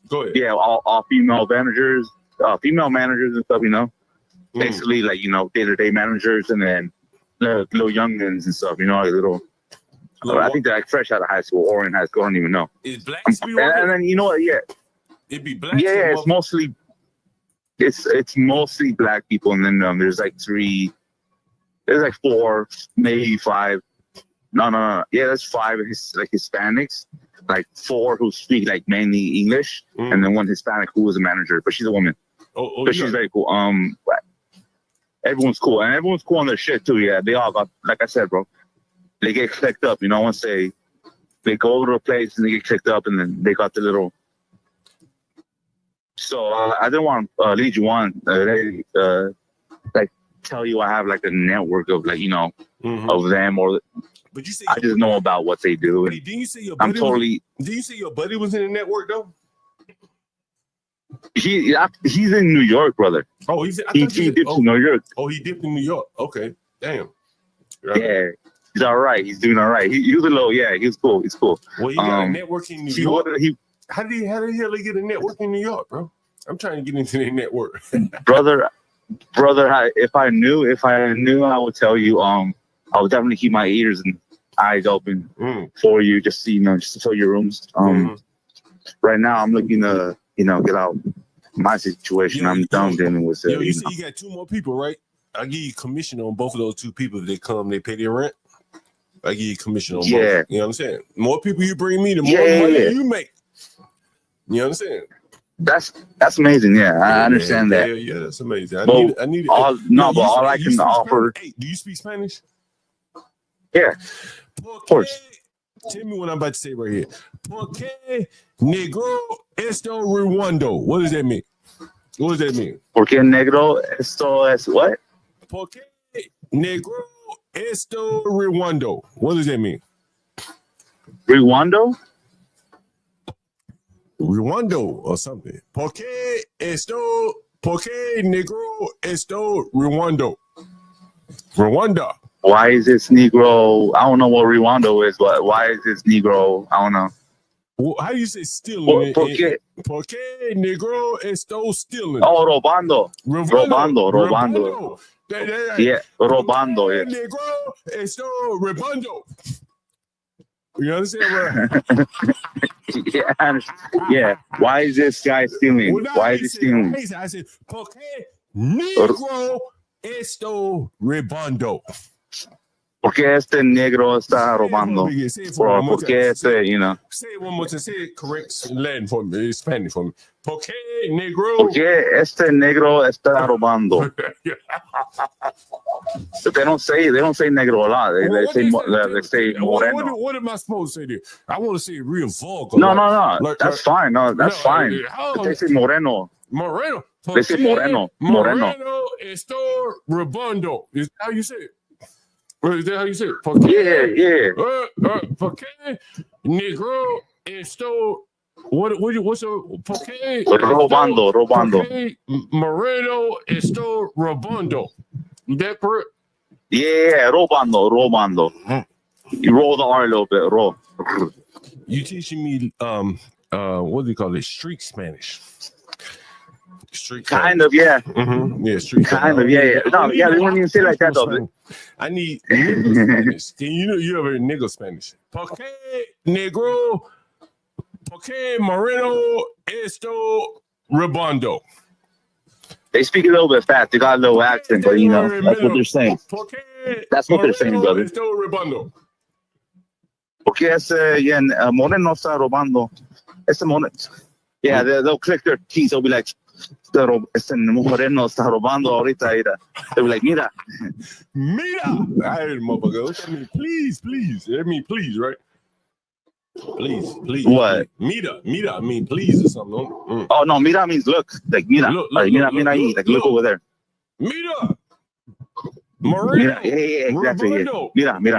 Go ahead. Yeah, all female managers, and stuff. Basically day-to-day managers, and then the little youngins and stuff. I think they're fresh out of high school or in high school. I don't even know. Is blacks be working? And then yeah, it'd be blacks. Yeah, it's mostly black people, and then there's four, maybe five. No. Yeah, that's five. Hispanics, 4 who speak mainly English, and then one Hispanic who is a manager, but she's a woman. But she's very cool. Everyone's cool, and everyone's cool on their shit too. Yeah, they all got, like I said, bro. They get clicked up. Once they go over to a place and they get clicked up, and then they got the little. So I didn't want to lead you on. Tell you I have a network of of them, or but you say I just know about what they do. Hey, didn't you say your buddy did you say your buddy was in the network though? He's in New York, brother. Oh, he dipped in New York. Oh, he dipped in New York. Okay, damn. Right. Yeah, he's all right. He's doing all right. He was a little, he's cool. He's cool. Well, he got a network in New York. How the hell he get a network in New York, bro? I'm trying to get into the network. brother, if I knew, I would tell you. I would definitely keep my ears and eyes open for you, just to fill your rooms. Right now, I'm looking to, get out my situation. I'm done dealing with it. You say you got 2 more people, right? I give you commission on both of those 2 people. If they come, they pay their rent. I give you commission on Yeah. both. You know what I'm saying? More people you bring me, the more Yeah, money yeah. you make. You know what I'm saying? That's amazing. Yeah, I understand man. that. Yeah, that's amazing. I But need all yo, but you all I you can speak offer. Spanish? Hey, do you speak Spanish? Yeah, of course. Tell me what I'm about to say right here. Porque negro esto Rwando. What does that mean? What does that mean? Porque negro esto es what? Porque negro esto Rwando. What does that mean? Rwando? Rwando or something. Porque negro esto Rwando. Rwanda. Why is this Negro? I don't know what Rwando is, but why is this Negro? I don't know. Well, how do you say stealing? Porque negro esto stealing. Oh, robando. Robando. Yeah, robando. Yeah. Negro esto robando. You understand? Yeah. Why is this guy stealing? Well, Why is he stealing? I said, porque negro esto robando. Porque este negro está robando. Or porque este, you know. Say it one more time. Say it correct Latin for me, Spanish for me. Porque negro. Porque este negro está robando. But they don't say negro a lot. They say moreno. What am I supposed to say there? I want to say real vulgar. No. That's fine. No, that's fine. But they say moreno. Moreno. They say moreno. Moreno esto robando. Is that how you say it? Is that how you say it? Porque, yeah. Porque negro esto. What's your porque? Robando. Porque moreno esto robando. That correct? Yeah, robando. You roll the R a little bit, roll. You teaching me what do you call it? Street Spanish. Street kind of, yeah. Mm-hmm. Yeah, street kind of, yeah. No, yeah, they wouldn't even say like that though. I need nigga Spanish. Can you ever nigga Spanish? Porque negro, porque moreno esto redondo. They speak a little bit fast. They got a little accent, but you know, that's what they're saying. That's what they're saying, brother. Porque ese, yeah, moreno está robando. Ese moreno. Yeah, they'll click their teeth. They'll be like, este moreno está robando ahorita. They'll be like, mira. I heard him, motherfucker. I mean, please. I mean, please, right? Please. What? Mira, I mean, please or something. Oh, no, mira means look. Like, mira. Mira, ahí. Like, look over there. Mira. Moreno. Yeah, exactly. Yeah. Mira.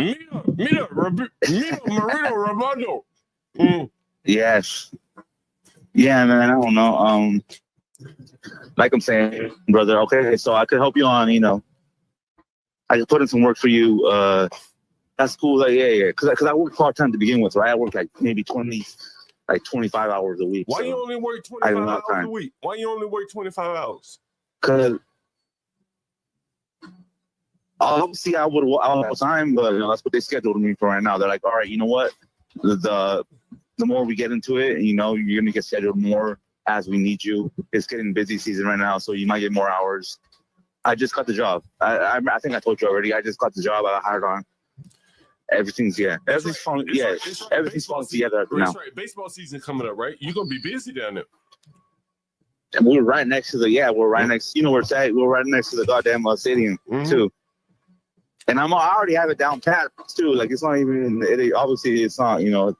Moreno Rabondo. Yes. Yeah, man, I don't know. Like I'm saying, brother, okay, so I could help you on, you know, I could put in some work for you. That's cool. Like, yeah. Because I work part-time to begin with, right? I work like maybe 25 hours a week. Why you only work 25 hours a week? Why you only work 25 hours? Because obviously I would all the time, but you know, that's what they scheduled me for right now. They're like, all right, you know what? The more we get into it, you know, you're gonna get scheduled more as we need you. It's getting busy season right now, so you might get more hours. I just got the job. I think I told you already. I just got the job. I got hired on. Everything's falling together now. That's right. Baseball season coming up, right? You're gonna be busy down there. And we're right next to we're right next. You know where it's at. We're right next to the goddamn stadium too. And I already have it down pat too. Like it's not even. Obviously, it's not. You know,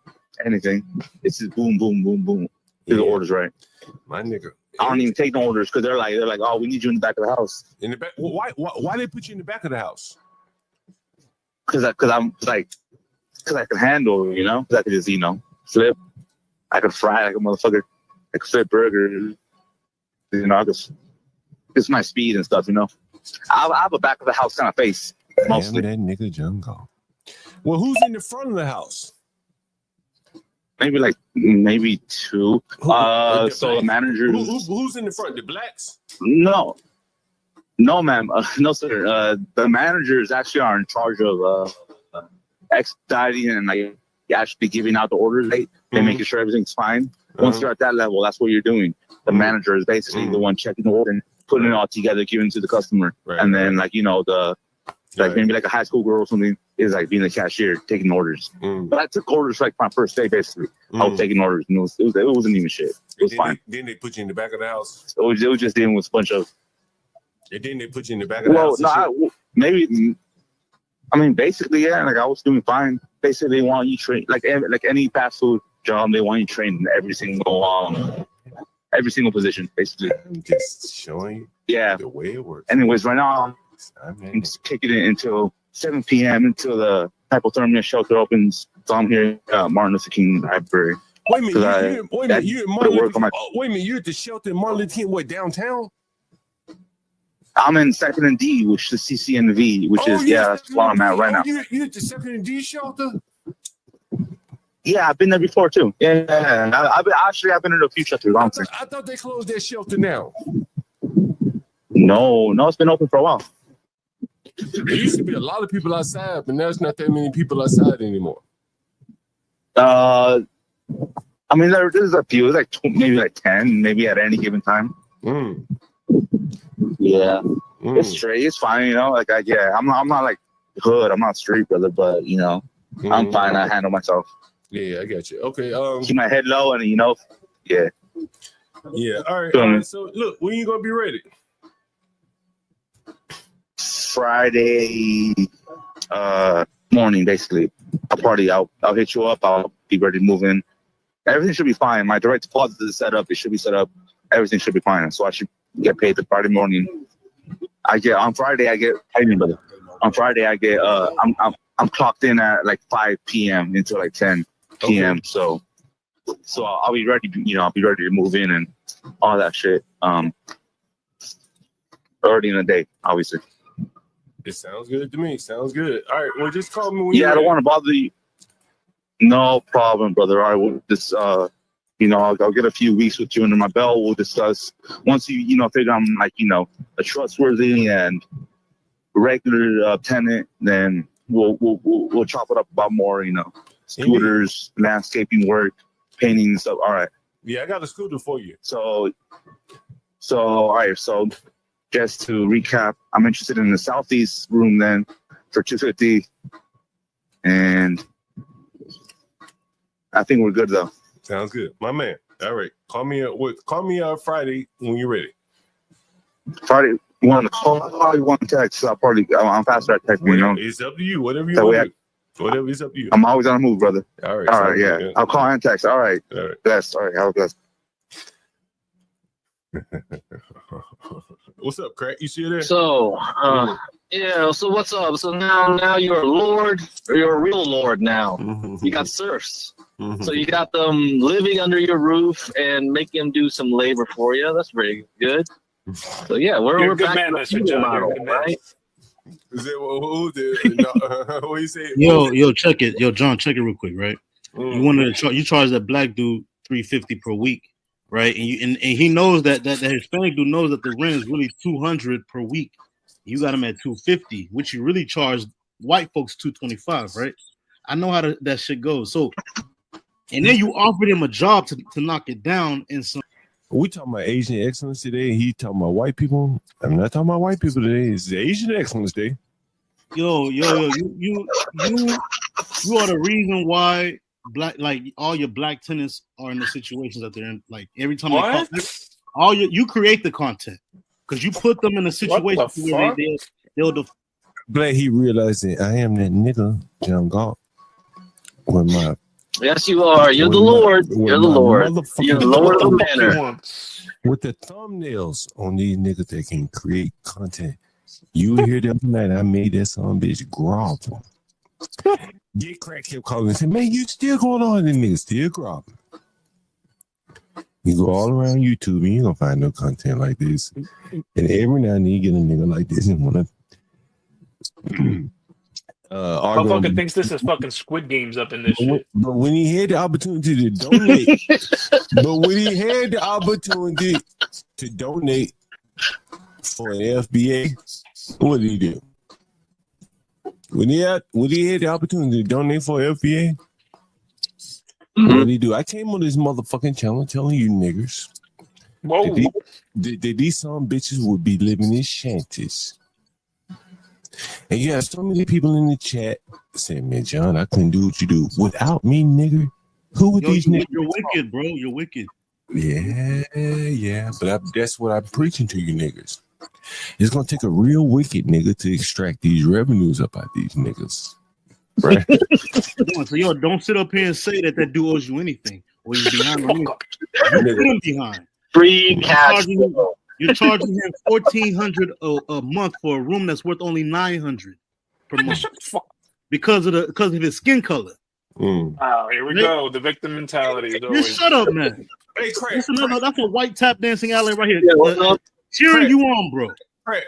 anything. It's just boom, boom, boom, boom. Do the orders right. My nigga. I don't even take no orders because they're like, oh, we need you in the back of the house. In the back? Well, why they put you in the back of the house? Because I can handle, you know. Because I can just, you know, flip. I can fry like a motherfucker. I can flip burgers. You know, it's my speed and stuff, you know. I have a back of the house kind of face mostly. Damn that nigga jungle. Well, who's in the front of the house? Maybe two. So the managers. Who's in the front? The blacks? No, ma'am. No, sir. The managers actually are in charge of expediting and like actually giving out the orders late and making sure everything's fine. Once you're at that level, that's what you're doing. The manager is basically the one checking the order and putting it all together, giving it to the customer, and then like you know maybe like a high school girl or something is like being a cashier, taking orders. But I took orders like my first day, basically. I was taking orders, and it wasn't even shit. It was fine. Then they put you in the back of the house. It was just dealing with a bunch of. And then they put you in the back of the house. Maybe. I mean, basically, yeah. Like I was doing fine. Basically, they want you trained, like any fast food job. They want you trained in every single position, basically. I'm just showing you. Yeah. The way it works. Anyways, right now I'm just kicking it until 7 p.m. until the hypothermia shelter opens. So I'm here at Martin Luther King Library. Wait a minute, you're at the shelter in Martin Luther King, what, downtown? I'm in 2nd and D, which is the CC and the V, which is that's where I'm at right now. You at the 2nd and D shelter? Yeah, I've been there before too. Yeah, I've been in a few shelters. I thought they closed that shelter now. No, it's been open for a while. There used to be a lot of people outside, but there's not that many people outside anymore. I mean, there's a few, like maybe like 10, maybe at any given time. Yeah, it's straight. It's fine, you know. Like I'm not like hood. I'm not street, brother, but you know, I'm fine. I handle myself. Yeah, I got you. Okay. Keep my head low, and you know, yeah. Yeah. All right. So look, when you gonna be ready? Friday morning, basically. I'll hit you up. I'll be ready to move in. Everything should be fine. My direct deposit is set up. It should be set up. Everything should be fine. So I should get paid the Friday morning. On Friday I get I'm clocked in at like 5 p.m. until like 10 p.m. Okay. So I'll be ready. You know, I'll be ready to move in and all that shit. Early in the day, obviously. It sounds good to me. Sounds good. All right. Well, just call me when you're I don't want to bother you. No problem, brother. All right. We'll just, you know, I'll get a few weeks with you under my belt. We'll discuss once you know, figure I'm like, you know, a trustworthy and regular tenant, then we'll chop it up about more, you know, scooters, landscaping work, painting and stuff. All right. Yeah, I got a scooter for you. So all right. So just to recap, I'm interested in the southeast room then for $250, and I think we're good though. Sounds good, my man. All right, call me Friday when you're ready. Friday, you want to call? You want to text? I'm faster at texting. You know, it's up to you. Whatever you want to do. Whatever is up to you. I'm always on the move, brother. All right. All right. Yeah. Good. I'll call and text. All right. All right. Bless. All right. Have a bless. What's up, Crack? You see there? So, so what's up? So now you're a lord, or you're a real lord now. You got serfs. So you got them living under your roof and making them do some labor for you. That's pretty good. So yeah, we're good back man, to Mr. the John. model, right? Is it who did? What you say? Yo, check it. Yo, John, check it real quick, right? You charge that black dude $350 per week, right? And he knows that Hispanic dude knows that the rent is really $200 per week. You got him at $250, which you really charge white folks $225, right? I know how that shit goes. So, and then you offered him a job to knock it down in some. We talking about Asian excellence today. He talking about white people. I'm not talking about white people today. It's Asian excellence day. Yo, you are the reason why all your black tenants are in the situations that they're in. Like every time you create the content because you put them in a situation where they'll Glad he realized that I am that nigga, John Galt. With my Yes, you are. You're the Lord. You're the Lord. You're the Lord of the manor. With the thumbnails on these niggas that can create content. You hear the other night, I made that son bitch grovel. Get Crack kept calling and said, man, you still going on? And niggas still groveling. You go all around YouTube and you gonna find no content like this. And every now and then you get a nigga like this and wanna Motherfucker thinks this is fucking Squid Games up in this shit. But when he had the opportunity to donate, for an FBA, what did he do? When he had the opportunity to donate for FBA, what did he do? I came on this motherfucking channel telling you niggas that these some bitches would be living in shanties. And you have so many people in the chat saying, man, John, I couldn't do what you do. Without me, nigga, who would these niggas? You're wicked, bro. You're wicked. Yeah. But that's what I'm preaching to you niggas. It's going to take a real wicked nigga to extract these revenues up out these niggas. Right? So, yo, don't sit up here and say that dude owes you anything. Or he's behind on anything. You put him behind. Free cash. You're charging him $1,400 a month for a room that's worth only $900 per month because of his skin color. Oh, here we go. The victim mentality. Just shut up, man. Hey, Craig, that's a white tap dancing alley right here. Yeah, what's up? Cheering you on, bro.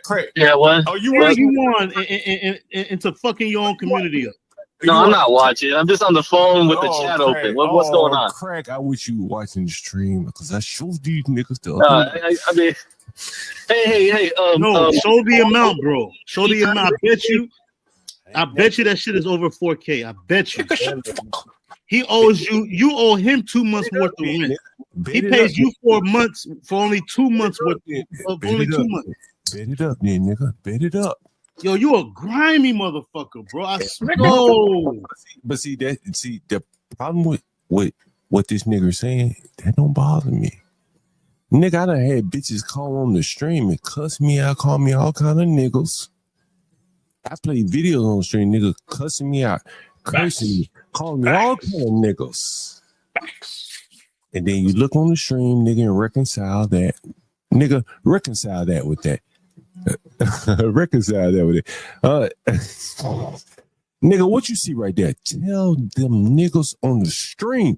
Craig. Yeah, what? Oh, cheering you on into fucking your own community up. No, I'm not watching. I'm just on the phone with the chat Craig. open. What's going on? Craig, I wish you were watching the stream because I showed these niggas the I mean, hey. Show the amount, bro. Show the amount. I bet you that shit is over 4K. I bet you. He owes you. You owe him 2 months worth of rent. He pays you 4 months for only 2 months worth. Only 2 months. Bet it up, then, nigga. Bet it up. Yo, you a grimy motherfucker, bro. I know. But see the problem with what this nigga saying, that don't bother me. Nigga, I done had bitches call on the stream and cuss me out, call me all kind of niggas. I play videos on the stream, nigga cussing me out, cursing me, calling me all kind of niggas. And then you look on the stream, nigga, and reconcile that. Nigga, reconcile that with that. Reconcile that with it. Nigga, what you see right there? Tell them niggas on the stream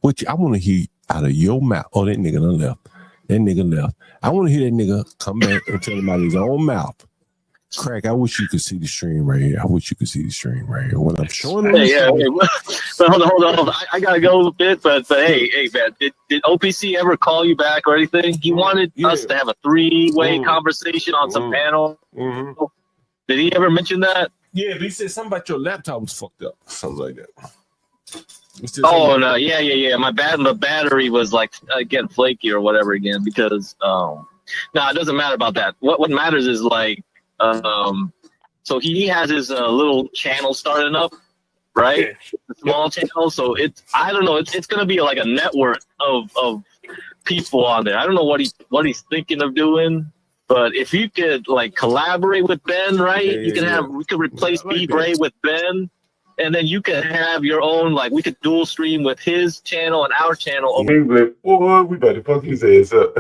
what I want to hear out of your mouth. Oh, that nigga done left. That nigga left. I want to hear that nigga come back and tell him out of his own mouth. Crack, I wish you could see the stream right here. I wish you could see the stream right here. What I'm showing you. Hey, but hold on. I gotta go a bit, but hey, man, did OPC ever call you back or anything? He wanted us to have a 3-way conversation on some panel. Did he ever mention that? Yeah, but he said something about your laptop was fucked up. Something like that. Oh no, yeah. The battery was like getting flaky or whatever again because it doesn't matter about that. What matters is like so he has his little channel starting up, right? A small channel. So I don't know. It's gonna be like a network of people on there. I don't know what he's thinking of doing. But if you could like collaborate with Ben, right? We could replace BeBrave with Ben. And then you can have your own, like, we could dual stream with his channel and our channel. Boy, we better fuck his ass up.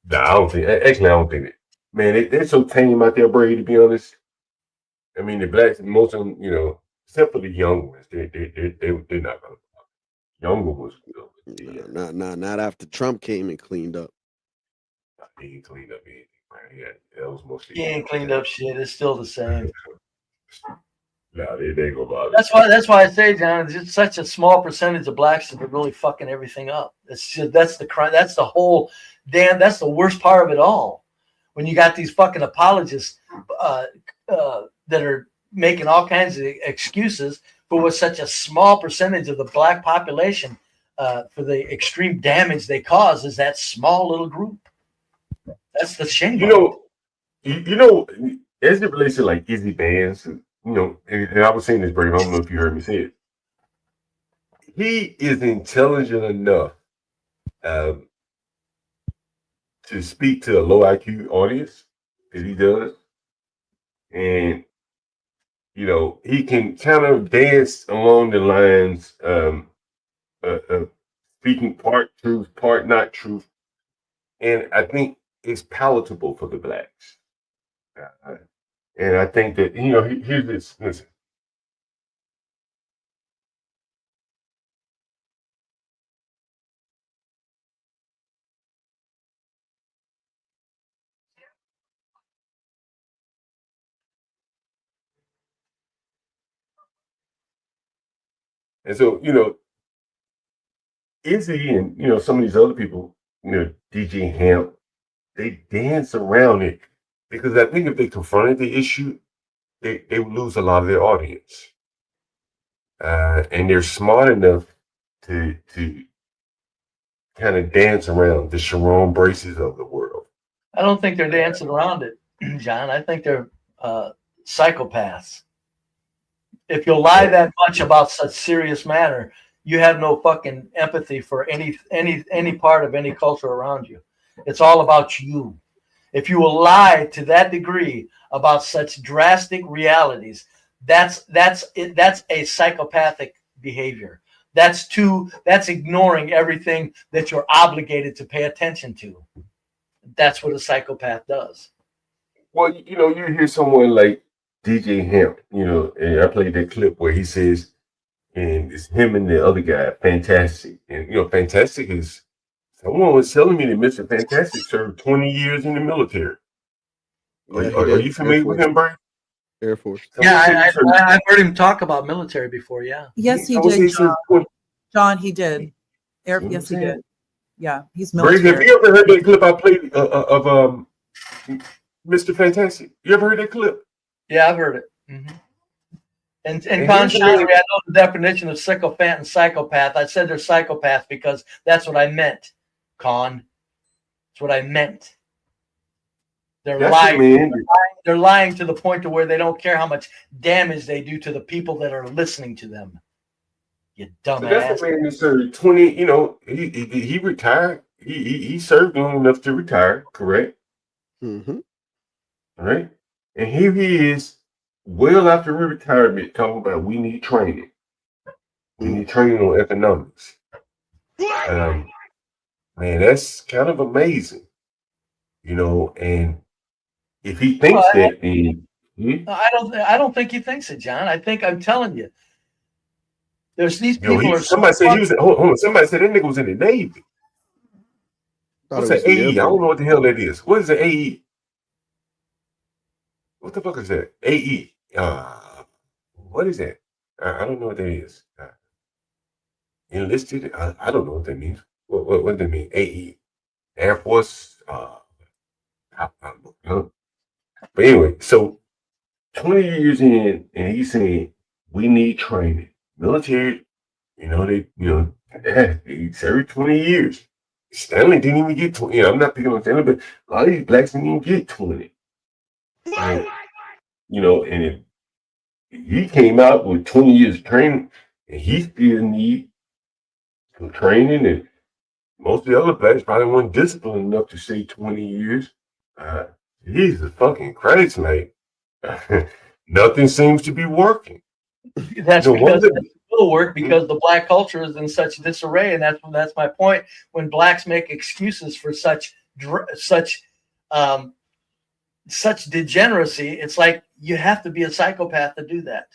Nah, I don't think that. Man, they're so tame out there, Brady, to be honest. I mean, the blacks, most of them, except for the young ones, they're not going to. Younger ones, Not after Trump came and cleaned up. He ain't cleaned up anything, man. Yeah, that was mostly. He ain't cleaned up shit. It's still the same. Nah, they ain't gonna bother. That's why I say, John, it's such a small percentage of blacks that are really fucking everything up. That's the crime. That's the whole that's the worst part of it all. When you got these fucking apologists that are making all kinds of excuses for what such a small percentage of the black population for the extreme damage they cause is that small little group. That's the shame. As it relates to like Izzy Bands, and I was saying this, Brave. I don't know if you heard me say it. He is intelligent enough to speak to a low IQ audience that he does, and he can kind of dance along the lines of speaking part truth, part not truth, and I think it's palatable for the blacks. And I think that, here's this. Listen. And so, Izzy and, some of these other people, DJ Hamp, they dance around it because I think if they confronted the issue, they would lose a lot of their audience. And they're smart enough to kind of dance around the Sharon Braces of the world. I don't think they're dancing around it. John. I think they're psychopaths. If you lie that much about such serious matter, you have no fucking empathy for any part of any culture around you. It's all about you. If you will lie to that degree about such drastic realities, that's a psychopathic behavior. That's ignoring everything that you're obligated to pay attention to. That's what a psychopath does. Well, you know, you hear someone like DJ Hemp, you know, and I played that clip where he says, and it's him and the other guy, Fantastic. And, you know, Fantastic is, someone was telling me that Mr. Fantastic served 20 years in the military. Yeah, he Are did. you familiar with him, Brian? Air Force. Yeah, I've heard him talk about military before. Yeah. Yes, he Someone did, said John. 20. John, he did. Yes, he saying? did. Yeah, he's Brave, military. have you ever heard that clip I played of Mr. Fantastic? You ever heard that clip? Yeah, I've heard it. Mm-hmm. And And contrary, I know the definition of sycophant and psychopath. I said they're psychopaths because that's what I meant, Con. That's what I meant. They're That's lying. what, man. They're lying to the point to where they don't care how much damage they do to the people that are listening to them. You So that's dumbass. the man that served 20, you know, he retired. He served long enough to retire, correct? Mm-hmm. All right. And here he is, well after retirement, talking about we need training. We need training on economics. Man, that's kind of amazing. You know, and if he thinks that, then I don't think he thinks it, John. I think I'm telling you. There's these you know, people. somebody said he was. Hold on, somebody said that nigga was in the Navy. What's an AE? I don't know what the hell that is. What is an AE? What the fuck is that? AE. What is that? I don't know what that is. Enlisted. I don't know what that means. What does that mean? AE. Air Force. But anyway, so 20 years in, and he's saying we need training. Military, you know, he served 20 years. Stanley didn't even get 20. You know, I'm not picking on Stanley, but a lot of these blacks didn't even get 20. And, you know, and if he came out with 20 years of training, and he still need some training, and most of the other blacks probably weren't disciplined enough to say 20 years. Jesus fucking Christ, mate. Nothing seems to be working. That's No because wonder- it will work because the black culture is in such disarray, and that's my point. When blacks make excuses for such degeneracy, it's like you have to be a psychopath to do that.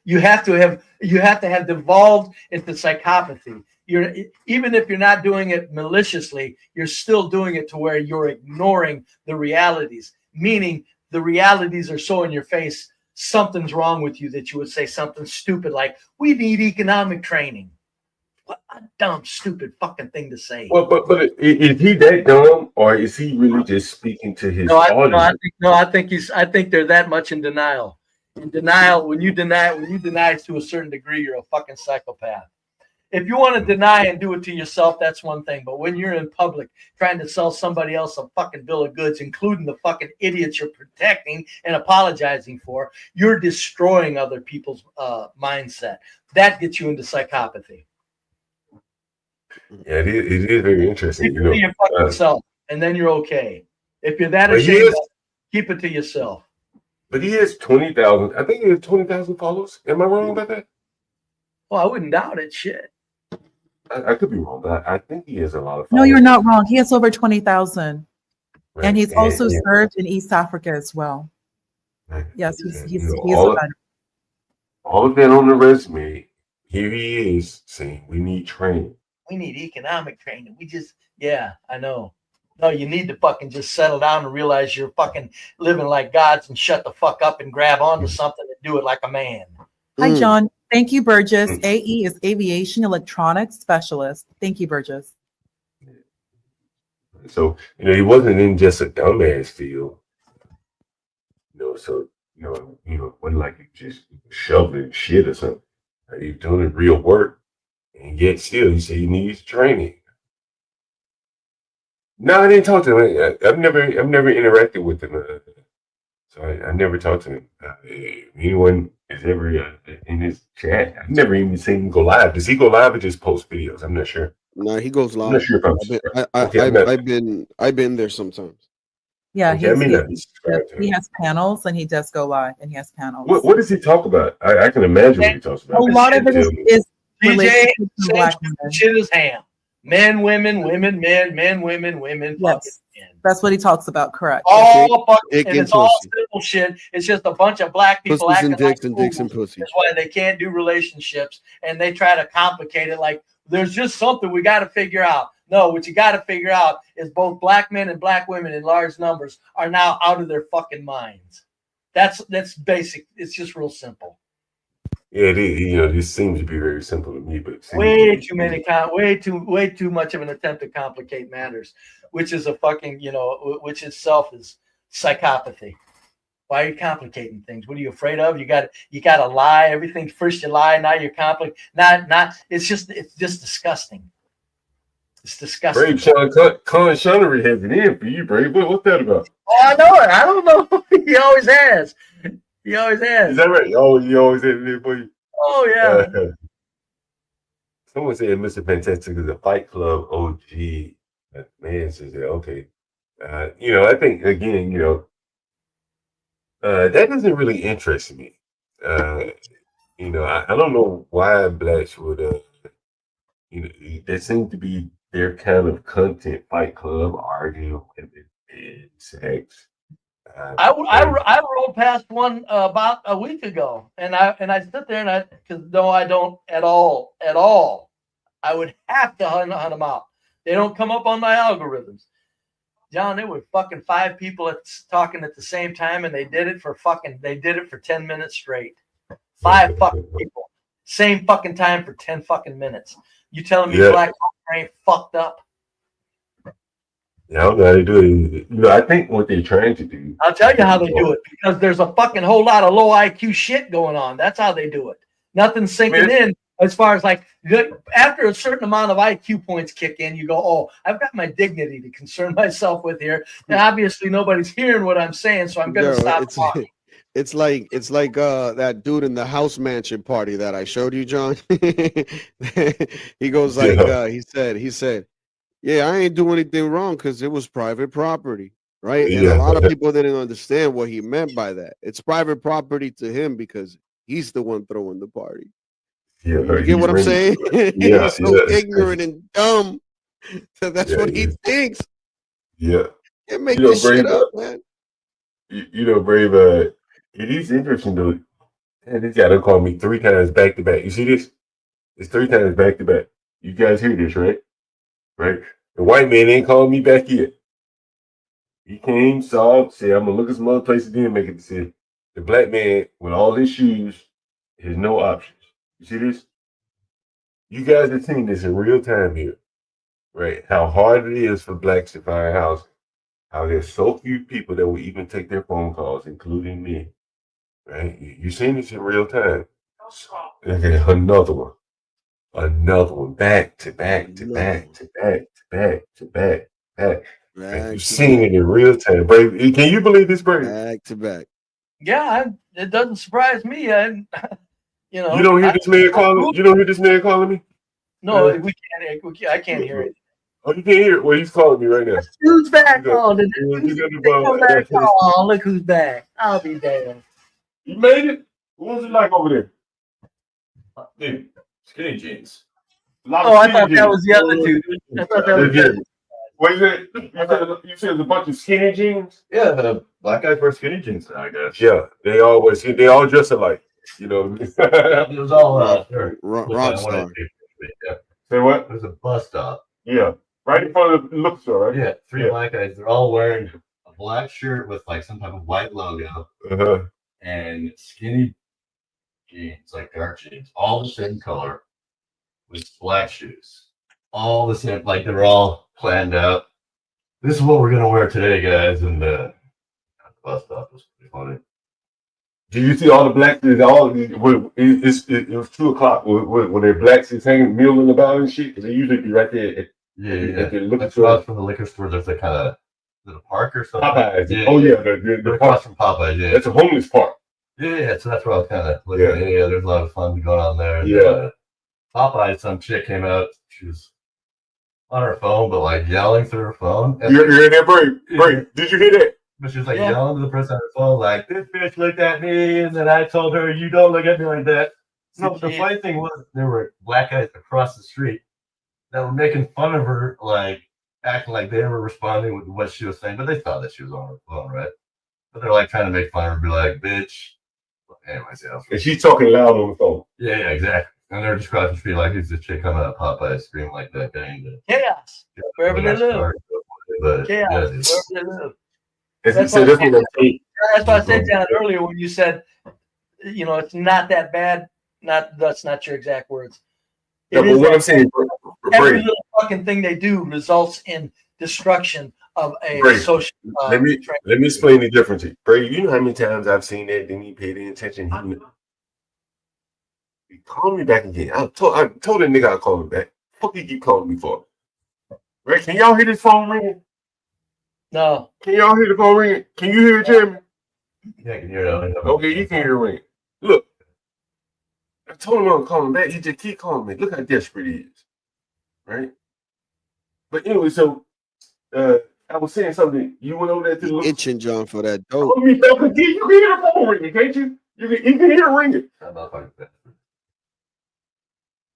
You have to have devolved into psychopathy. Even if you're not doing it maliciously, you're still doing it to where you're ignoring the realities, meaning the realities are so in your face, something's wrong with you that you would say something stupid like, we need economic training. What a dumb, stupid fucking thing to say. Well, but is he that dumb, or is he really just speaking to his audience? I think they're that much in denial. In denial, when you deny to a certain degree, you're a fucking psychopath. If you want to deny and do it to yourself, that's one thing. But when you're in public trying to sell somebody else a fucking bill of goods, including the fucking idiots you're protecting and apologizing for, you're destroying other people's mindset. That gets you into psychopathy. Yeah, it is very interesting. Keep it to your fucking self, and then you're okay. If you're that But he ashamed, is- keep it to yourself. But he has 20,000. I think he has 20,000 followers. Am I wrong about that? Well, I wouldn't doubt it. Shit. I could be wrong, but I think he has a lot of followers. No, you're not wrong. He has over 20,000. Right. And he's also And- served in East Africa as well. Right. Yes, You he's know, a veteran. all of that on the resume. Here he is saying we need training. We need economic training. Yeah, I know. No, you need to fucking just settle down and realize you're fucking living like gods and shut the fuck up and grab onto something and do it like a man. Hi, John. Thank you, Burgess. AE is Aviation Electronics Specialist. Thank you, Burgess. So, you know, he wasn't in just a dumbass field. So, it wasn't like he just shoveling shit or something. He was doing real work. And yet still he said he needs training. No, I didn't talk to him. I've never interacted with him. So I never talked to him. Anyone is ever in his chat? I've never even seen him go live. Does he go live or just post videos? I'm not sure. No, he goes I'm not live. sure if I'm okay. I've been there sometimes. Yeah, Okay, I may not be he subscribed to him. has panels and he does go live and he has panels. What does he talk about? I can imagine what he talks about. A lot of it is DJ relationships and says black men. shit is ham. Men, women, women, men, women, fucking Yes, that's what he talks about. Correct. all fucking, dick and and it's all pussy. simple shit. It's just a bunch of black people Pussies acting and dicks like and dicks and fools. pussy. That's why they can't do relationships, and they try to complicate it like there's just something we got to figure out. No, what you got to figure out is both black men and black women in large numbers are now out of their fucking minds. That's basic. It's just real simple. Yeah, this seems to be very simple to me, but it seems Way too many, way too much of an attempt to complicate matters, which is a fucking, which itself is psychopathy. Why are you complicating things? What are you afraid of? You got to lie. Everything first you lie, now you're complicating. Not. It's just disgusting. It's disgusting. Brave Sean Connery has it in for you, Brave. What's that about? Oh, I know it. I don't know. He always has. He always has. Is that right? Oh, you always have it in for you. Oh yeah. Someone said Mr. Fantastic is a Fight Club OG. Man says that. Okay. I think again, that doesn't really interest me. I don't know why blacks would. There seems to be their kind of content. Fight Club, argue, and sex. I rolled past one about a week ago, and I sit there and because no, I don't at all. I would have to hunt them out. They don't come up on my algorithms. John, there were fucking 5 people talking at the same time, and they did it for 10 minutes straight. 5 fucking people, same fucking time for 10 fucking minutes. You telling me black culture ain't fucked up? Yeah, I don't know how they do it. I think what they're trying to do. I'll tell you how they do it, because there's a fucking whole lot of low IQ shit going on. That's how they do it. Nothing's sinking in as far as like after a certain amount of IQ points kick in, you go, oh, I've got my dignity to concern myself with here. And obviously nobody's hearing what I'm saying, so I'm gonna stop talking. It's like that dude in the house mansion party that I showed you, John. He goes like he said, yeah, I ain't doing anything wrong because it was private property, right? And a lot of people didn't understand what he meant by that. It's private property to him because he's the one throwing the party. Yeah, you get what I'm saying? Yeah, he's so ignorant and dumb. So that's what he thinks. Yeah. Can't make this shit up, man. Brave, it is interesting though. And this guy done called me 3 times back to back. You see this? It's 3 times back to back. You guys hear this, right? Right? The white man ain't called me back yet. He came, saw, said, I'm gonna look at some other places, then make a decision. The black man with all his shoes has no options. You see this? You guys are seeing this in real time here, right? How hard it is for blacks to find housing. How there's so few people that will even take their phone calls, including me. Right? You're seeing this in real time. Okay, another one, back to back to back to back to back to back back. You're seeing it in real time, Brave. Can you believe this, Brave? Back to back. Yeah, it doesn't surprise me. You don't hear this man calling. You don't hear this man calling me? No, we can't. I can't hear it. Oh, you can't hear it? Well, he's calling me right now. Who's back? Oh, look who's back. I'll be damned. You made it? What was it like over there? Dude, skinny jeans. Oh, I thought that was the other dude. I thought that was the other. What is it? You said it was a bunch of skinny jeans? Yeah, the black guys wear skinny jeans now, I guess. Yeah, they all dress alike. It was all rock star. Yeah. Say what? There's a bus stop. Yeah, right in front of the liquor store, right? Yeah, 3 black guys. They're all wearing a black shirt with like some type of white logo and skinny jeans, like dark jeans, all the same color with black shoes. All the same, like they're all planned out. This is what we're gonna wear today, guys. And the bus stop was pretty funny. Do you see all the blacks? It was 2:00 when their blacks is hanging, milling about and shit. They usually be right there. At the liquor store. From the liquor store, there's a kind of the park or something. Popeyes. Yeah, Oh yeah, the across park. from Popeyes. Yeah, That's a homeless park. yeah. So that's where I was kind of looking. Yeah. Yeah, there's a lot of fun going on there. Yeah. Popeyes. Some chick came out. She was on her phone, but like yelling through her phone. And You're in there, Brave. Did you hear that? But she was like yelling to the person on her phone, like, this bitch looked at me, and then I told her, you don't look at me like that. No, the funny thing was, there were black guys across the street that were making fun of her, like, acting like they were responding with what she was saying, but they thought that she was on her phone, right? But they're like trying to make fun of her, be like, bitch. Anyways, yeah. And she's talking loud on the phone. Yeah, exactly. And they're just across the street, like, it's a chick coming out of Popeye screaming like that, dang. Chaos. Wherever they live. But, Chaos. yeah, Wherever they live. That's why why I said, John, earlier when you said, you know, it's not that bad. That's not your exact words. Yeah, but what I'm saying, every little fucking thing they do results in destruction of a social. Let me explain the difference. Brady, you know how many times I've seen that? Didn't he pay any attention? He called me back again. I told the nigga I'd call him back. Fuck you keep calling me for? Right? Can y'all hear this phone ringing? No. Can y'all hear the phone ringing? Can you hear it, Jeremy? Yeah, I can hear it. Okay, you can hear it ringing. Look, I told him I'm calling back. He just keep calling me. Look how desperate he is. Right? But anyway, so I was saying something. You went over there to the itching, John, for that dope. Call me back again. You can hear the phone ringing, can't you? You can hear it ringing.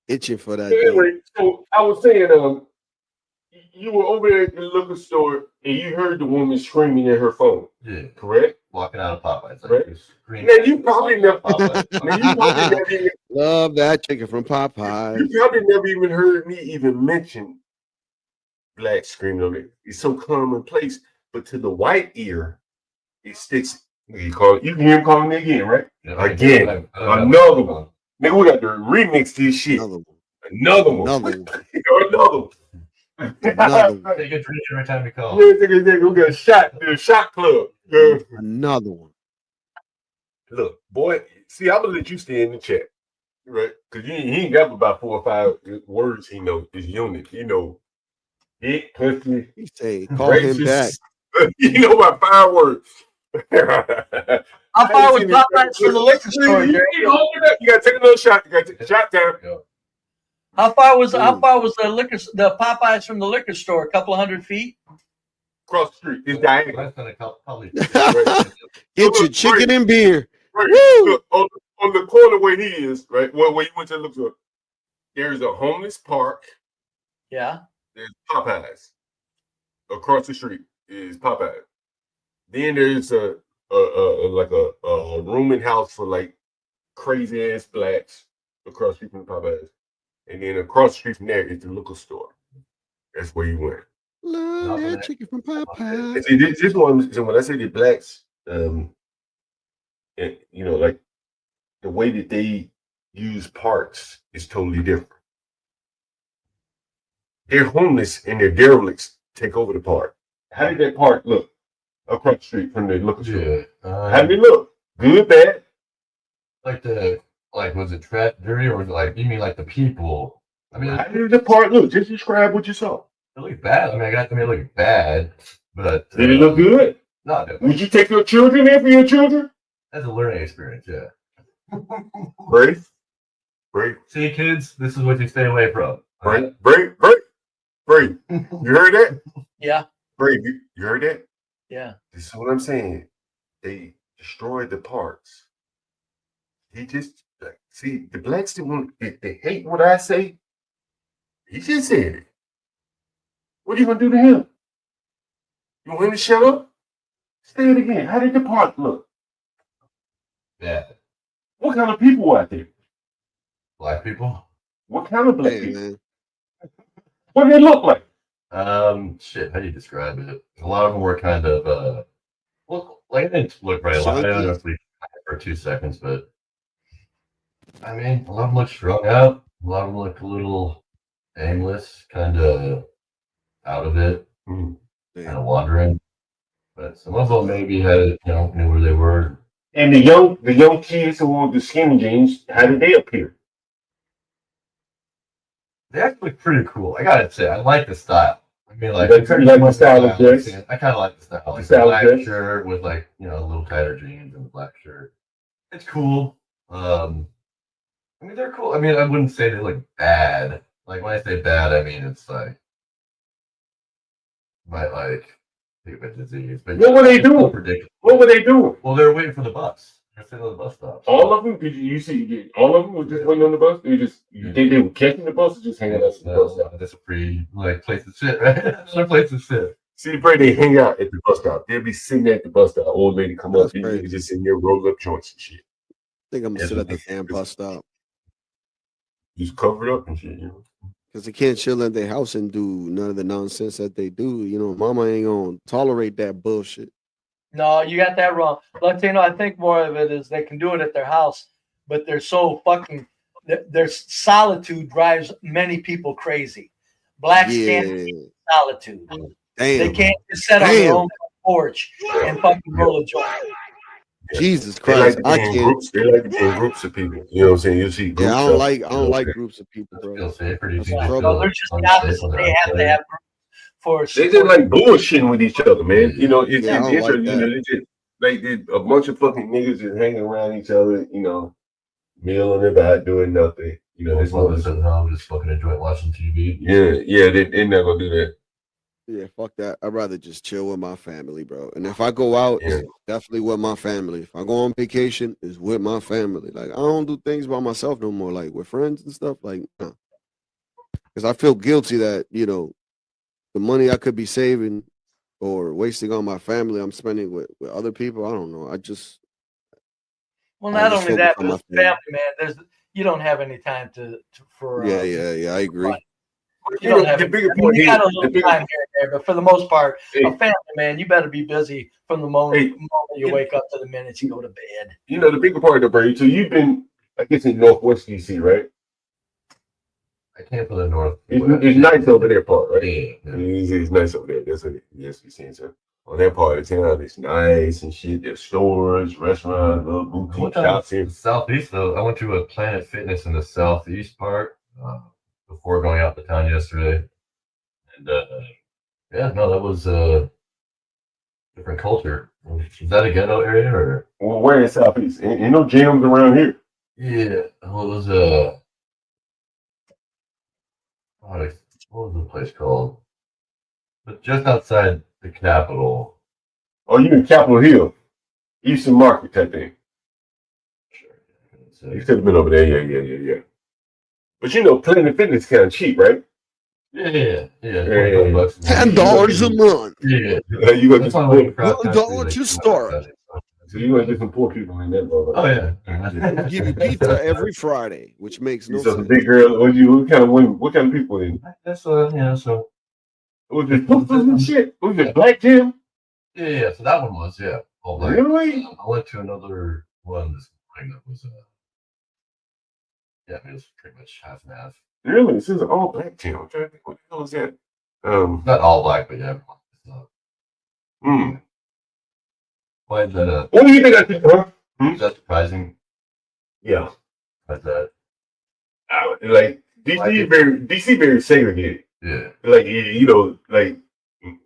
Itching for that Anyway, dope. so I was saying, you were over there at the liquor store and you heard the woman screaming at her phone. Yeah. Correct? Walking out of Popeyes. Like, right? Now you probably never Love that chicken from Popeyes. you probably never even heard me even mention black screaming on it. It's so commonplace, but to the white ear, it sticks. You can hear him calling me again, right? Yeah, again. Another one. Nigga, we got to remix this shit. Another one. Another one. Another one. They get drink every time we call. Yeah, we got a shot club. Another one. Look, boy, see, I'm gonna let you stay in the chat, right? Because he ain't got about 4 or 5 words he knows. His unit, you know, it, pussy. He say, call him back. You know about 5 words. How far was Popeyes from the liquor store? You gotta take another shot. You gotta take a shot down. How far was the Popeyes from the liquor store? A couple of 100 feet? Across the street. It's diagonal. Get your chicken and beer. Right. Look, on the corner where he is, right? Where you went to look for, there's a homeless park. Yeah. There's Popeyes. Across the street is Popeyes. Then there's a rooming house for like crazy ass blacks across the street from Popeyes. And then across the street from there is the liquor store. That's where you went. Love that chicken from Popeyes. And see, this one, so when I say the blacks, and, you know, like the way that they use parks is totally different. They're homeless and their derelicts take over the park. How did that park look across the street from the liquor store? How did it look? Good, bad? Was it dirty or was it like, you mean like the people? I mean, how did the park look? Just describe what you saw. It looked bad. I mean, it looked bad, but did it look good? No. Would you take your children there for your children? That's a learning experience, yeah. Brave. See, kids, this is what you stay away from. Brave. You heard that? Yeah. Brave, you heard that? Yeah. This is what I'm saying. They destroyed the parks. He just see the blacks didn't want. They hate what I say. He just said it. What are you gonna do to him? You want him to shut up? Say it again. How did the park look? Yeah. What kind of people out there? Black people. What kind of black people? Man. What did they look like? Shit. How do you describe it? A lot of them were kind of it didn't look right. I don't sleep for 2 seconds, but I mean, a lot of them looked strung out. A lot of them looked a little aimless, kind of out of it, kind of wandering. But some of them maybe had, knew where they were. And the young kids who wore the skinny jeans, how did they appear? They actually look pretty cool. I gotta say, I like the style. I mean, like, you like the style of dress? I kind of like the style. Like style the of black dress? shirt with like, you know, a little tighter jeans and a black shirt. It's cool. I mean, they're cool. I mean, I wouldn't say they look bad. Like when I say bad, I mean it's like might like think of a disease. But What were they doing? Ridiculous. What were they doing? Well, they were waiting for the bus. They're sitting on the bus stop. All of them? Did you see? All of them were just waiting on the bus. You think they were catching the bus or just hanging out at the bus stop? That's a pretty like place to sit, right? Another place to sit. See, they hang out at the bus stop. They'll be sitting at the bus stop. Old lady come up, these niggas just sitting there, roll up joints and shit. I think I'm gonna sit at the damn bus stop. Just cover it up and shit, you know. Because they can't chill at their house and do none of the nonsense that they do. You know, mama ain't gonna tolerate that bullshit. No, you got that wrong. Latino, I think more of it is they can do it at their house, but they're so fucking. Their solitude drives many people crazy. Blacks can't see solitude. Damn. They can't just sit on their own porch and fucking roll a joint. Jesus They like Christ, to I be in can't. groups. They like to be in groups of people. You know what I'm saying? You see groups. Yeah, I of- don't like groups of people, bro. Feel safer. Do you That's think they trouble. No, feel they're just the unsafe opposite. when they're They have to outside? have for They just like bullshitting with each other, man. You know, it's Yeah, I don't interesting. like You know, that. they just like a bunch of fucking niggas just hanging around each other. You know, milling about doing nothing. You know, This this one one was sitting home just smoking a joint, watching TV. yeah, they're not gonna do that. Yeah, fuck that. I'd rather just chill with my family, bro. And if I go out, Yeah. it's definitely with my family. If I go on vacation, it's with my family. Like I don't do things by myself no more, like with friends and stuff. Like, because I feel guilty that the money I could be saving or wasting on my family, I'm spending with other people. I don't know. Well, I not just only focus that, on but my as a family, man, you don't have any time for. Yeah. I agree. You don't have the it. bigger I mean, point you here, got a little time here and there, but for the most part, a family, man, you better be busy from the moment you wake up to the minute you go to bed. You know, the bigger part of the brain. So you've been, I guess, in Northwest DC, right? I came from the north. It's nice over there, part, right? Yeah. It's nice over there. That's what you're saying. So on that part of town, it's nice and shit. There's stores, restaurants, little boutique shops here. Southeast though, I went to a Planet Fitness in the southeast part before going out to town yesterday, and yeah, no, that was a different culture. Is that a ghetto area or? Well, where in Southeast? Ain't no gyms around here. Yeah, well, it was what was the place called? But just outside the capital. Oh, you in Capitol Hill, Eastern Market type thing. You could have been over there. Yeah. But you know, Planet Fitness kind of cheap, right? Yeah. $25. $10 a month. Yeah. You got $1 to start. So you gonna get some poor people in that, brother. Oh yeah. We give you pizza every Friday, which makes no So the sense. big girl, what kind of women, what kind of people in? That's so. Was it posters and shit? Was it black gym? Yeah. So that one was all black. Really? I went to another one this morning that was it was pretty much half and half. Really? This is an all black gym. I'm trying to think, what the hell is that? Not all black, but yeah. Why is that? What do you think I think? Huh? Is that surprising? Yeah. Like that. Like DC very segregated. Yeah. Like you know, like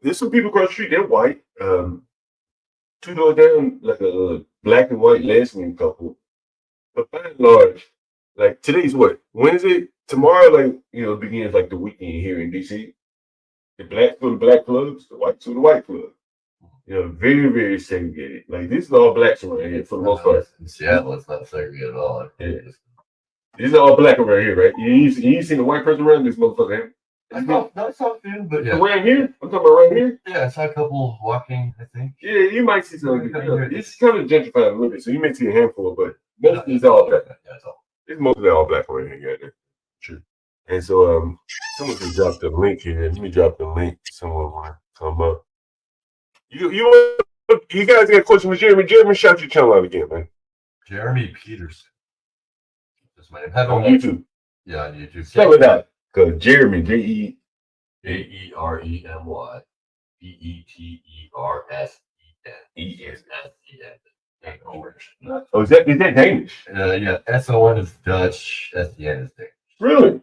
there's some people across the street. They're white. 2 doors down, like a black and white lesbian couple. But by and large, like today's what? Wednesday? Tomorrow, like begins like the weekend here in DC. The blacks go to black clubs, the whites go to white clubs. Very, very segregated. Like this is all blacks around here for the most part. In Seattle, it's not segregated at all. Yeah. This is all black around here, right? You ain't seen a white person around this motherfucker. I saw a few, but yeah. Around here? I'm talking about around here? Yeah, I saw a couple walking, I think. Yeah, you might see some. It's kind of gentrified a little bit, so you may see a handful, but mostly it's all black. It's mostly all black around here, yeah. True. And so, someone can drop the link here. Let me drop the link. Someone want to come up. You guys got a question for Jeremy? Jeremy, shout your channel out again, man. Jeremy Peterson. That's my name. On YouTube. Yeah, on YouTube. Spell it out. Cause Jeremy, Jeremy Petersen. Oh, is that Danish? Yeah, SON is Dutch, SEN is Danish. Really?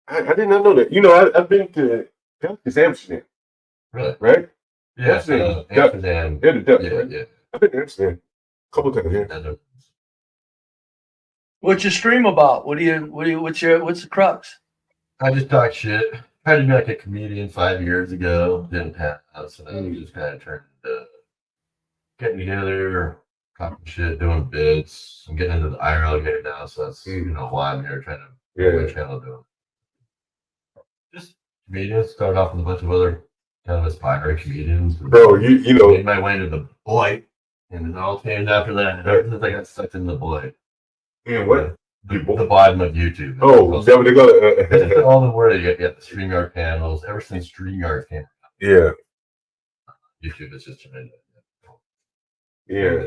I did not know that. I've been to It's Amsterdam. Really? Right? Yeah, Amsterdam. Amsterdam. Yeah, the Dutch, Yeah, right? yeah. I've been to Amsterdam a couple times. Yeah. What's your stream about? What's the crux? I just talk shit. Tried to be like a comedian 5 years ago. Didn't pass. So then we just kind of turned into getting together, talking shit, doing bits. I'm getting into the IRL game now, so that's why I'm here trying to make my channel doing. Just comedians. Started off with a bunch of other kind of aspiring comedians. Bro, you know, made my way to the boy, and it all changed after that. I got sucked into the boy. And what? The bottom of YouTube. Oh, is that what they're gonna? All the word you get the StreamYard panels. Ever since StreamYard came out, Yeah. YouTube is just tremendous. Yeah.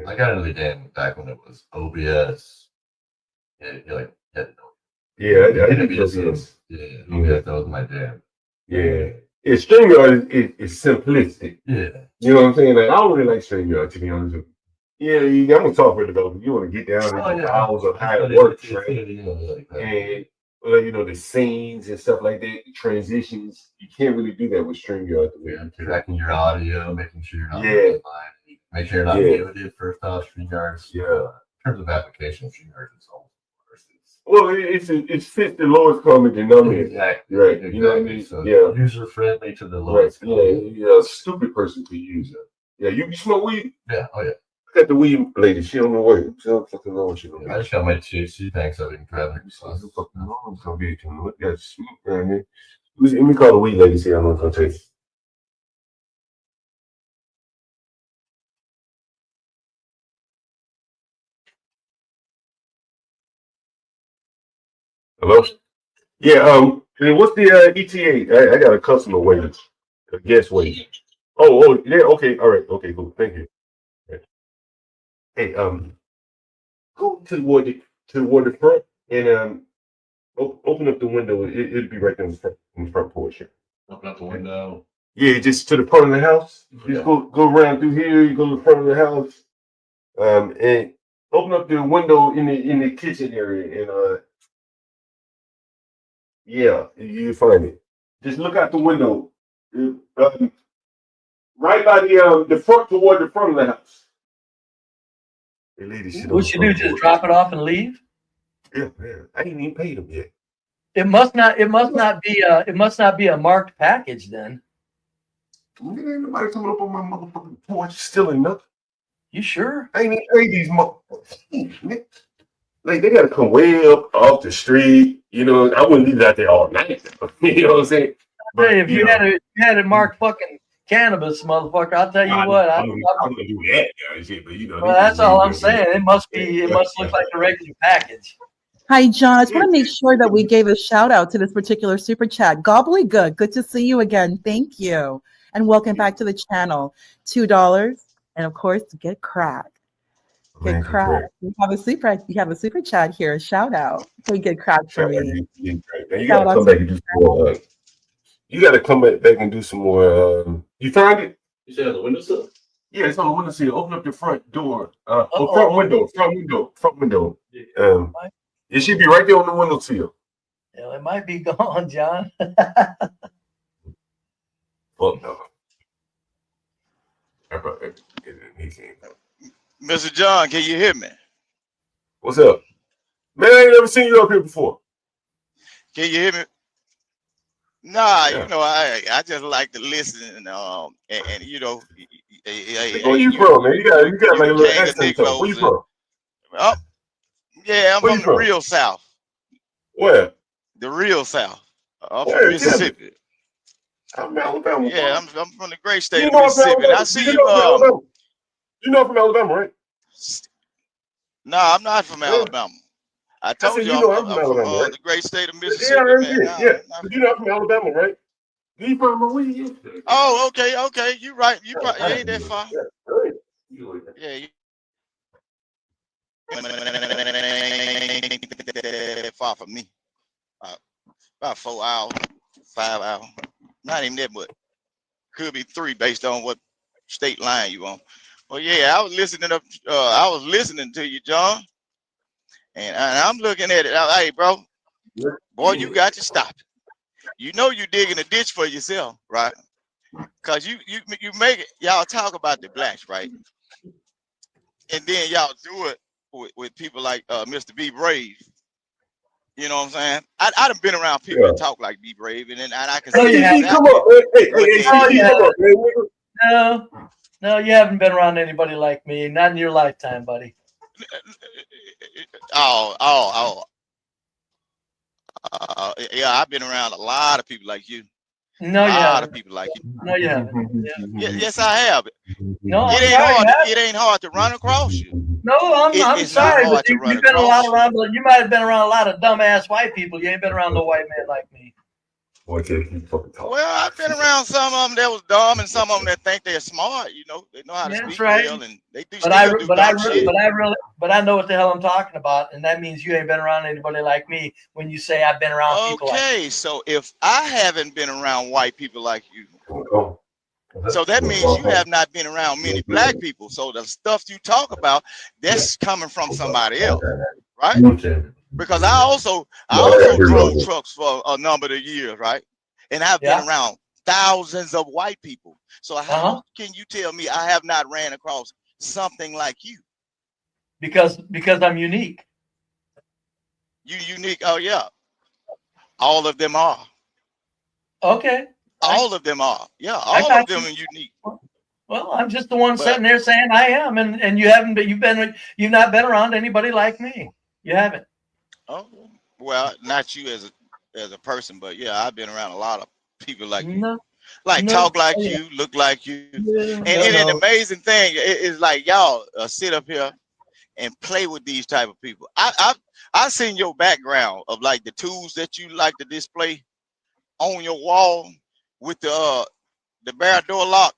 I got into the game back when it was OBS. Yeah, you're like, Yeah, I did use OBS. Yeah, OBS, that was my jam. Yeah. StreamYard is simplistic. Yeah. You know what I'm saying? Like, I don't really like StreamYard, to be honest with you. Yeah, I'm a software developer. You want to get down into the bowels of how it works, right? And the scenes and stuff like that, the transitions. You can't really do that with StreamYard. Tracking your audio, making sure you're not fine. Make sure you're not muted first off. StreamYard. Yeah. In terms of application, StreamYard is all. Well, it's fit the lowest common denominator. Exactly. Right. You know what I mean? So Yeah. User friendly to the lowest. Right. Yeah. A stupid person could use it. Yeah. You smoke weed? Yeah. Oh yeah. Got the weed lady. She don't know what. She don't fucking know what she doing. I just got my she thanks I can grab it. Who fucking knows? Gonna be to me. Got smoke around here. Let me call the weed lady. See how long it's gonna take. Hello? Yeah, what's the ETA? I got a customer waiting. A guest waiting. Oh, yeah, okay, all right, okay, cool. Thank you. Right. Hey, go toward the front and open up the window. It'll be right there in the front porch here. Open up the window. Yeah, just to the front of the house. Just go around through here, you go to the front of the house. And open up the window in the kitchen area and yeah, you find it. Just look out the window, right by the front toward the front of the house. Hey, lady, What you do? Just drop it off and leave? Yeah, I ain't even paid them yet. It must not be a marked package then. Ain't nobody coming up on my motherfucking porch stealing nothing. You sure? I ain't even paid these motherfuckers. Like, they gotta come way up off the street. You know, I wouldn't leave it out there all night. You know what I'm saying? But hey, if you had it marked fucking cannabis, motherfucker, I'll tell you what. I'm gonna do that, guys. But well, that's all I'm saying. It must look like a regular package. Hi, John. I just want to make sure that we gave a shout out to this particular super chat. Gobbledygook, good to see you again. Thank you. And welcome back to the channel. $2. And of course, get cracked. Get cracked. You have a super chat here. Shout out. So get cracked for me. You gotta come back and do some more. You gotta come back and do some more. You found it? You said on the windowsill? Yeah, it's on the windowsill. Open up your front door. Front window. It should be right there on the windowsill. Yeah, it might be gone, John. Fuck no. Mr. John, can you hear me? What's up? Man, I ain't never seen you up here before. Can you hear me? Nah, you know, I just like to listen and you know. Where you from, man? You got like a little accent. Where you from? Oh, yeah, I'm from the real South. Where? The real South. I'm from Mississippi. I'm Alabama. Yeah, I'm from the great state of Mississippi. I see you. You're not from Alabama, right? No, I'm not from Alabama. I told you I'm from Alabama, right? the great state of Mississippi. Yeah, you're not from Alabama, right? You from where you? Oh, okay. You right. You ain't that far. Yeah. Far from me. About 4 hours, 5 hours. Not even that much. Could be 3 based on what state line you on. Well, yeah, I was listening to you, John, and I'm looking at it. Hey, bro, boy, you got to stop it. you know you digging a ditch for yourself, right? Cause you make it. Y'all talk about the blacks, right? And then y'all do it with people like Mr. BeBrave. You know what I'm saying? I done been around people that talk like BeBrave, and I can No, see you haven't. exactly what they do. No, you haven't been around anybody like me. Not in your lifetime, buddy. Yeah, I've been around a lot of people like you. No, a you lot haven't. of people like you. No, you haven't. Yes, I have. No, I'm It ain't sorry, hard. you haven't. It ain't hard to run across you. No, I'm It's not sorry, but hard to run you've been a lot across you. around. You might have been around a lot of dumbass white people. You ain't been around no white man like me. Well, I've been around some of them that was dumb, and some of them that think they're smart. You know, they know how to That's speak right. well, and they do still do dumb shit. But I know what the hell I'm talking about, and that means you ain't been around anybody like me. When you say I've been around people like Okay, so if I haven't been around white people like you, so that means you have not been around many black people. So the stuff you talk about, that's coming from somebody else, right? Because I also drove trucks for a number of years, right? And I've been around thousands of white people. So how can you tell me I have not ran across something like you? Because I'm unique. You unique? Oh yeah, all of them are. Okay. All of them are. Yeah, all of them are unique. Well, I'm just the one sitting there saying I am, and you haven't. But you've not been around anybody like me. You haven't. Oh well, not you as a person, but yeah, I've been around a lot of people like you, talk like you, look like you, and an amazing thing is like y'all sit up here and play with these type of people. I've seen your background of like the tools that you like to display on your wall with the barrel door lock.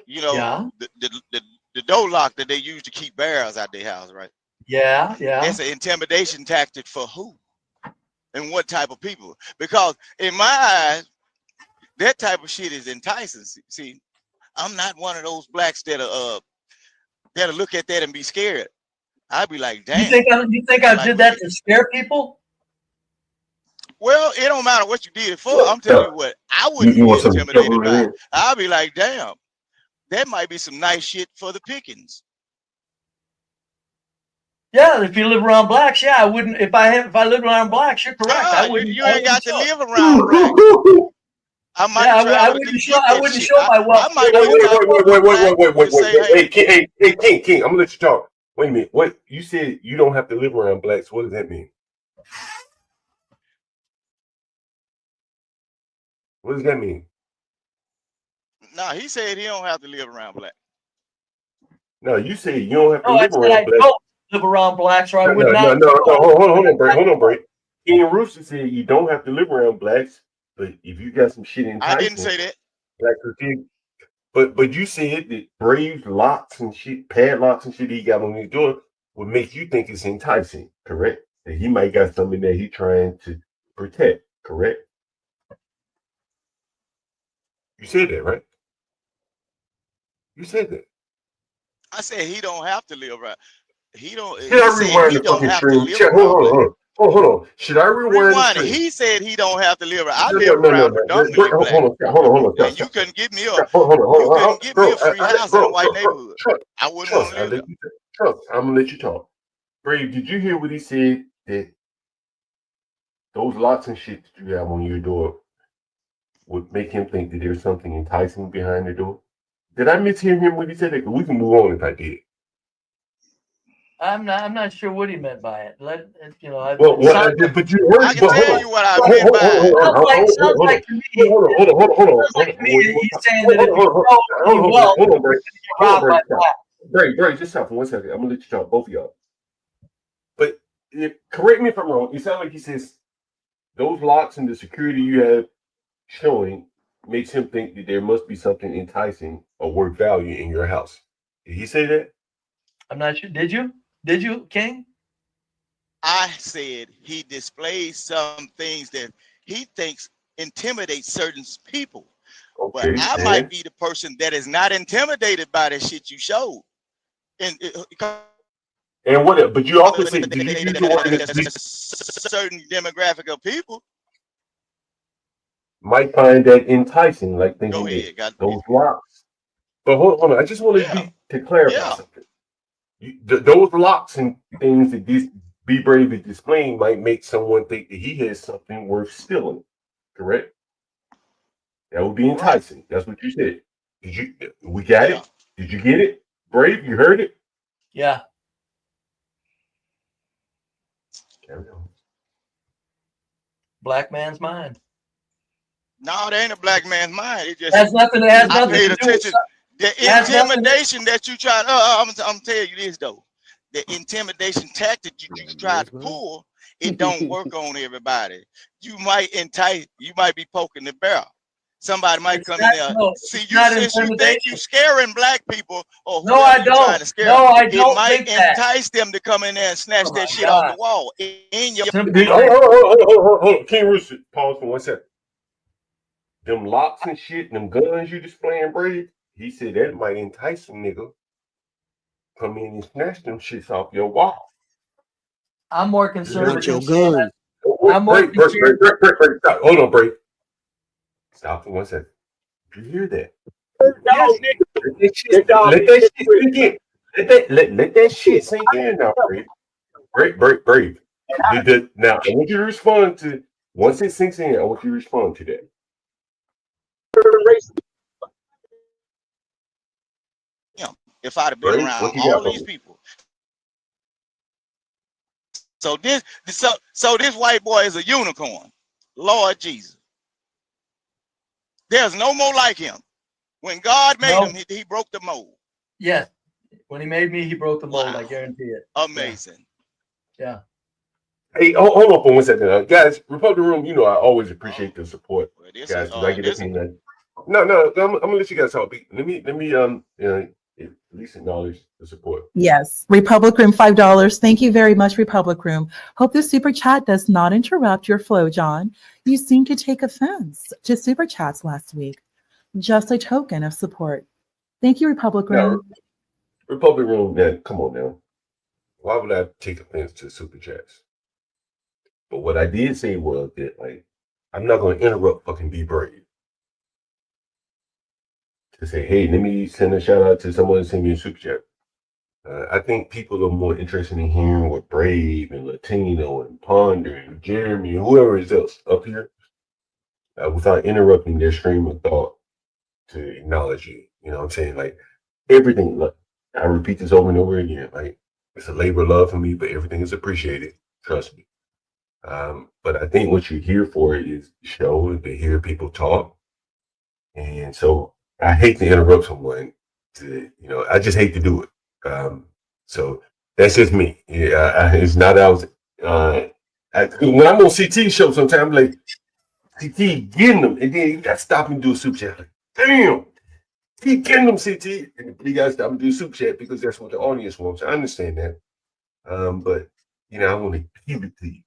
You know, the door lock that they use to keep barrels out their house, right? Yeah. That's an intimidation tactic for who and what type of people? Because in my eyes, that type of shit is enticing. See, I'm not one of those blacks that'll look at that and be scared. I'd be like, damn. You think I did that to scare people? Well, it don't matter what you did it for. I'm telling you what, I wouldn't be intimidated by it. I'll be like, damn, that might be some nice shit for the pickings. Yeah, if you live around blacks, yeah, I wouldn't. If I lived around blacks, you're correct. I wouldn't. You ain't got to live around blacks. I might I wouldn't show my wealth. Wait. Hey, King, I'm gonna let you talk. Wait a minute. What you said? You don't have to live around blacks. What does that mean? What does that mean? No, he said he don't have to live around black. No, you said you don't have to live around blacks. Don't live around blacks, or I would not. No. Hold on, break. King Rooster said you don't have to live around blacks, but if you got some shit in, I didn't say that. Black people. But you said that Brave locks and shit, padlocks and shit he got on his door would make you think it's enticing, correct? That he might got something that he's trying to protect, correct? You said that, right? You said that. I said he don't have to live around. He don't. Should I rewind the fucking stream? Hold on. Should I rewind the stream? He said he don't have to live around. I live around predominantly black. Hold on. And you couldn't give me a free house in a white neighborhood. I wouldn't want to live there. Trust, I'm gonna let you talk. Brave, did you hear what he said? That those locks and shit that you have on your door would make him think that there's something enticing behind the door? Did I mishear him when he said that? We can move on if I did. I'm not sure what he meant by it. But you heard. I can tell you what I meant by it. Sounds like to me. Hold on. He's saying that if you grow well, you're gonna get robbed by black. Bray, just stop for 1 second. I'm gonna let you talk, both of y'all. But correct me if I'm wrong. It sounds like he says those locks and the security you have showing makes him think that there must be something enticing or worth value in your house. Did he say that? I'm not sure. Did you, King? I said he displays some things that he thinks intimidate certain people. Okay, but I might be the person that is not intimidated by the shit you showed. And what? But you also said, did you use the word certain demographic of people? might find that enticing, like thinking Go that ahead. Got those locks. But hold on, I just want to clarify something. Those locks and things that this Be Brave is displaying might make someone think that he has something worth stealing. Correct? That would be enticing. That's what you said. Did you? We got it. Did you get it? Brave, you heard it. Yeah. Carry on. Black man's mind. No, it ain't a black man's mind. It just Has nothing. It has I nothing paid to do with. attention. The Has nothing. intimidation that you try. I'm telling you this though. The intimidation tactic you try to pull, it don't work on everybody. You might entice. You might be poking the bear. Somebody might come in there. No, See it's you not since you think intimidation. you scaring black people or No, whoever I you don't. trying to scare. No, I It don't might think that. entice them to come in there and snatch Oh that my shit off God. the wall. In your Hold on. King Rooster, pause for 1 second. Them locks and shit, them guns you displaying, Brave. He said that might entice a nigga come in and snatch them shits off your wall. I'm more concerned Not with your him saying gun. that. I'm more concerned. Break. Stop. Hold on, Brave. Stop for 1 second. Did you hear that? Yes. Let that shit sink in. Let that shit sink in now, Brave. Brave. Now, I want you to respond to, once it sinks in, I want you to respond to that. If I'd have been Brave, around what you all got, these bro? people. So this white boy is a unicorn. Lord Jesus. There's no more like him. When God made him, he broke the mold. Yes. When he made me, he broke the mold. I guarantee it. Amazing. Yeah. Hey, hold on for 1 second, guys. Republic Room, you know I always appreciate the support, guys. Because I get opinion. No, I'm gonna let you guys talk. Let me at least acknowledge the support. Yes. Republic Room, $5. Thank you very much, Republic Room. Hope the super chat does not interrupt your flow, John. You seem to take offense to super chats last week. Just a token of support. Thank you, Republic Room. Republic Room, man, come on now. Why would I take offense to super chats? But what I did say was that, like, I'm not gonna interrupt fucking Be Brave to say, hey, let me send a shout out to someone send me a super chat. I think people are more interested in hearing what Brave and Latino and Ponder and Jeremy and whoever is else up here without interrupting their stream of thought to acknowledge you. You know what I'm saying? Like everything, look, I repeat this over and over again. Like it's a labor of love for me, but everything is appreciated. Trust me. But I think what you're here for is show and to hear people talk. And so I hate to interrupt someone I just hate to do it. So that's just me. Yeah, it's not out. When I'm on CT show, sometimes I'm like CT getting them, and then you got to stop and do a super chat. Like, damn, keep getting them CT, and you got to stop and do a super chat because that's what the audience wants. I understand that, but I want to give it to you,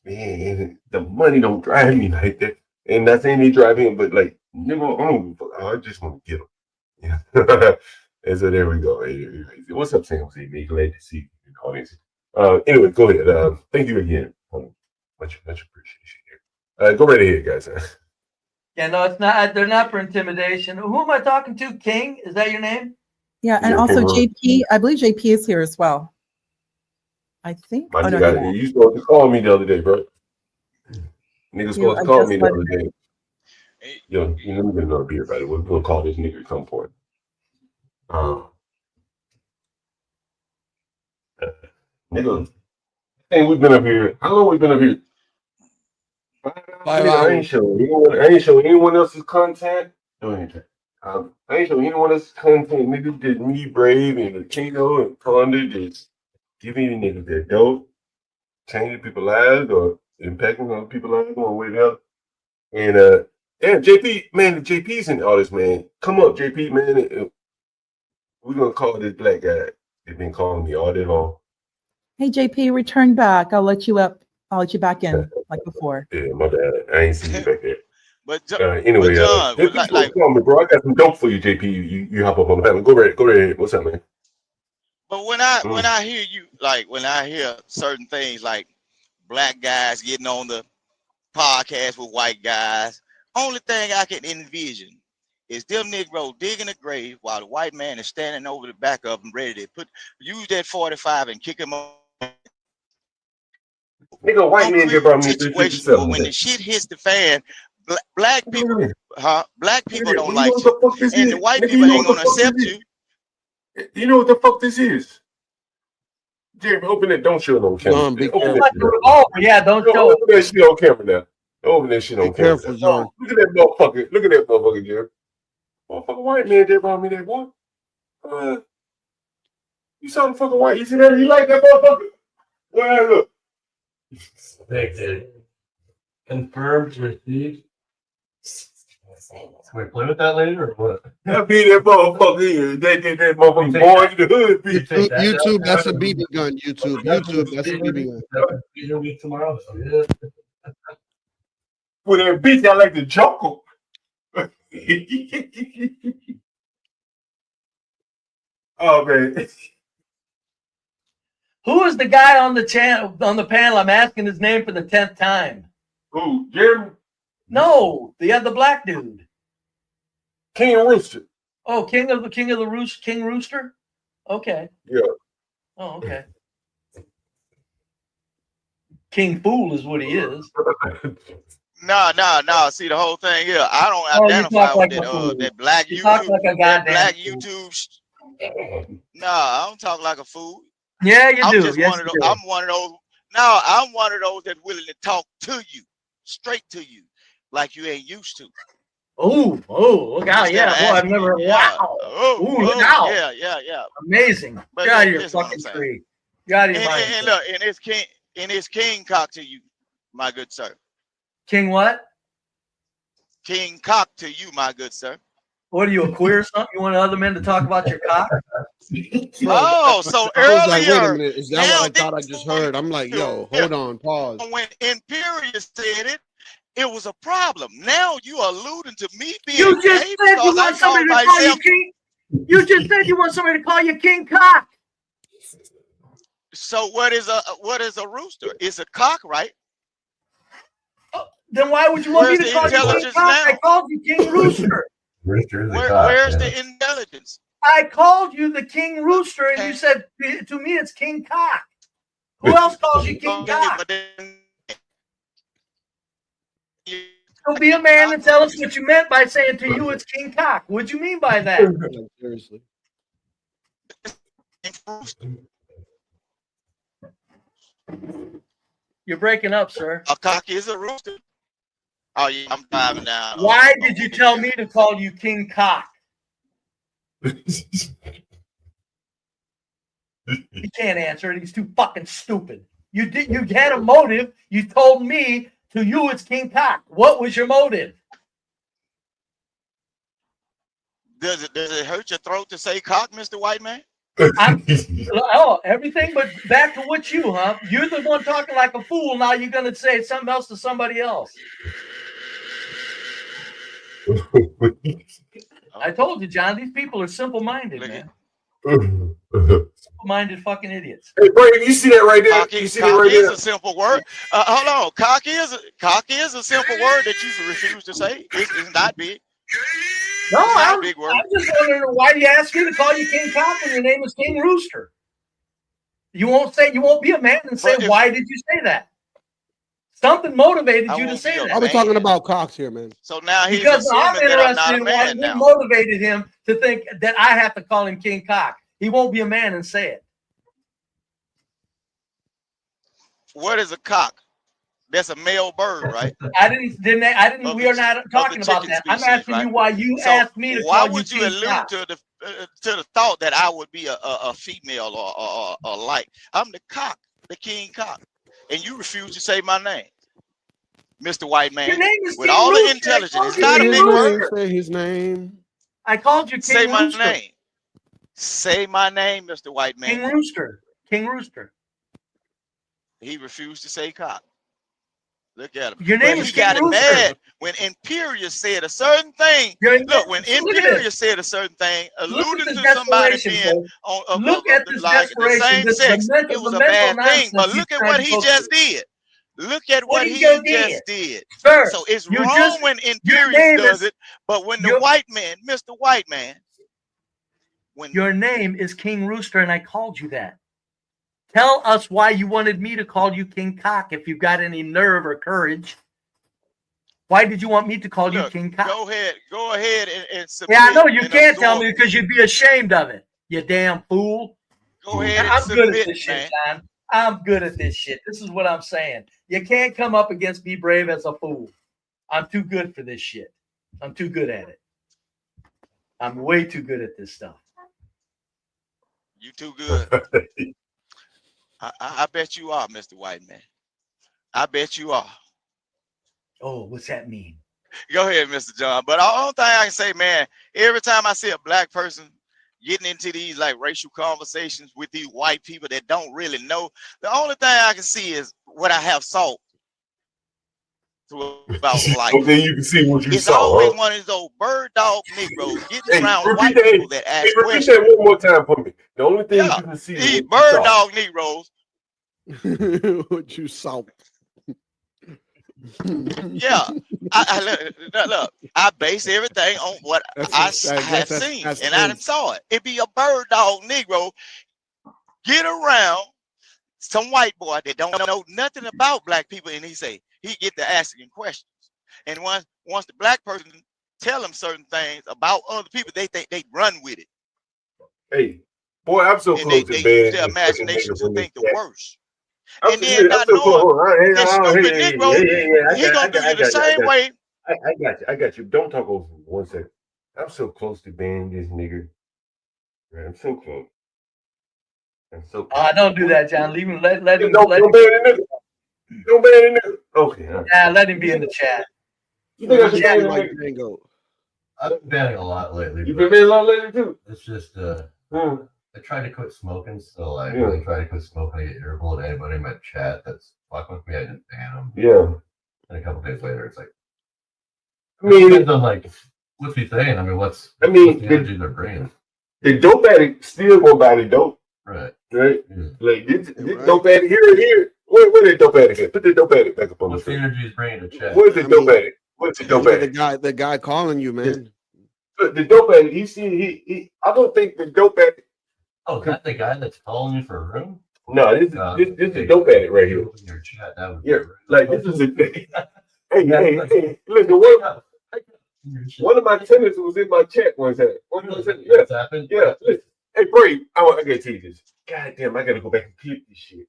man. The money don't drive me like that, and not saying they drive him, but like I just want to get them. Yeah. And so there we go. What's up, Sam? Glad to see you in the audience. Anyway, go ahead. Thank you again. Much appreciation here. Go right ahead, guys. Yeah, no, it's not. They're not for intimidation. Who am I talking to? King? Is that your name? Yeah, and also JP. I believe JP is here as well. I think. My nigga, you supposed to call me the other day, bro. Nigga supposed to call me the other day. Yo, let me get another beer, buddy. We're gonna call this nigga come for it. Nigga, hey, we've been up here. How long we been up here? 5 I hours. ain't showing anyone else's content. Do anything. I ain't showing anyone else's content. Niggas did me, Brave, and Latino, and Ponder just giving you niggas that dope, changing people's lives or impacting on people's lives one way or the other. And damn, JP, man, the JP's in all this, man. Come up, JP, man. We're gonna call this black guy. They've been calling me all day long. Hey, JP, return back. I'll let you up. I'll let you back in like before. Yeah, my bad. I ain't seen you back there. But Anyway, John, call me, bro. I got some dope for you, JP. You hop up on the panel. Go right. What's up, man? But when I hear you, like when I hear certain things like black guys getting on the podcast with white guys, only thing I can envision is them Negroes digging a grave while the white man is standing over the back of them, ready to use that 45 and kick him off. Nigga, white man just brought me Situation where 357. when the shit hits the fan, black people, black people don't You know like what the you, fuck this and is? the white Nigga, people you know ain't what the gonna fuck accept this you. is? You know what the fuck this is? Jeremy, open it. Don't show it on camera. John, be Open careful. that shit. Oh, yeah, don't show Open that shit on camera now. Open that shit Be on camera. careful, John. Oh, look at that motherfucker. Look at that motherfucker, Jeremy. Motherfucking white man just brought me that boy. You saw the fucking white. You see that? You like that motherfucker? Well, look. Confirmed received. Can we play with that later or what? I beat that motherfucker here. They did that motherfucker boy in the hood. YouTube, that's a BB gun. YouTube, that's a BB gun. Interview tomorrow. So yeah. With that bitch, I like the Joker. Oh man. Who is the guy on the panel? I'm asking his name for the 10th time. Who? Jeremy? No, the black dude. King Rooster. Oh, King Rooster? Okay. Yeah. Oh, okay. King Fool is what he is. No. See the whole thing here. I don't Oh, you identify talk with like a fool. that black You talk YouTube. like a That goddamn black fool. YouTube. No, I don't talk like a fool. Yeah, you I'm do. just Yes, one of you those. do. I'm one of those. No, I'm one of those that's willing to talk to you, straight to you, like you ain't used to. Oh, look out. Yeah, boy, I've never. Wow. Look out. Yeah. Amazing. But Get out of your this is what I'm fucking saying. tree. Get out of your mind. And look, and it's king cock to you, my good sir. King what? King cock to you, my good sir. What are you, a queer or something? You want other men to talk about your cock? Oh, so I was like, wait a earlier. minute, is that what I thought I just heard? I'm like, yo, hold on, pause. When Imperius said it, it was a problem. Now you are alluding to me being You just gay said you because I want somebody call to call you myself. king. You just said you want somebody to call you King Cock. So what is a rooster? It's a cock, right? Then why would you want Where's me to the call you King intelligence Cock? now? I called you King Rooster. Where's the intelligence? I called you the King Rooster, and you said to me it's King Cock. Who else calls you King Cock? So be a man and tell us what you meant by saying to you it's King Cock. What'd you mean by that? Seriously. You're breaking up, sir. A cock is a rooster. Oh yeah, I'm driving down. Why did you tell me to call you King Cock? He can't answer it. He's too fucking stupid. You had a motive. You told me to you it's King Cock. What was your motive? Does it hurt your throat to say cock, Mr. White Man? Everything but back to what you, huh? You're the one talking like a fool. Now you're gonna say something else to somebody else. I told you, John. These people are simple-minded, man. Simple-minded fucking idiots. Hey, Brady, you see that right there? Cock You is see that right there? a simple word. Hold on. Cock is a simple word that you refuse to say. It's not big. No, It's not I'm a big word. just wondering why you ask me to call you King Cock when your name is King Rooster. You won't be a man and say, why did you say that? Something motivated you to say that. Are we talking about cocks here, man? So now he's Because I'm assuming that I'm not interested a in man what now. motivated him to think that I have to call him King Cock. He won't be a man and say it. What is a cock? That's a male bird, right? I didn't. We are not talking about that. I'm asking you why you asked me to why call would you King allude Cock. to the thought that I would be a female or like? I'm the cock, the king cock, and you refuse to say my name, Mr. White Man. Your name is with King all the Rooster. intelligence. It's Say not a his big name. word. Say his name. I called you King Say my Rooster. name. Say my name, Mr. White Man. King Rooster. King Rooster. He refused to say cock. Look at him. Your name But is he King got it Rooster. mad when Imperius said a certain thing. Look, when Imperius said a certain thing, alluding to somebody being on Look at this like the desperation. same sex, it was a bad thing. But look at what he just did. Look at what he just just did. Sir, So it's you wrong just- when your Imperius name does is- it, but when the your- white man, Mr. White Man, Your name is King Rooster, and I called you that. Tell us why you wanted me to call you King Cock if you've got any nerve or courage. Why did you want me to call you King Cock? go ahead and submit. Yeah, I know you and can't tell absorb me because you'd be ashamed of it, you damn fool. Go ahead and I'm good submit, at this man. shit, John. I'm good at this shit. This is what I'm saying. You can't come up against BeBrave as a fool. I'm too good for this shit. I'm too good at it. I'm way too good at this stuff. You too good. I bet you are, Mr. White Man. I bet you are. Oh, what's that mean? Go ahead, Mr. John. But the only thing I can say, man, every time I see a black person getting into these like racial conversations with these white people that don't really know, the only thing I can see is what I have saw throughout life. Okay, you can see what you It's saw. always Huh? one of those bird dog Negroes getting Hey, around repeat white that. people that ask Repeat questions. that one more time for me. The only thing you can see is These what you bird saw. dog Negroes. What you saw. Yeah, look, I base everything on what I have seen, and I done saw it. It be a bird dog Negro get around some white boy that don't know nothing about black people, and he get to asking questions. And once the black person tell him certain things about other people, they think they run with it. Hey, boy, I'm so And close they to use banning their this fucking imagination nigga to from this think the chat. worst. I'm And so, then not so close. knowing Hold on. that stupid Negro, he gonna do you the same way. I got you. Don't talk over me 1 second. I'm so close to banning this nigga. Man, I'm so close. I'm so close. Don't do that, John. Leave him. Let him. Don't ban the nigga. Don't ban the nigga. Okay. All right. Yeah, let him be in the chat. You think I should ban the like nigga? Django. I've been banning a lot lately. You been banning a lot lately too? It's just I tried to quit smoking, so I really try to quit smoking. I get irritable at anybody in my chat that's fucking with me. I just ban them. Yeah. And a couple days later, it's like, I mean, depends on like what's he saying. I mean, what's the energy they're bringing? The dope addict still gonna buy the dope. Right. Right? Yeah. Like this dope addict here. Where the dope addict at? Put the dope addict back up on What's the the screen. energy he's bringing to chat? Where's the dope addict? What's the dope Look addict? at the guy calling you, man. Look, the dope addict, he I don't think the dope addict. Oh, is that the guy that's calling you for a room? No, this is the dope addict right here. In your chat, that would Yeah, like this is a hey, listen, one of my tenants was in my chat one time. Yeah, listen. Hey, Brave, I gotta tell you this. God damn, I gotta go back and clip this shit.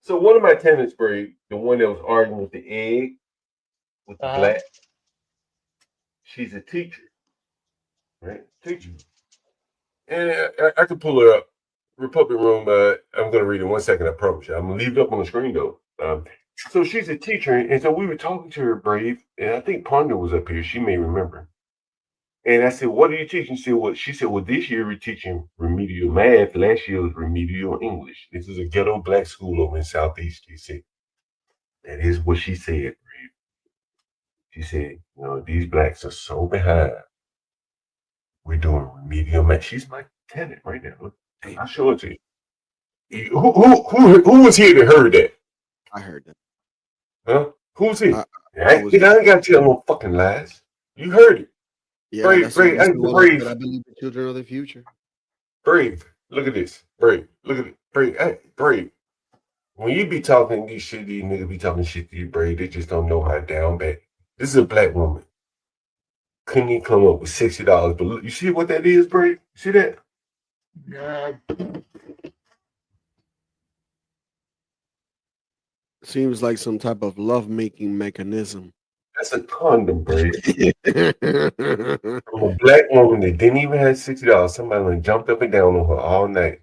So one of my tenants, Brave, the one that was arguing with the egg, with the black, she's a teacher, right? Teacher. And I can pull her up. Republic Room, I'm gonna read it 1 second, I promise you. I'm gonna leave it up on the screen though. So she's a teacher, and so we were talking to her, Brave, and I think Ponder was up here. She may remember. And I said, "What are you teaching?" She said, "Well, this year we're teaching remedial math. Last year was remedial English. This is a ghetto black school over in Southeast DC." That is what she said, Brave. She said, "You know, these blacks are so behind. We're doing remedial math." She's my tenant right now. Look, I'll show it to you. Who was here that heard that? I heard that. Huh? Who's here? I I ain't got to tell no fucking lies. You heard it. Yeah, Brave. I believe the children of the future. Brave. Look at this. Brave. Look at it. Brave. Hey, Brave. When you be talking this shit, these niggas be talking shit to you, Brave. They just don't know how down bad. This is a black woman. Couldn't even come up with $60. But look, you see what that is, Brave? You see that? Seems like some type of love-making mechanism. That's a condom, Brave. From a black woman that didn't even have $60. Somebody done jumped up and down on her all night.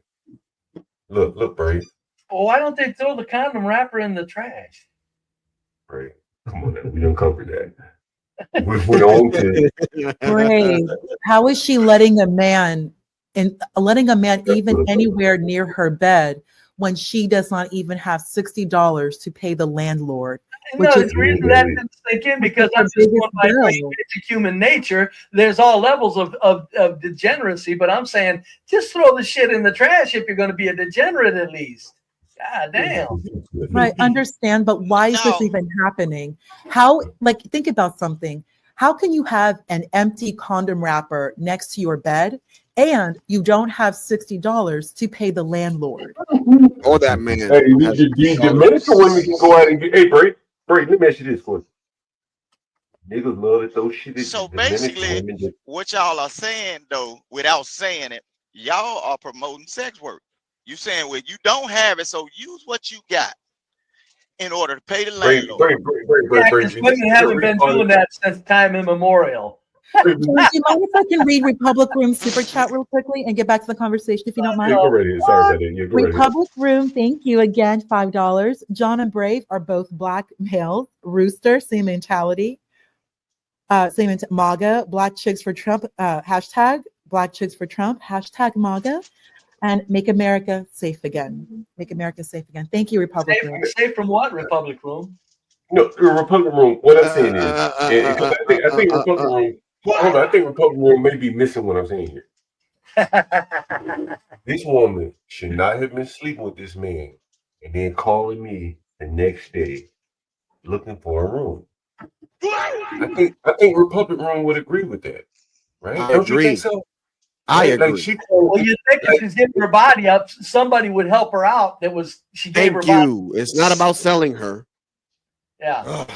Look, Brave. Well, why don't they throw the condom wrapper in the trash? Brave. Come on now. We done covered that. We went on to Brave. How is she letting a man even anywhere near her bed when she does not even have $60 to pay the landlord? No, the reason that didn't sink in because I'm just going by basic human nature. There's all levels of degeneracy, but I'm saying just throw the shit in the trash if you're going to be a degenerate at least. God damn. Right, understand, but why is this even happening? How, like, think about something. How can you have an empty condom wrapper next to your bed and you don't have $60 to pay the landlord? Or that man. Hey, the Dominican women can go out and get. Hey, Bray, let me ask you this question. Niggas love to throw shit at So the Dominican basically, women. That, what y'all are saying though, without saying it, y'all are promoting sex work. You saying, well, you don't have it, so use what you got in order to pay the landlord. Yeah, because women haven't been doing that since time immemorial. Do you mind if I can read Republic Room super chat real quickly and get back to the conversation if you don't mind? yeah, go right ahead. Sorry about that. Yeah, go right ahead. Republic Room, thank you again, $5. John and Brave are both black males. Rooster, same mentality. MAGA, Black Chicks for Trump, hashtag Black Chicks for Trump, hashtag MAGA, and Make America Safe Again. Make America Safe Again. Thank you, Republic Room. Safe from what, Republic Room? No, the Republic Room. What I'm saying is, I think Republic Room. Hold on, I think Republic Room may be missing what I'm saying here. This woman should not have been sleeping with this man and then calling me the next day looking for a room. I think Republic Room would agree with that, right? I Don't agree. you think so? I Right? agree. Like she Well, you think if she's giving her body up, somebody would help her out. That was she gave her Thank body. you. It's not about selling her. Yeah. Ugh,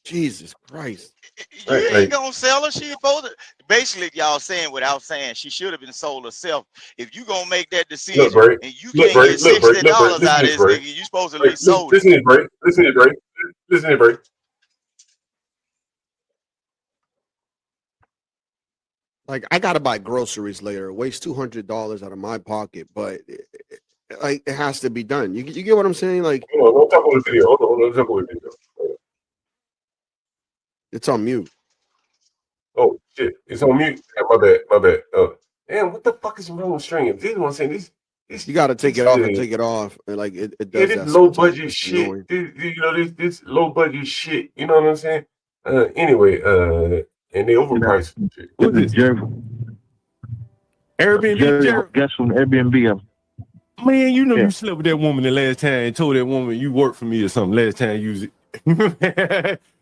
Jesus Christ. You ain't gonna sell her. She supposed to. Basically, y'all saying without saying, she should have been sold herself. If you gonna make that decision look, Bray. and you Look, can't Bray. get Look, Bray. $60 Look, Bray. out of Listen to this this, Bray. nigga, you supposed to at Bray, least sold listen to this, Bray. Listen to this, Bray. Listen to it, Bray. Like, I gotta buy groceries later. It wastes $200 out of my pocket, but like it has to be done. You get what I'm saying? Like, Hold on, don't talk about the video. Hold on, don't talk about the video. it's on mute. Oh shit, it's on mute. My bad, my bad. Damn, what the fuck is wrong with streaming? This is what I'm saying. This You got to take it off and take it off, and like it does this that. low sometimes. budget It's shit. annoying. This low budget shit. You know what I'm saying? Anyway, and they overpriced shit. What is this? Airbnb. Guess from Airbnb. Man, you know you slept with that woman the last time and told that woman you worked for me or something last time you you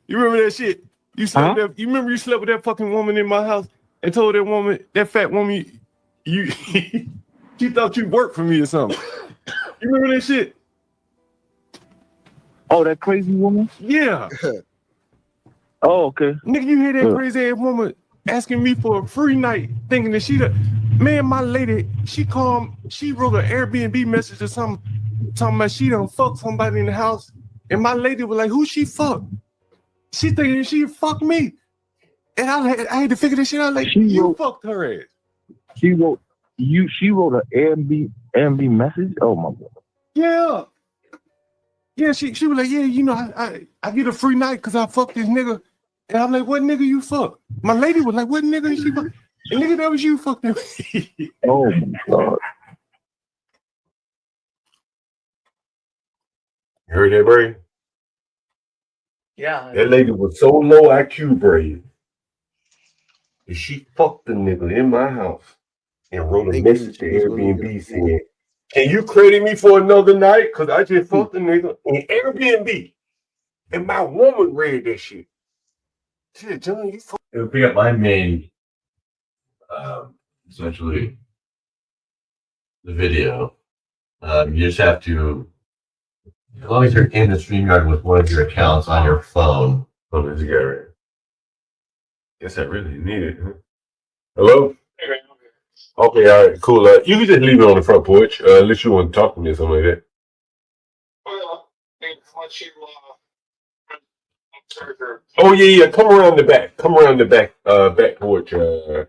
remember that shit? You slept with that, you remember you slept with that fucking woman in my house and told that woman, that fat woman, you she thought you worked for me or something. You remember that shit? Oh, that crazy woman? Yeah. Oh, okay. Nigga, you hear that crazy ass woman asking me for a free night, thinking that she man, my lady, she wrote an Airbnb message or something, talking about she done fucked somebody in the house. And my lady was like, who she fucked? She thinking she fucked me. And I had to figure this shit out. Like, you fucked her ass. She wrote an Airbnb message? Oh my god. Yeah. Yeah, she was like, yeah, you know, I get a free night because I fucked this nigga. And I'm like, what nigga you fuck? My lady was like, what nigga she fuck? And nigga, that was you fucked him. Oh my god. You heard that, Bray? Yeah. That lady was so low IQ, Bray, that she fucked the nigga in my house and wrote a message to Airbnb saying, can you credit me for another night? Because I just fucked the nigga in Airbnb. And my woman read that shit. She said, John, you fucked. It would pick up my main, essentially, the video. You just have to, as long as you're in the StreamYard with one of your accounts on your phone. Oh, this guy right. Guess I really need it. Huh? Hello? Okay, all right, cool. You can just leave it on the front porch, unless you want to talk to me or something like that. Oh yeah, come around the back. Come around the back, back porch, and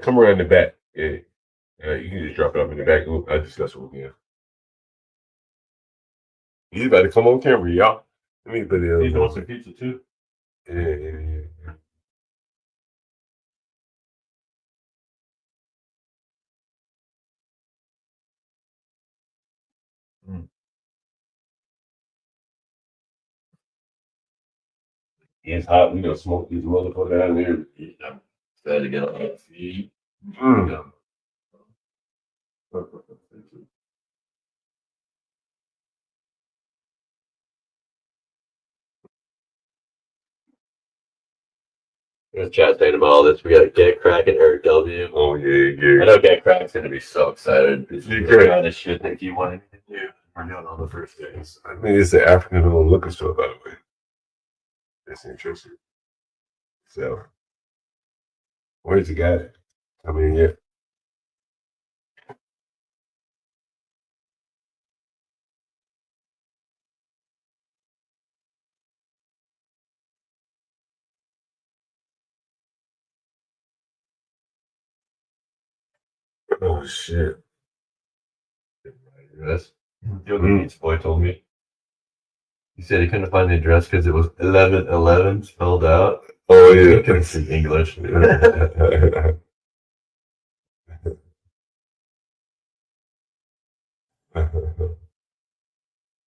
come around the back. Yeah, you can just drop it off in the back. I'll discuss it with you. He's about to come on camera, y'all. Let me put it. He wants some pizza too. Yeah. It's hot. We gonna smoke these motherfuckers out here. I'm glad to get on my feet. Chat saying about all this. We got Get Crack and Eric W. Oh yeah. I know Get Crack's gonna be so excited. This is the Yeah. kind of shit that he wanted to do. We're doing on the first days. I mean, it's the African little liquor store, by the way. That's interesting. So, where's the guy? I mean, yeah. Oh shit. Address. The other Beats boy told me. He said he couldn't find the address because it was 1111 spelled out. Oh yeah. He couldn't speak English.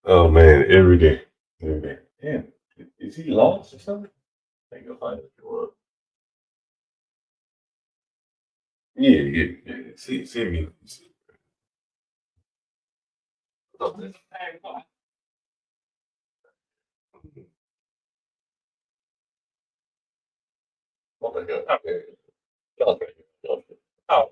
Oh man, every day. Every day. Damn. Is he lost or something? I can go find it if you want. Yeah. See me. Oh my god. Oh.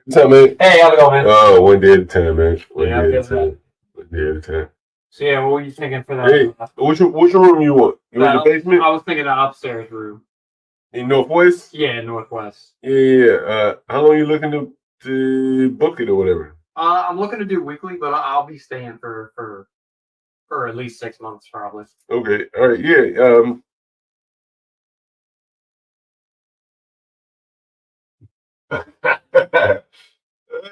What's up, man? Hey, how's it going, man? Oh, one day at a time, man. One Yeah, day I at a feel time. One day at a time. So yeah, what were you thinking for that? Hey, which room you want? You want the basement? I was thinking the upstairs room. In Northwest? Yeah, northwest. Yeah. How long you looking to book it or whatever? I'm looking to do weekly, but I'll be staying for at least 6 months probably. Okay. All right. Yeah.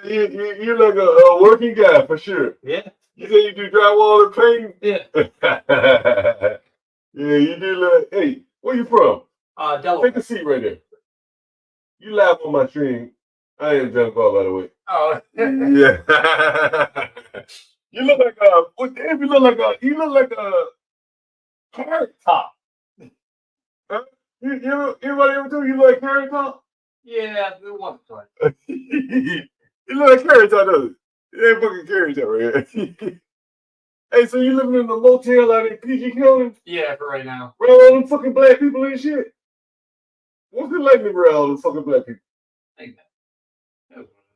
You're like a working guy for sure. Yeah. You say you do drywall and paint? Yeah. Yeah, you do. Hey, where you from? Delaware. Take a seat right there. You laugh on my stream. I am John Paul, by the way. Oh. Yeah. You look like what the hell? You look like a carrot top. Huh? Everybody ever do you look like carrot top? Yeah, the one time. You look like carrot top, doesn't it? It ain't fucking carrot top right here. Hey, so you living in a motel out in PG County? Yeah, for right now. Around all them fucking black people and shit? What's it like living around all them fucking black people?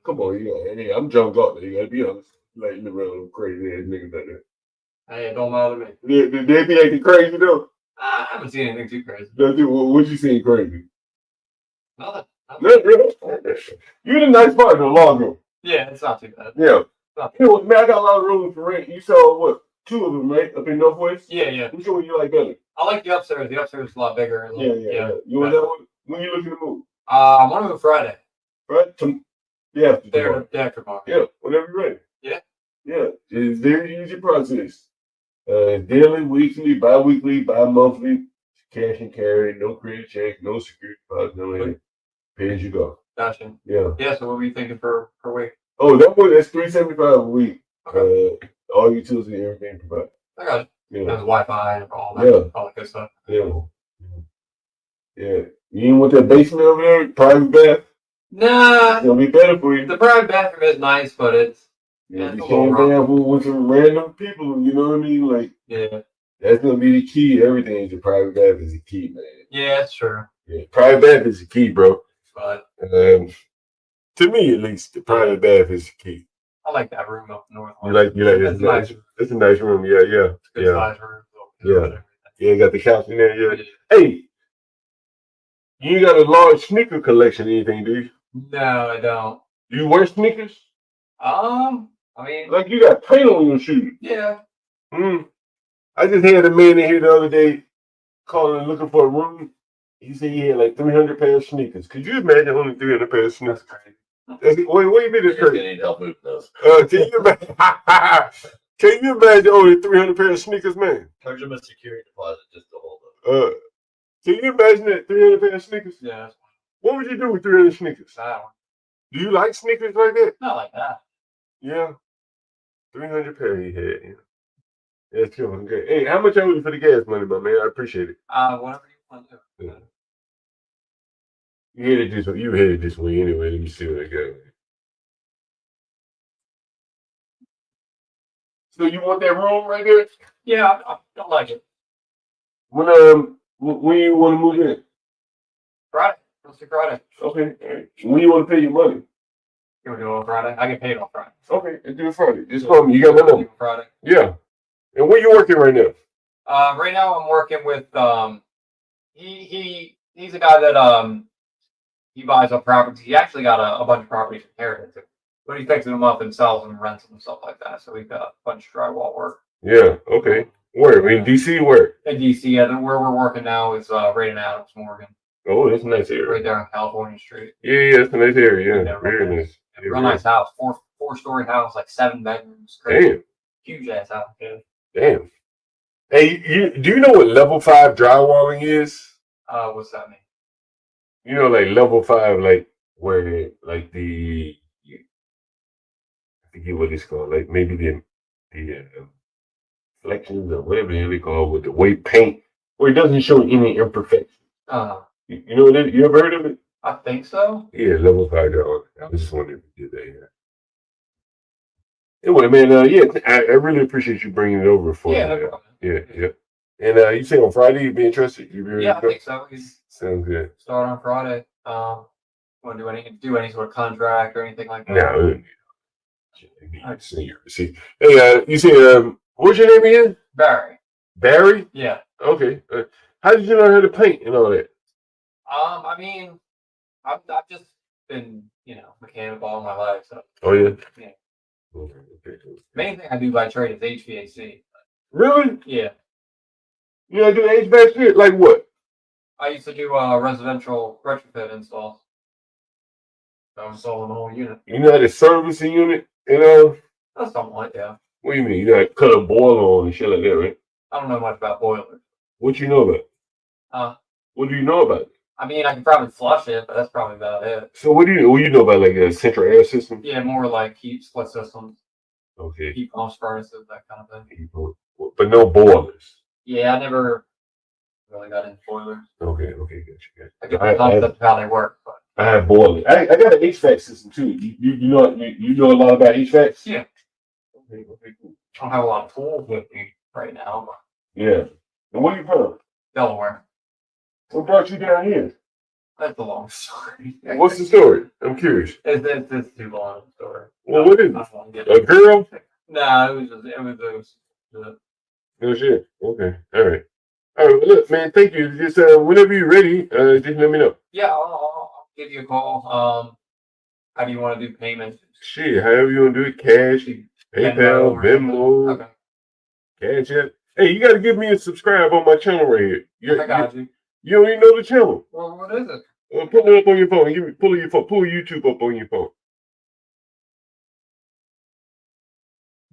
Come on, hey, I'm John Galt. You gotta be honest. Like living around them crazy ass niggas out there. Hey, it don't bother me. They be acting crazy though. I haven't seen anything too crazy. What you seen crazy? Nothing. You in a nice part of the long room. Yeah, it's not too bad. Yeah. You know what, man, I got a lot of rooms for rent. You saw what? 2 of them, right? Up in Northwest? Yeah. Which one you like better? I like the upstairs. The upstairs is a lot bigger. Yeah. You want that one? When you looking to move? I want to move Friday. Right? Yeah. Day after tomorrow. Yeah, whenever you're ready. Yeah. Yeah. It's a very easy process. Daily, weekly, bi-weekly, bi-monthly, cash and carry, no credit check, no security deposit, no anything. Pay as you go. Gotcha. Yeah. Yeah, so what were you thinking per week? Oh, that's $375 a week. Okay. All utilities and everything provided. I got it. Yeah. There's Wi-Fi and all that good stuff. Yeah. You ain't want that basement over there, private bath? Nah. It's gonna be better for you. The private bathroom is nice, but it's you can't bath with some random people, you know what I mean? Like, yeah. That's gonna be the key. Everything is the private bath is the key, man. Yeah, that's true. Yeah, private bath is the key, bro. But to me, at least, the private bath is the key. I like that room up north. You like it's nice. It's a nice room. Yeah. Good size room. Yeah, got the couch in there. Yeah. Hey, you ain't got a large sneaker collection or anything, do you? No, I don't. Do you wear sneakers? I mean, like you got paint on your shoes. Yeah. I just had a man in here the other day calling looking for a room. He said he had like 300 pairs of sneakers. Could you imagine only 300 pairs of sneakers? Wait, what do you mean it's crazy? Need help moving those. Can you imagine only 300 pairs of sneakers, man? Charge them a security deposit just to hold them. Can you imagine that 300 pairs of sneakers? Yeah. What would you do with 300 sneakers? Do you like sneakers like that? Not like that. Yeah. 300 pairs he had. Yeah. That's cool. Okay. Hey, how much I owe you for the gas money, my man? I appreciate it. Whatever you want to do. Yeah. You headed this way anyway. Let me see what I got. So you want that room right there? Yeah, I like it. When When you want to move in? Friday. Let's do Friday. Okay. All right. When you want to pay your money? Can we do it on Friday? I get paid on Friday. Okay, let's do it Friday. Just call me. You got my number. Friday. Yeah. And where you working right now? Right now I'm working with he's a guy that he buys up properties. He actually got a bunch of properties inherited, but he fixes them up and sells them and rents them and stuff like that. So we got a bunch of drywall work. Yeah. Okay. Where? In DC? Where? In DC, yeah. Where we're working now is right in Adams Morgan. Oh, that's a nice area. Right there on California Street. Yeah, that's a nice area. Yeah, very nice. Yeah, Real nice house. Four-story house, like 7 bedrooms. Damn. Huge ass house. Yeah. Damn. Hey, do you know what level 5 drywalling is? What's that mean? You know, like level 5, like where, like I forget what it's called. Like maybe the flections or whatever the hell they call it, with the way paint, where it doesn't show any imperfections. You know what it is? You ever heard of it? I think so. Yeah, level 5 drywalling. I just wanted to do that. Yeah. Anyway, man, yeah, I really appreciate you bringing it over for me. Yeah, no problem. Yeah. And you say on Friday you'd be interested? Yeah, I think so. Sounds good. Start on Friday. Want to do any sort of contract or anything like that? No. See. Hey, you say, what's your name again? Barry. Barry? Yeah. Okay. How did you learn how to paint and all that? I mean, I've just been, mechanical all my life. So. Oh yeah. Yeah. Okay. Main thing I do by trade is HVAC. Really? Yeah. You know, do HVAC shit? Like what? I used to do residential retrofit installs. So I'm installing the whole unit. You know how to service a unit? That's something like that. What do you mean? You know how to cut a boiler on and shit like that, right? I don't know much about boilers. What you know about? What do you know about it? I mean, I can probably flush it, but that's probably about it. So what do you know about, like a central air system? Yeah, more like heat split systems. Okay. Heat pumps, furnaces, that kind of thing. But no boilers. Yeah, I never really got into boilers. Okay, gotcha. I get the concept of how they work, but I have boilers. I got an HVAC system too. You know a lot about HVAC? yeah. Okay, cool. I don't have a lot of tools with me right now, but Yeah. And where you from? Delaware. What brought you down here? That's a long story. What's the story? I'm curious. It's too long of a story. Well, what is it? A it? girl? No, it was No shit. Okay. All right. Well, look, man, thank you. Just whenever you're ready, just let me know. yeah, I'll give you a call. How do you want to do payment? Shit, however you want to do it, cash, PayPal, Venmo, Okay. Cash App. Hey, you got to give me a subscribe on my channel right here. I got you. You don't even know the channel. Well, what is it? Pull it up on your phone. Pull YouTube up on your phone.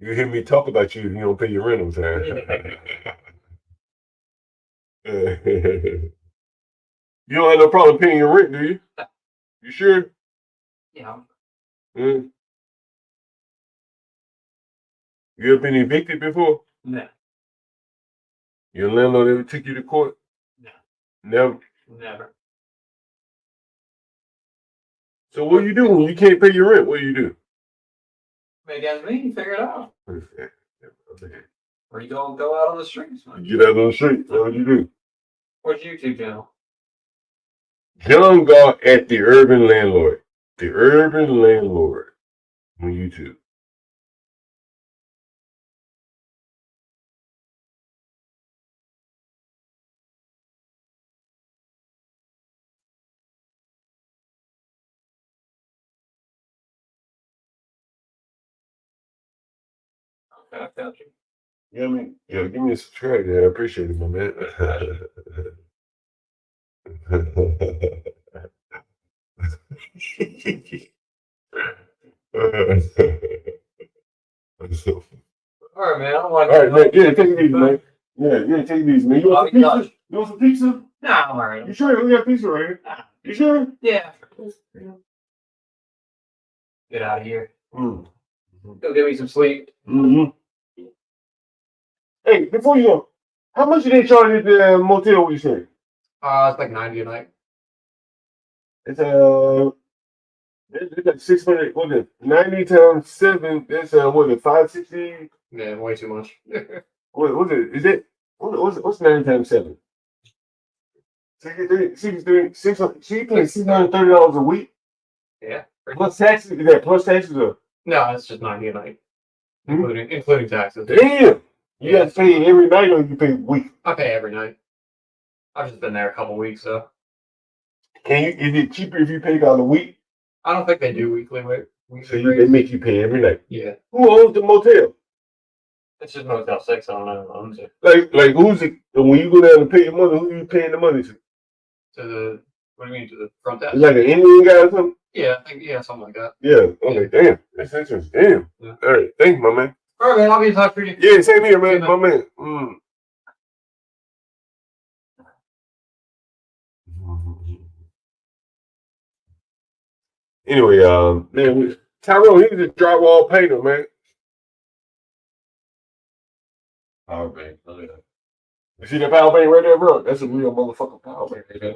You hear me talk about you if you don't pay your rent on time. You don't have no problem paying your rent, do you? You sure? Yeah. You ever been evicted before? No. Your landlord ever took you to court? No. Never? Never. So what do you do when you can't pay your rent? What do you do? Make ends meet, figure it out. Or you go out on the streets. Man. You get out on the street. That's what you do. What's your YouTube channel? John Galt at the Urban Landlord. The Urban Landlord on YouTube. Okay, I got you. Yeah, give me a subscribe. Yeah, I appreciate it, my man. All right, man. I don't want All right, man. Yeah, take it easy, man. Yeah, take it easy, man. You want some pizza? You want some pizza? Nah, I'm all right. You sure? We got pizza right here. You sure? Yeah. Get out of here. Mm. Go get me some sleep. Mm-hmm. Hey, before you go, how much did they charge at the motel? What you say? It's like 90 a night. It's like 600. What is it? 90 times 7. That's what is it? 560. Yeah, way too much. What's it? Is it? What's 90 times 7? $63. She pays $630 a week. Yeah. Plus taxes. Is that plus taxes? Or? No, it's just 90 a night, including taxes. Damn. You got to pay every night, or you pay week? I pay every night. I've just been there a couple weeks, so. Can you? Is it cheaper if you pay on a week? I don't think they do weekly. So they make you pay every night. Yeah. Who owns the motel? It's just Motel 6. I don't know who owns it. Like who's it? When you go down to pay your money, who you paying the money to? To the, what do you mean, to the front desk? Like an Indian guy or something? Yeah, I think, yeah, something like that. Yeah. Okay. Damn. That's interesting. Damn. Yeah. All right. Thank you, my man. All right, man. I'll be in touch with you. Yeah. Same here, man. My man. Anyway, man, Tyrone, he's a drywall painter, man. Power bank. Oh, yeah. You see that power bank right there, bro? That's a real motherfucking power bank. I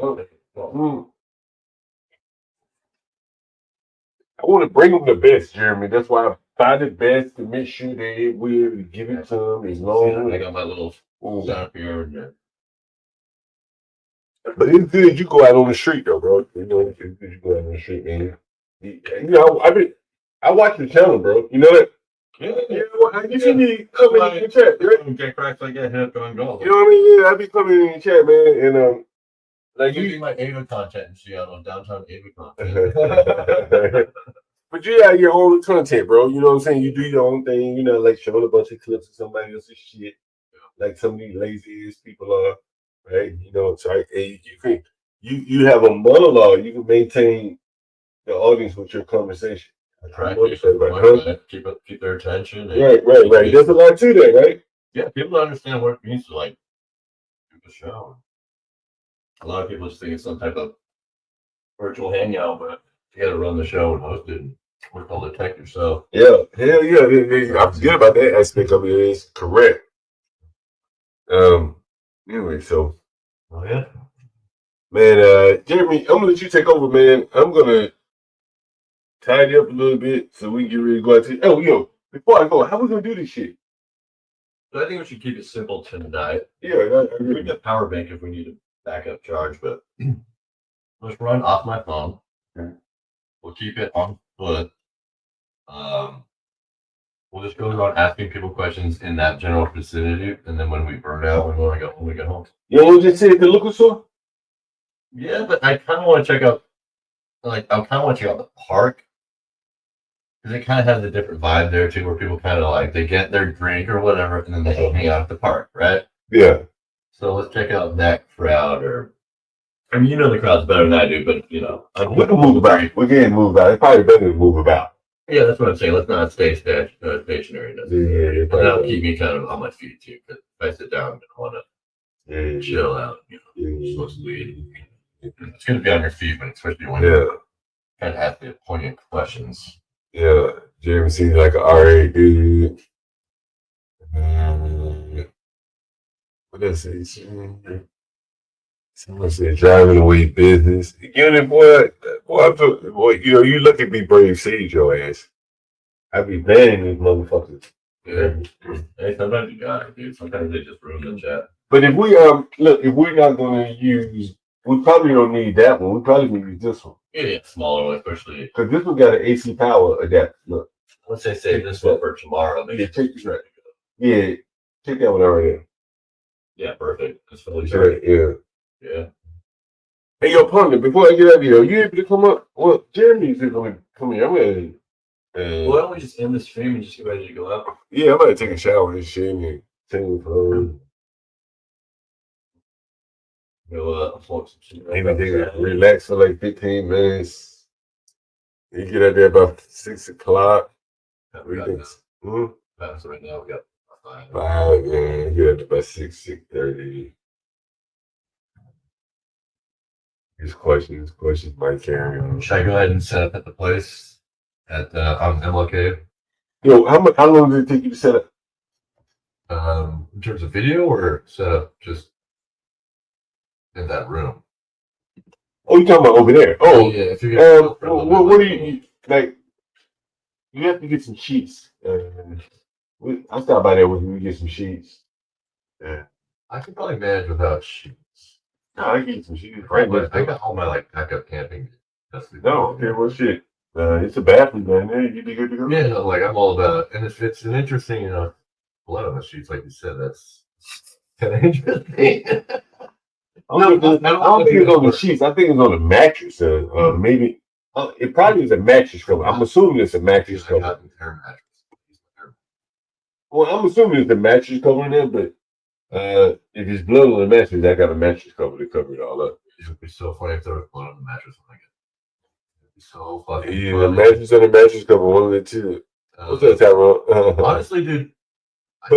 want to bring them the best, Jeremy. That's why I find it best to make sure they will give it to them as long. I got my little setup here and there. But it's good you go out on the street, though, bro. You know, it's good you go out on the street, man. You know, I watch the channel, bro. You know that? Yeah, you see me coming in the chat, right? Get cracks like that, hit going gold. You know what I mean? Yeah, I be coming in the chat, man, and like you do my Ava content in Seattle, downtown Ava content. But you got your own content, bro. You know what I'm saying? You do your own thing. You know, like showing a bunch of clips of somebody else's shit, like some of these laziest people are, right? You know, so you have a monologue. You can maintain the audience with your conversation. Keep their attention. Right. There's a lot to that, right? Yeah, people understand what it means to like do the show. A lot of people just think it's some type of virtual hangout, but you got to run the show and host it and work all the tech yourself. Yeah, hell yeah. I forget about that aspect of it. It's correct. Anyway, so. Oh yeah. Man, Jeremy, I'm gonna let you take over, man. I'm gonna tidy up a little bit so we can get ready to go out to. Oh, yo, before I go, how we gonna do this shit? So I think we should keep it simple tonight. Yeah, I agree. We can power bank if we need a backup charge, but let's run off my phone. Okay. We'll keep it on foot. We'll just go around asking people questions in that general vicinity, and then when we burn out, we want to go home. We get home. You want to just sit at the liquor store? Yeah, but I kind of want to check out. Like, I kind of want to check out the park. Because it kind of has a different vibe there too, where people kind of like they get their drink or whatever, and then they go hang out at the park, right? Yeah. So let's check out that crowd, or I mean, you know the crowd's better than I do, but you know, we can move about. We can move about. It's probably better to move about. Yeah, that's what I'm saying. Let's not stay stationary. Yeah, and that'll keep me kind of on my feet too. Because if I sit down, I'm gonna want to chill out, smoke some weed. It's gonna be on your feet, but especially when you kind of ask the poignant questions. Yeah, Jeremy seems like an RA dude. What else is he? Someone said driving away business. You know, boy, you know, you look at BeBrave, save your ass. I be banning these motherfuckers. Yeah. Hey, sometimes you got it, dude. Sometimes they just ruin the chat. But if we look, if we're not gonna use, we probably don't need that one. We probably can use this one. Yeah, smaller one, especially because this one got an AC power adapter. Look, let's say save this one for tomorrow. Maybe take this right. Yeah, take that one already. Yeah, perfect. It's fully charged. Yeah. Yeah. Hey, yo, partner, before I get out of here, you able to come up? Well, Jeremy's going to come here. I'm going to. Why don't we just end the stream and just get ready to go out? Yeah, I'm about to take a shower and shit and change clothes. Maybe relax for like 15 minutes. You get out there about 6 o'clock. Right now, we got 5. Yeah, get out there about 6:30. These questions might carry on. Should I go ahead and set up at the place at on MLK? Yo, how long did it take you to set up? In terms of video or set up just in that room? Oh, you talking about over there? Oh, yeah. If you're what do you like? You have to get some sheets. I stopped by there with you to get some sheets. Yeah, I could probably manage without sheets. No, I get some shit. Right, Right, I got all my like backup camping. No, okay, well, shit. It's a bathroom down there. You'd be good to go. Yeah, like I'm all about, and if it's an interesting blood on the sheets, like you said, that's kind of interesting. I don't think it's on the sheets. I think it's on the mattress. Maybe it probably is a mattress cover. I'm assuming it's a mattress cover. Well, I'm assuming it's the mattress covering it, but if it's blood on the mattress, I got a mattress cover to cover it all up. It would be so funny if there was blood on the mattress when I get. It'd be so fucking Yeah, funny. the mattress on the mattress cover, one of the two. What's up, Tyrone? Honestly, dude, I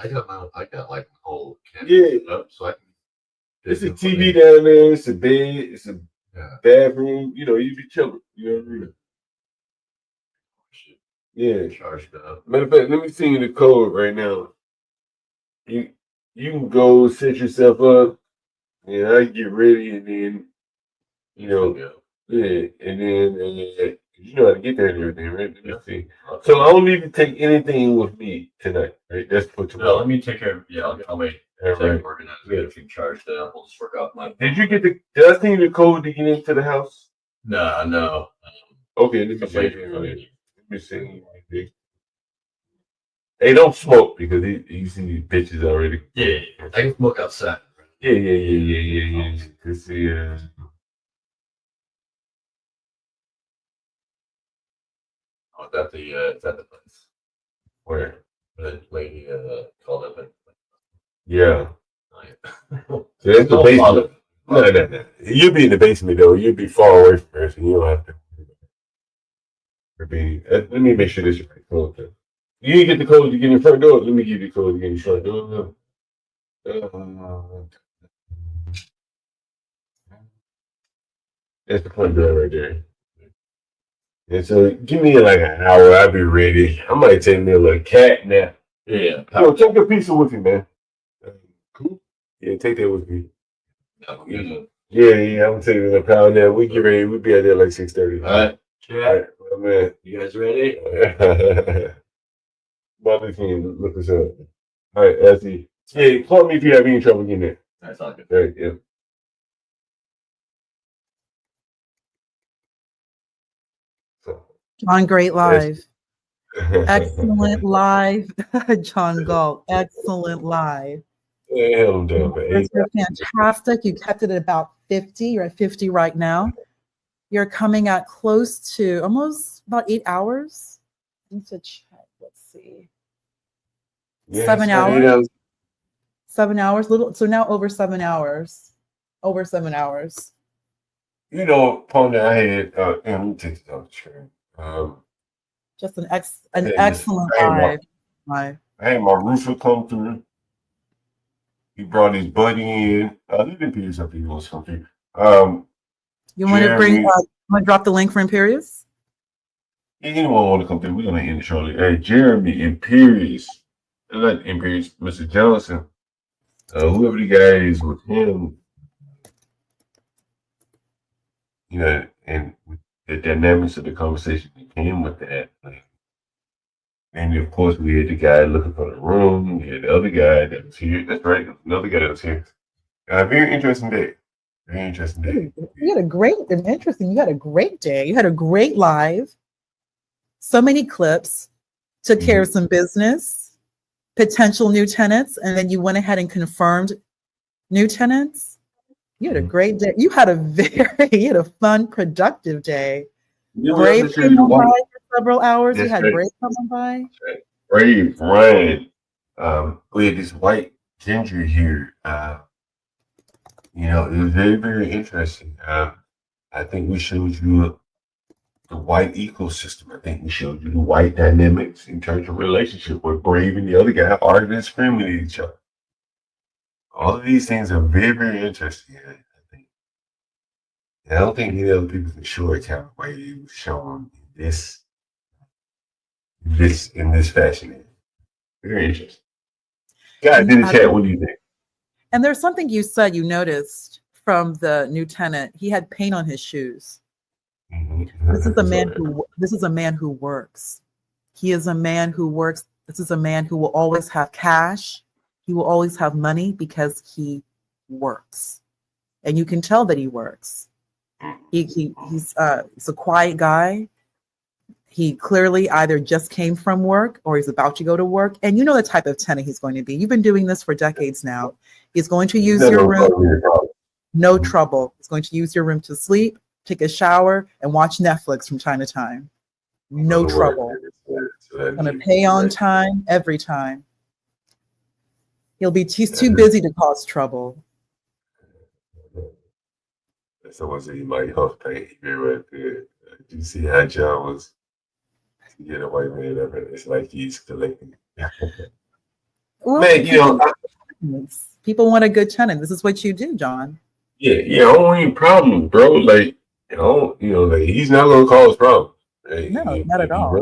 got like a whole Yeah. up, so I can. It's a TV down there. It's a bed. It's a bathroom. You know, you be chilling. You know what I mean? Yeah. Charged up. Matter of fact, let me send you the code right now. You can go set yourself up, and I get ready, and then yeah, and then you know how to get there and everything, right? Let me see. So I don't need to take anything with me tonight, right? That's for tomorrow. No, let me take care of. Yeah, I'll wait. All right. Organize. Get everything charged up. We'll just work out my. Did you get did I send you the code to get into the house? No. Okay, let me see. Let me see. Hey, don't smoke because you see these bitches already. Yeah, I can smoke outside. Yeah. Let's see. Oh, is that the place where the lady called up and Yeah. So that's the basement. No. You'll be in the basement though. You'll be far away from her, so you don't have to. Let me make sure this is right. Okay. You didn't get the code to get in the front door. Let me give you the code to get in the front door. That's the front door right there. And so give me like an hour. I'll be ready. I might take me a little cat nap. Yeah. Yo, take a pizza with you, man. Cool. Yeah, take that with me. Yeah. I'm taking a power nap. We get ready. We'll be out there like 6:30. All right. All right, well, man. You guys ready? Bobby can look us up. All right, that's it. Yeah, call me if you have any trouble getting there. That's all good. All right, yeah. John, great live. Excellent live. John Galt, excellent live. Yeah, hell, I'm down for 8. You're fantastic. You kept it at about 50. You're at 50 right now. You're coming at close to almost about 8 hours. I need to check. Let's see. Yeah, 7 so, hours. 7 hours. Little. So now over 7 hours. Over 7 hours. You know, Pony, I had. Let me take this off the screen. Just an excellent live. I had my roofer come through. He brought his buddy in. Let me pick something he wants to come through. You want to bring? Want to drop the link for Imperious? Anyone want to come through? We're gonna end it shortly. Hey, Jeremy Imperious, not Imperious, Mr. Johnson, whoever the guy is with him, you know, and the dynamics of the conversation that came with that. Like, and of course, we had the guy looking for the room. We had the other guy that was here. That's right, another guy that was here. Very interesting day. Very interesting day. You had a great and interesting. You had a great day. You had a great live. So many clips. Took care of some business, potential new tenants, and then you went ahead and confirmed new tenants. You had a great day. You had a fun, productive day. Brave came on by for several hours. You had Brave coming by. Brave, Ryan. We had this white ginger here. You know, it was very, very interesting. I think we showed you the white ecosystem. I think we showed you the white dynamics in terms of relationship where Brave and the other guy arguing and screaming at each other. All of these things are very, very interesting. I think. And I don't think any other people can show it kind of way it was shown in this fashion. Very interesting. Guys, in the chat, what do you think? And there's something you said you noticed from the new tenant. He had paint on his shoes. This is a man who works. He is a man who works. This is a man who will always have cash. He will always have money because he works. and you can tell that he works. He's a quiet guy. He clearly either just came from work or he's about to go to work. And you know the type of tenant he's going to be. You've been doing this for decades now. He's going to use your room, no trouble. He's going to use your room to sleep, take a shower, and watch Netflix from time to time. No trouble. Going to pay on time every time. He's too busy to cause trouble. Someone said he might help pay right there. You see how John was to get a white man up, and it's like he's collecting. Well, Man, you know, people want a good tenant. This is what you do, John. yeah, I don't want any problems, bro. Like, like he's not gonna cause problems. Hey, No, not at all.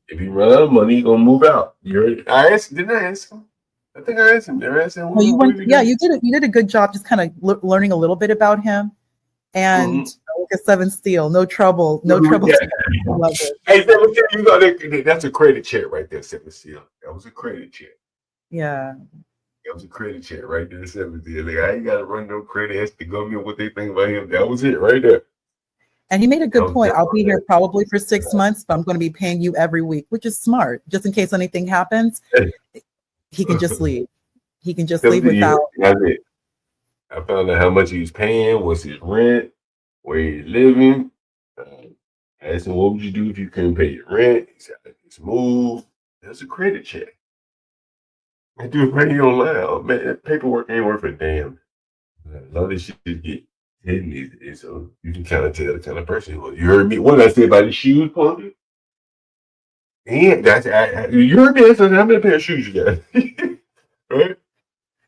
If he runs out of money, he's gonna move out. Didn't I ask him? I think I asked him. Did I ask him? Well, you did it. You did a good job, just kind of learning a little bit about him. And look at Seven Steel, no trouble, no trouble. Yeah. Hey, Seven Steel, that's a credit check right there, Seven Steel. That was a credit check. Yeah. That was a credit check right there, Seven Steel. Like, I ain't got to run no credit. Ask the government what they think about him. That was it right there. And he made a good point. I'll be here probably for 6 months, but I'm going to be paying you every week, which is smart. Just in case anything happens, he can just leave. He can just leave without. That's it. I found out how much he was paying, what's his rent, where he's living. I asked him, what would you do if you couldn't pay your rent? He said, just move. That's a credit check. I do it right here online. Oh, man, that paperwork ain't worth a damn. A lot of this shit get hidden, so you can kind of tell the kind of person he was. You heard me? What did I say about his shoes, Ponder? And you heard me? How many pair of shoes you got? Right?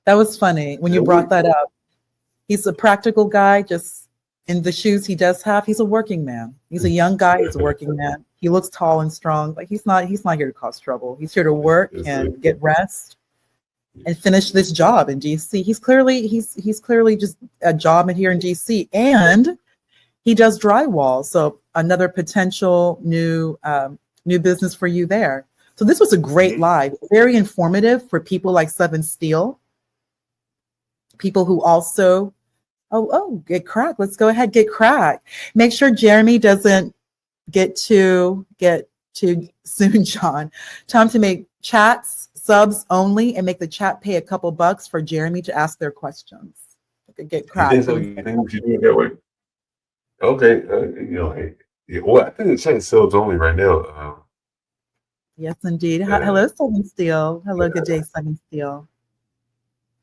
That was funny when you brought that up. He's a practical guy, just in the shoes he does have. He's a working man. He's a young guy. He's a working man. He looks tall and strong, but he's not here to cause trouble. He's here to work and get rest and finish this job in DC. He's clearly just a job here in DC, and he does drywall. So another potential new business for you there. So this was a great live, very informative for people like Seven Steel, people who also get cracked. Let's go ahead, get cracked. Make sure Jeremy doesn't get too soon, John. Time to make chats subs only and make the chat pay a couple bucks for Jeremy to ask their questions. Get cracked. You think we should do it that way? Okay, well, I think it's saying subs only right now. Yes, indeed. Hello, Seven Steel. Hello, good day, Seven Steel.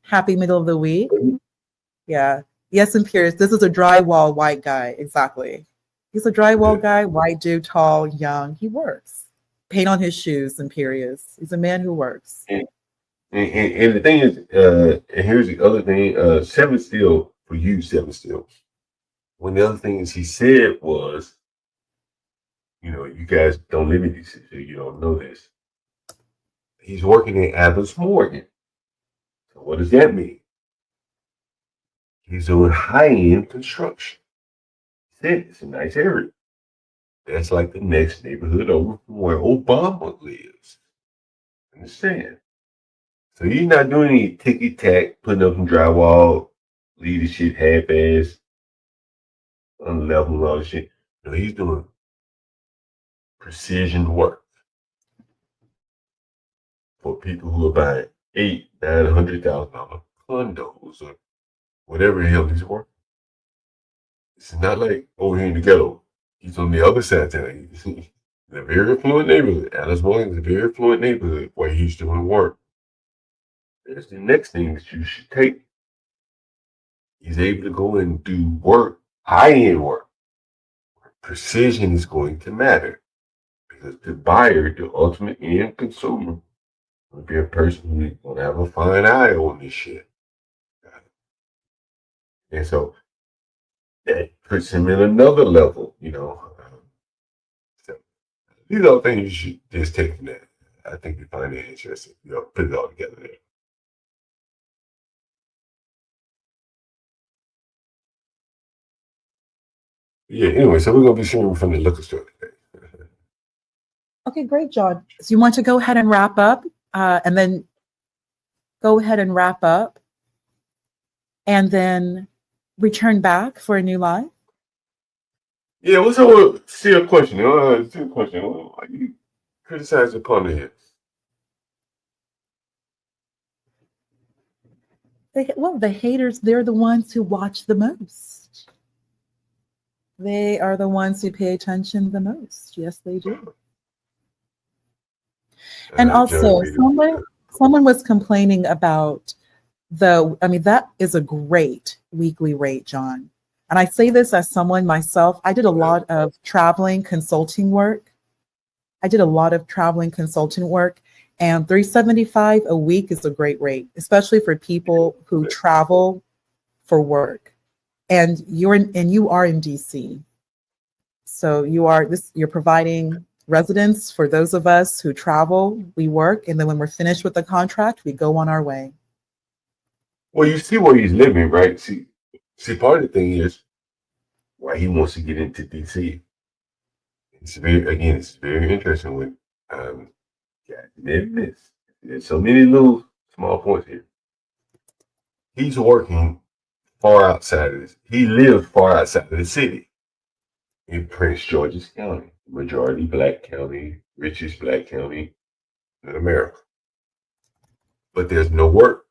Happy middle of the week. Yeah. Yes, Imperious. This is a drywall white guy. Exactly. He's a drywall guy, white dude, tall, young. He works. Paint on his shoes, Imperious. He's a man who works. And the thing is, and here's the other thing, Seven Steel, for you, Seven Steel. One of the other things he said was, you guys don't live in DC, so you don't know this. He's working at Atlas Morgan. So what does that mean? He's doing high-end construction. He said it's a nice area. That's like the next neighborhood over from where Obama lives. Understand? So he's not doing any ticky-tack, putting up some drywall, leave the shit half-ass, unlevel and all this shit. No, he's doing precision work for people who are buying $800,000-$900,000 condos or whatever the hell he's working. It's not like over here in the ghetto. He's on the other side of town. He's in a very affluent neighborhood. Alice Morgan is a very affluent neighborhood where he's doing work. That's the next thing that you should take. He's able to go and do work, high-end work. Precision is going to matter because the buyer, the ultimate end consumer, will be a person who's going to have a fine eye on this shit. And so that puts him in another level, So these are things you should just take from that. I think you find it interesting. Put it all together there. Yeah, anyway, so we're going to be seeing from the liquor store today. Okay, great, John. So you want to go ahead and wrap up and then return back for a new live? Yeah, what's up with see a question? See a question. Why you criticize the pun here? The haters, they're the ones who watch the most. They are the ones who pay attention the most. Yes, they do. And also, someone was complaining about that is a great weekly rate, John. And I say this as someone myself, I did a lot of traveling consulting work. And $375 a week is a great rate, especially for people who travel for work. And you are in DC. So you're providing residence for those of us who travel, we work, and then when we're finished with the contract, we go on our way. Well, you see where he's living, right? See, part of the thing is why he wants to get into DC. It's very interesting with there's so many little small points here. He's working far outside of this. He lives far outside of the city in Prince George's County, majority black county, richest black county in America. But there's no work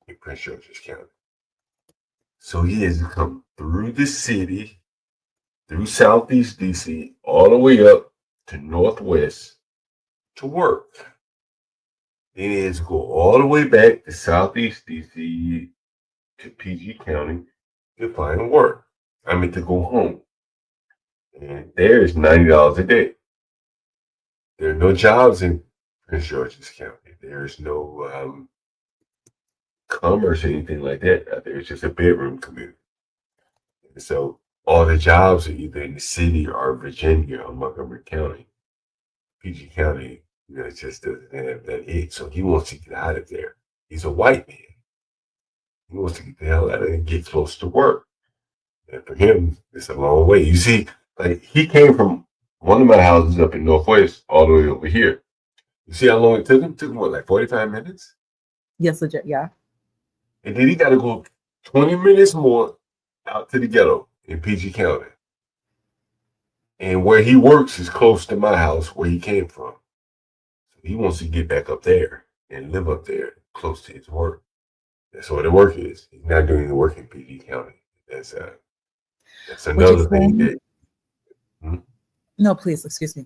in Prince George's County. So he has to come through the city, through Southeast DC, all the way up to Northwest to work. Then he has to go all the way back to Southeast DC to PG County to find work. To go home. And there's $90 a day. There are no jobs in Prince George's County. There's no commerce or anything like that out there. It's just a bedroom community. And so all the jobs are either in the city or Virginia or Montgomery County. PG County, it just doesn't have that hit. So he wants to get out of there. He's a white man. He wants to get the hell out of there and get close to work. And for him, it's a long way. You see, he came from one of my houses up in Northwest all the way over here. You see how long it took him? It took him, 45 minutes? Yes, legit, yeah. And then he got to go 20 minutes more out to the ghetto in PG County. And where he works is close to my house where he came from. So he wants to get back up there and live up there close to his work. That's what the work is. He's not doing the work in PG County. That's another thing that. No, please, excuse me.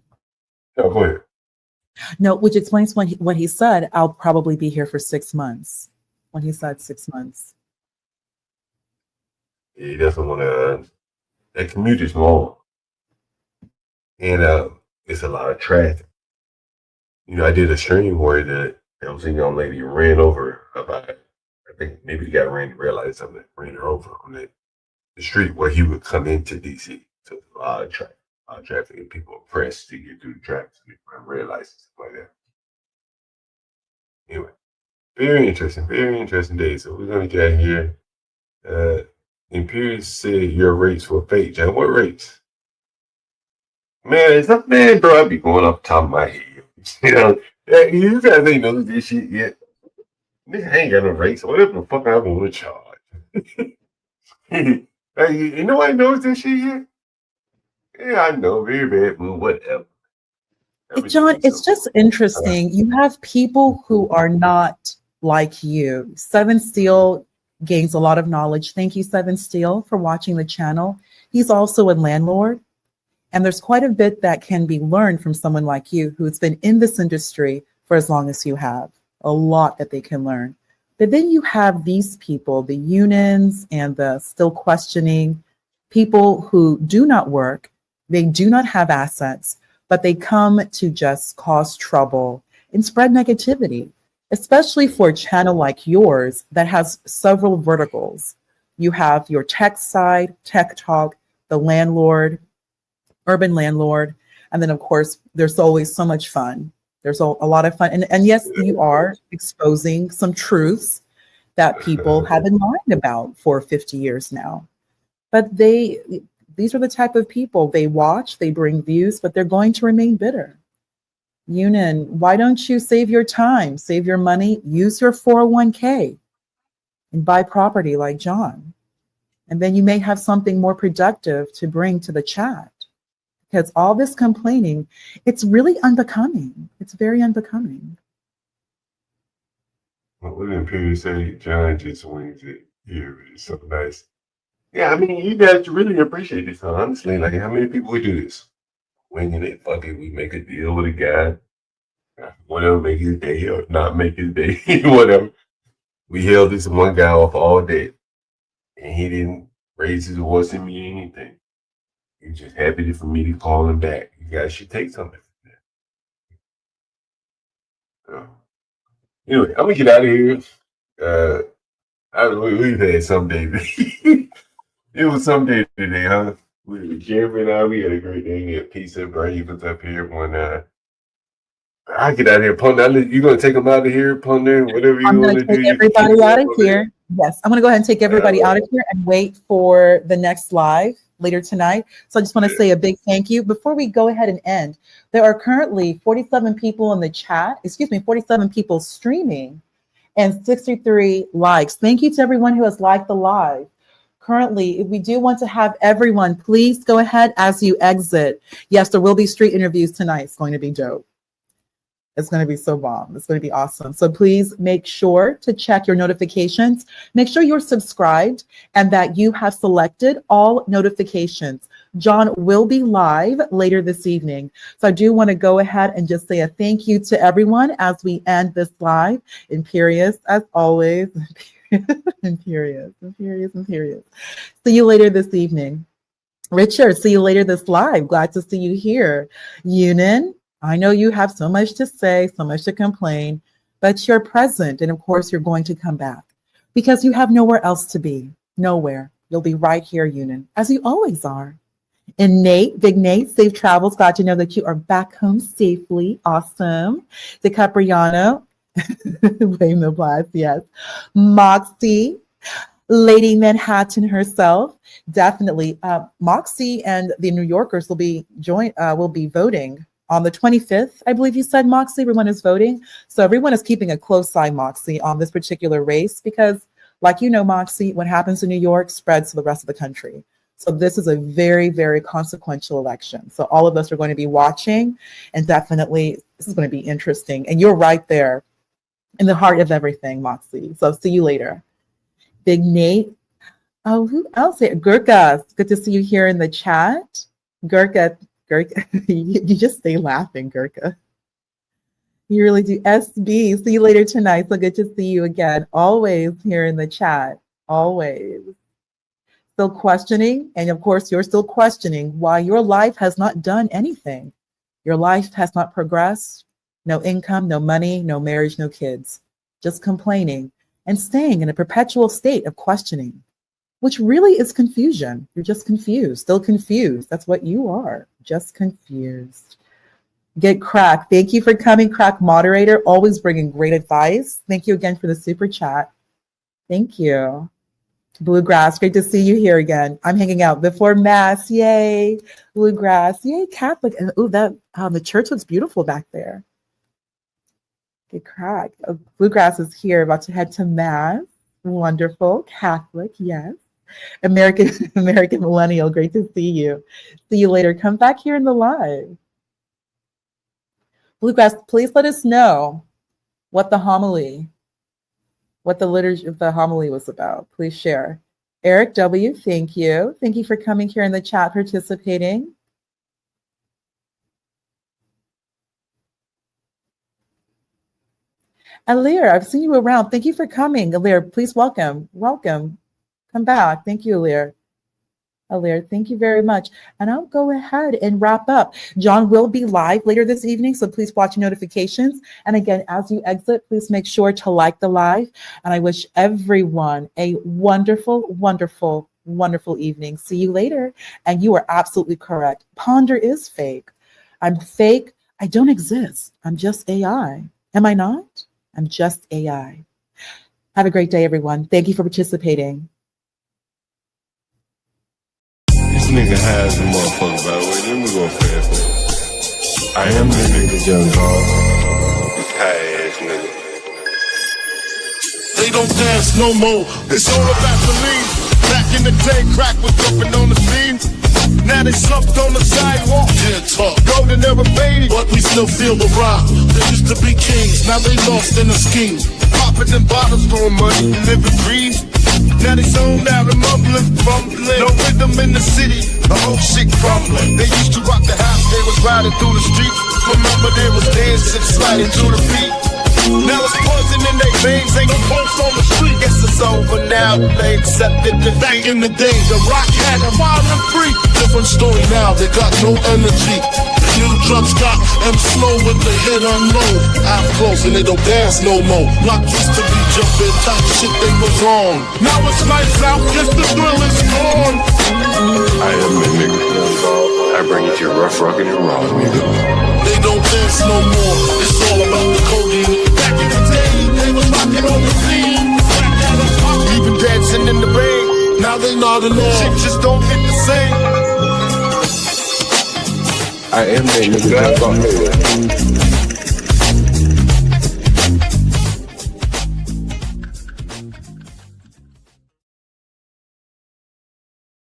No, go ahead. No, which explains when he said, I'll probably be here for 6 months. When he said 6 months. He doesn't want to. That commute is long. And it's a lot of traffic. I did a stream where there was a young lady who ran over about, I think maybe the guy ran something, ran her over on the street where he would come into DC. So a lot of traffic, and people are pressed to get through the traffic, so they red lights and stuff like that. Anyway, very interesting day. So we're gonna get here. Imperius said your rates were fake. John, what rates? Man, bro, I be going off the top of my head. You guys ain't know this shit yet. Nigga, I ain't got no rates. Whatever the fuck I want to charge. Hey, nobody knows this shit yet? Yeah, I know. Very bad move, whatever. John, it's just interesting. You have people who are not like you. Seven Steel gains a lot of knowledge. Thank you, Seven Steel, for watching the channel. He's also a landlord. And there's quite a bit that can be learned from someone like you who's been in this industry for as long as you have. A lot that they can learn. But then you have these people, the unions and the still questioning people who do not work. They do not have assets, but they come to just cause trouble and spread negativity, especially for a channel like yours that has several verticals. You have your tech side, tech talk, the landlord, urban landlord, and then of course, there's always so much fun. There's a lot of fun. And yes, you are exposing some truths that people have been lying about for 50 years now. But these are the type of people, they watch, they bring views, but they're going to remain bitter. Yunin, why don't you save your time, save your money, use your 401k and buy property like John? And then you may have something more productive to bring to the chat. Because all this complaining, it's really unbecoming. It's very unbecoming. Well, what did Perry say? John just wings it here. It's so nice. Yeah, I mean, you guys really appreciate this, huh? Honestly. Like, how many people would do this? Winging it, fuck it, we make a deal with a guy. Whatever, make his day or not make his day, whatever. We held this one guy off all day, and he didn't raise his voice at me or anything. He's just happy for me to call him back. You guys should take something from that. So, anyway, I'm gonna get out of here. We've had some day. It was some day today, huh? Jeremy and I, we had a great day. We had pizza, Brave was up here when I get out of here, Ponder. You gonna take them out of here, Ponder? Whatever you I'm want going to to do. take everybody out of here. Yes, I'm going to go ahead and take everybody out of here and wait for the next live later tonight. So I just want to say a big thank you. Before we go ahead and end, there are currently 47 people in the chat, 47 people streaming and 63 likes. Thank you to everyone who has liked the live. Currently, if we do want to have everyone, please go ahead as you exit. Yes, there will be street interviews tonight. It's going to be dope. It's going to be so bomb. It's going to be awesome. So please make sure to check your notifications. Make sure you're subscribed and that you have selected all notifications. John will be live later this evening. So I do want to go ahead and just say a thank you to everyone as we end this live. Imperious, as always. Imperious. See you later this evening. Richard, see you later this live. Glad to see you here. Yunin, I know you have so much to say, so much to complain, but you're present. And of course, you're going to come back because you have nowhere else to be. Nowhere. You'll be right here, Yunin, as you always are. And Nate, Big Nate, safe travels. Glad to know that you are back home safely. Awesome. De Capriano, Wayne the Blast, yes. Moxie, Lady Manhattan herself, definitely. Moxie and the New Yorkers will be voting on the 25th, I believe you said, Moxie. Everyone is voting. So everyone is keeping a close eye, Moxie, on this particular race because, like you know, Moxie, what happens in New York spreads to the rest of the country. So this is a very, very consequential election. So all of us are going to be watching, and definitely this is going to be interesting. And you're right there in the heart of everything, Moxie. So see you later. Big Nate. Oh, who else here? Gurka, good to see you here in the chat. Gurka, you just stay laughing, Gurka. You really do. SB, see you later tonight. So good to see you again. Always here in the chat. Always. Still questioning. And of course, you're still questioning why your life has not done anything. Your life has not progressed. No income, no money, no marriage, no kids. Just complaining and staying in a perpetual state of questioning, which really is confusion. You're just confused, still confused. That's what you are, just confused. Get Crack. Thank you for coming, Crack moderator, always bringing great advice. Thank you again for the super chat. Thank you. Bluegrass, great to see you here again. I'm hanging out before Mass. Yay. Bluegrass. Yay, Catholic. And oh, the church looks beautiful back there. Get Crack. Oh, Bluegrass is here, about to head to Mass. Wonderful. Catholic, yes. American Millennial, great to see you. See you later. Come back here in the live. Bluegrass, please let us know what the homily, what the liturgy of the homily was about. Please share. Eric W., thank you. Thank you for coming here in the chat, participating. Alir, I've seen you around. Thank you for coming. Alir, please welcome. Welcome. Come back. Thank you, Alir. Alir, thank you very much. And I'll go ahead and wrap up. John will be live later this evening, so please watch notifications. And again, as you exit, please make sure to like the live. And I wish everyone a wonderful, wonderful, wonderful evening. See you later. And you are absolutely correct. Ponder is fake. I'm fake. I don't exist. I'm just AI. Am I not? I'm just AI. Have a great day, everyone. Thank you for participating. This nigga has a motherfucker, by the way. Let me go fast forward. I am the nigga, Young Galt. This high ass nigga. They don't dance no more. It's all about the lean. Back in the day, crack was jumping on the scene. Now they slumped on the sidewalk. Can't talk. Golden never faded. But we still feel the rock. They used to be kings, now they lost in the scheme. Popping them bottles, throwing money, living dreams. Now they zoned out and mumbling, fumbling. No rhythm in the city, the whole shit crumbling. They used to rock the house, they was riding through the streets. Remember they was dancing, sliding to the beat. Now it's poison in their veins, ain't no pulse on the street. Guess it's over now, they accepted the Back in the day, the rock had a wild and free. Different story now, they got no energy. The new drugs got them slow with the hit unload. I'm close and they don't dance no more. Block used to be jumping, top shit they was on. Now it's lights out, just the thrill is gone. I am the nigga. I bring you to your rough, rockin' and raw, nigga. They don't dance no more, it's all about the codeine. Back in the day, they was rocking on the scene. Even dancing in the rain. Now they nodding off. Shit just don't hit the same. I am the nigga.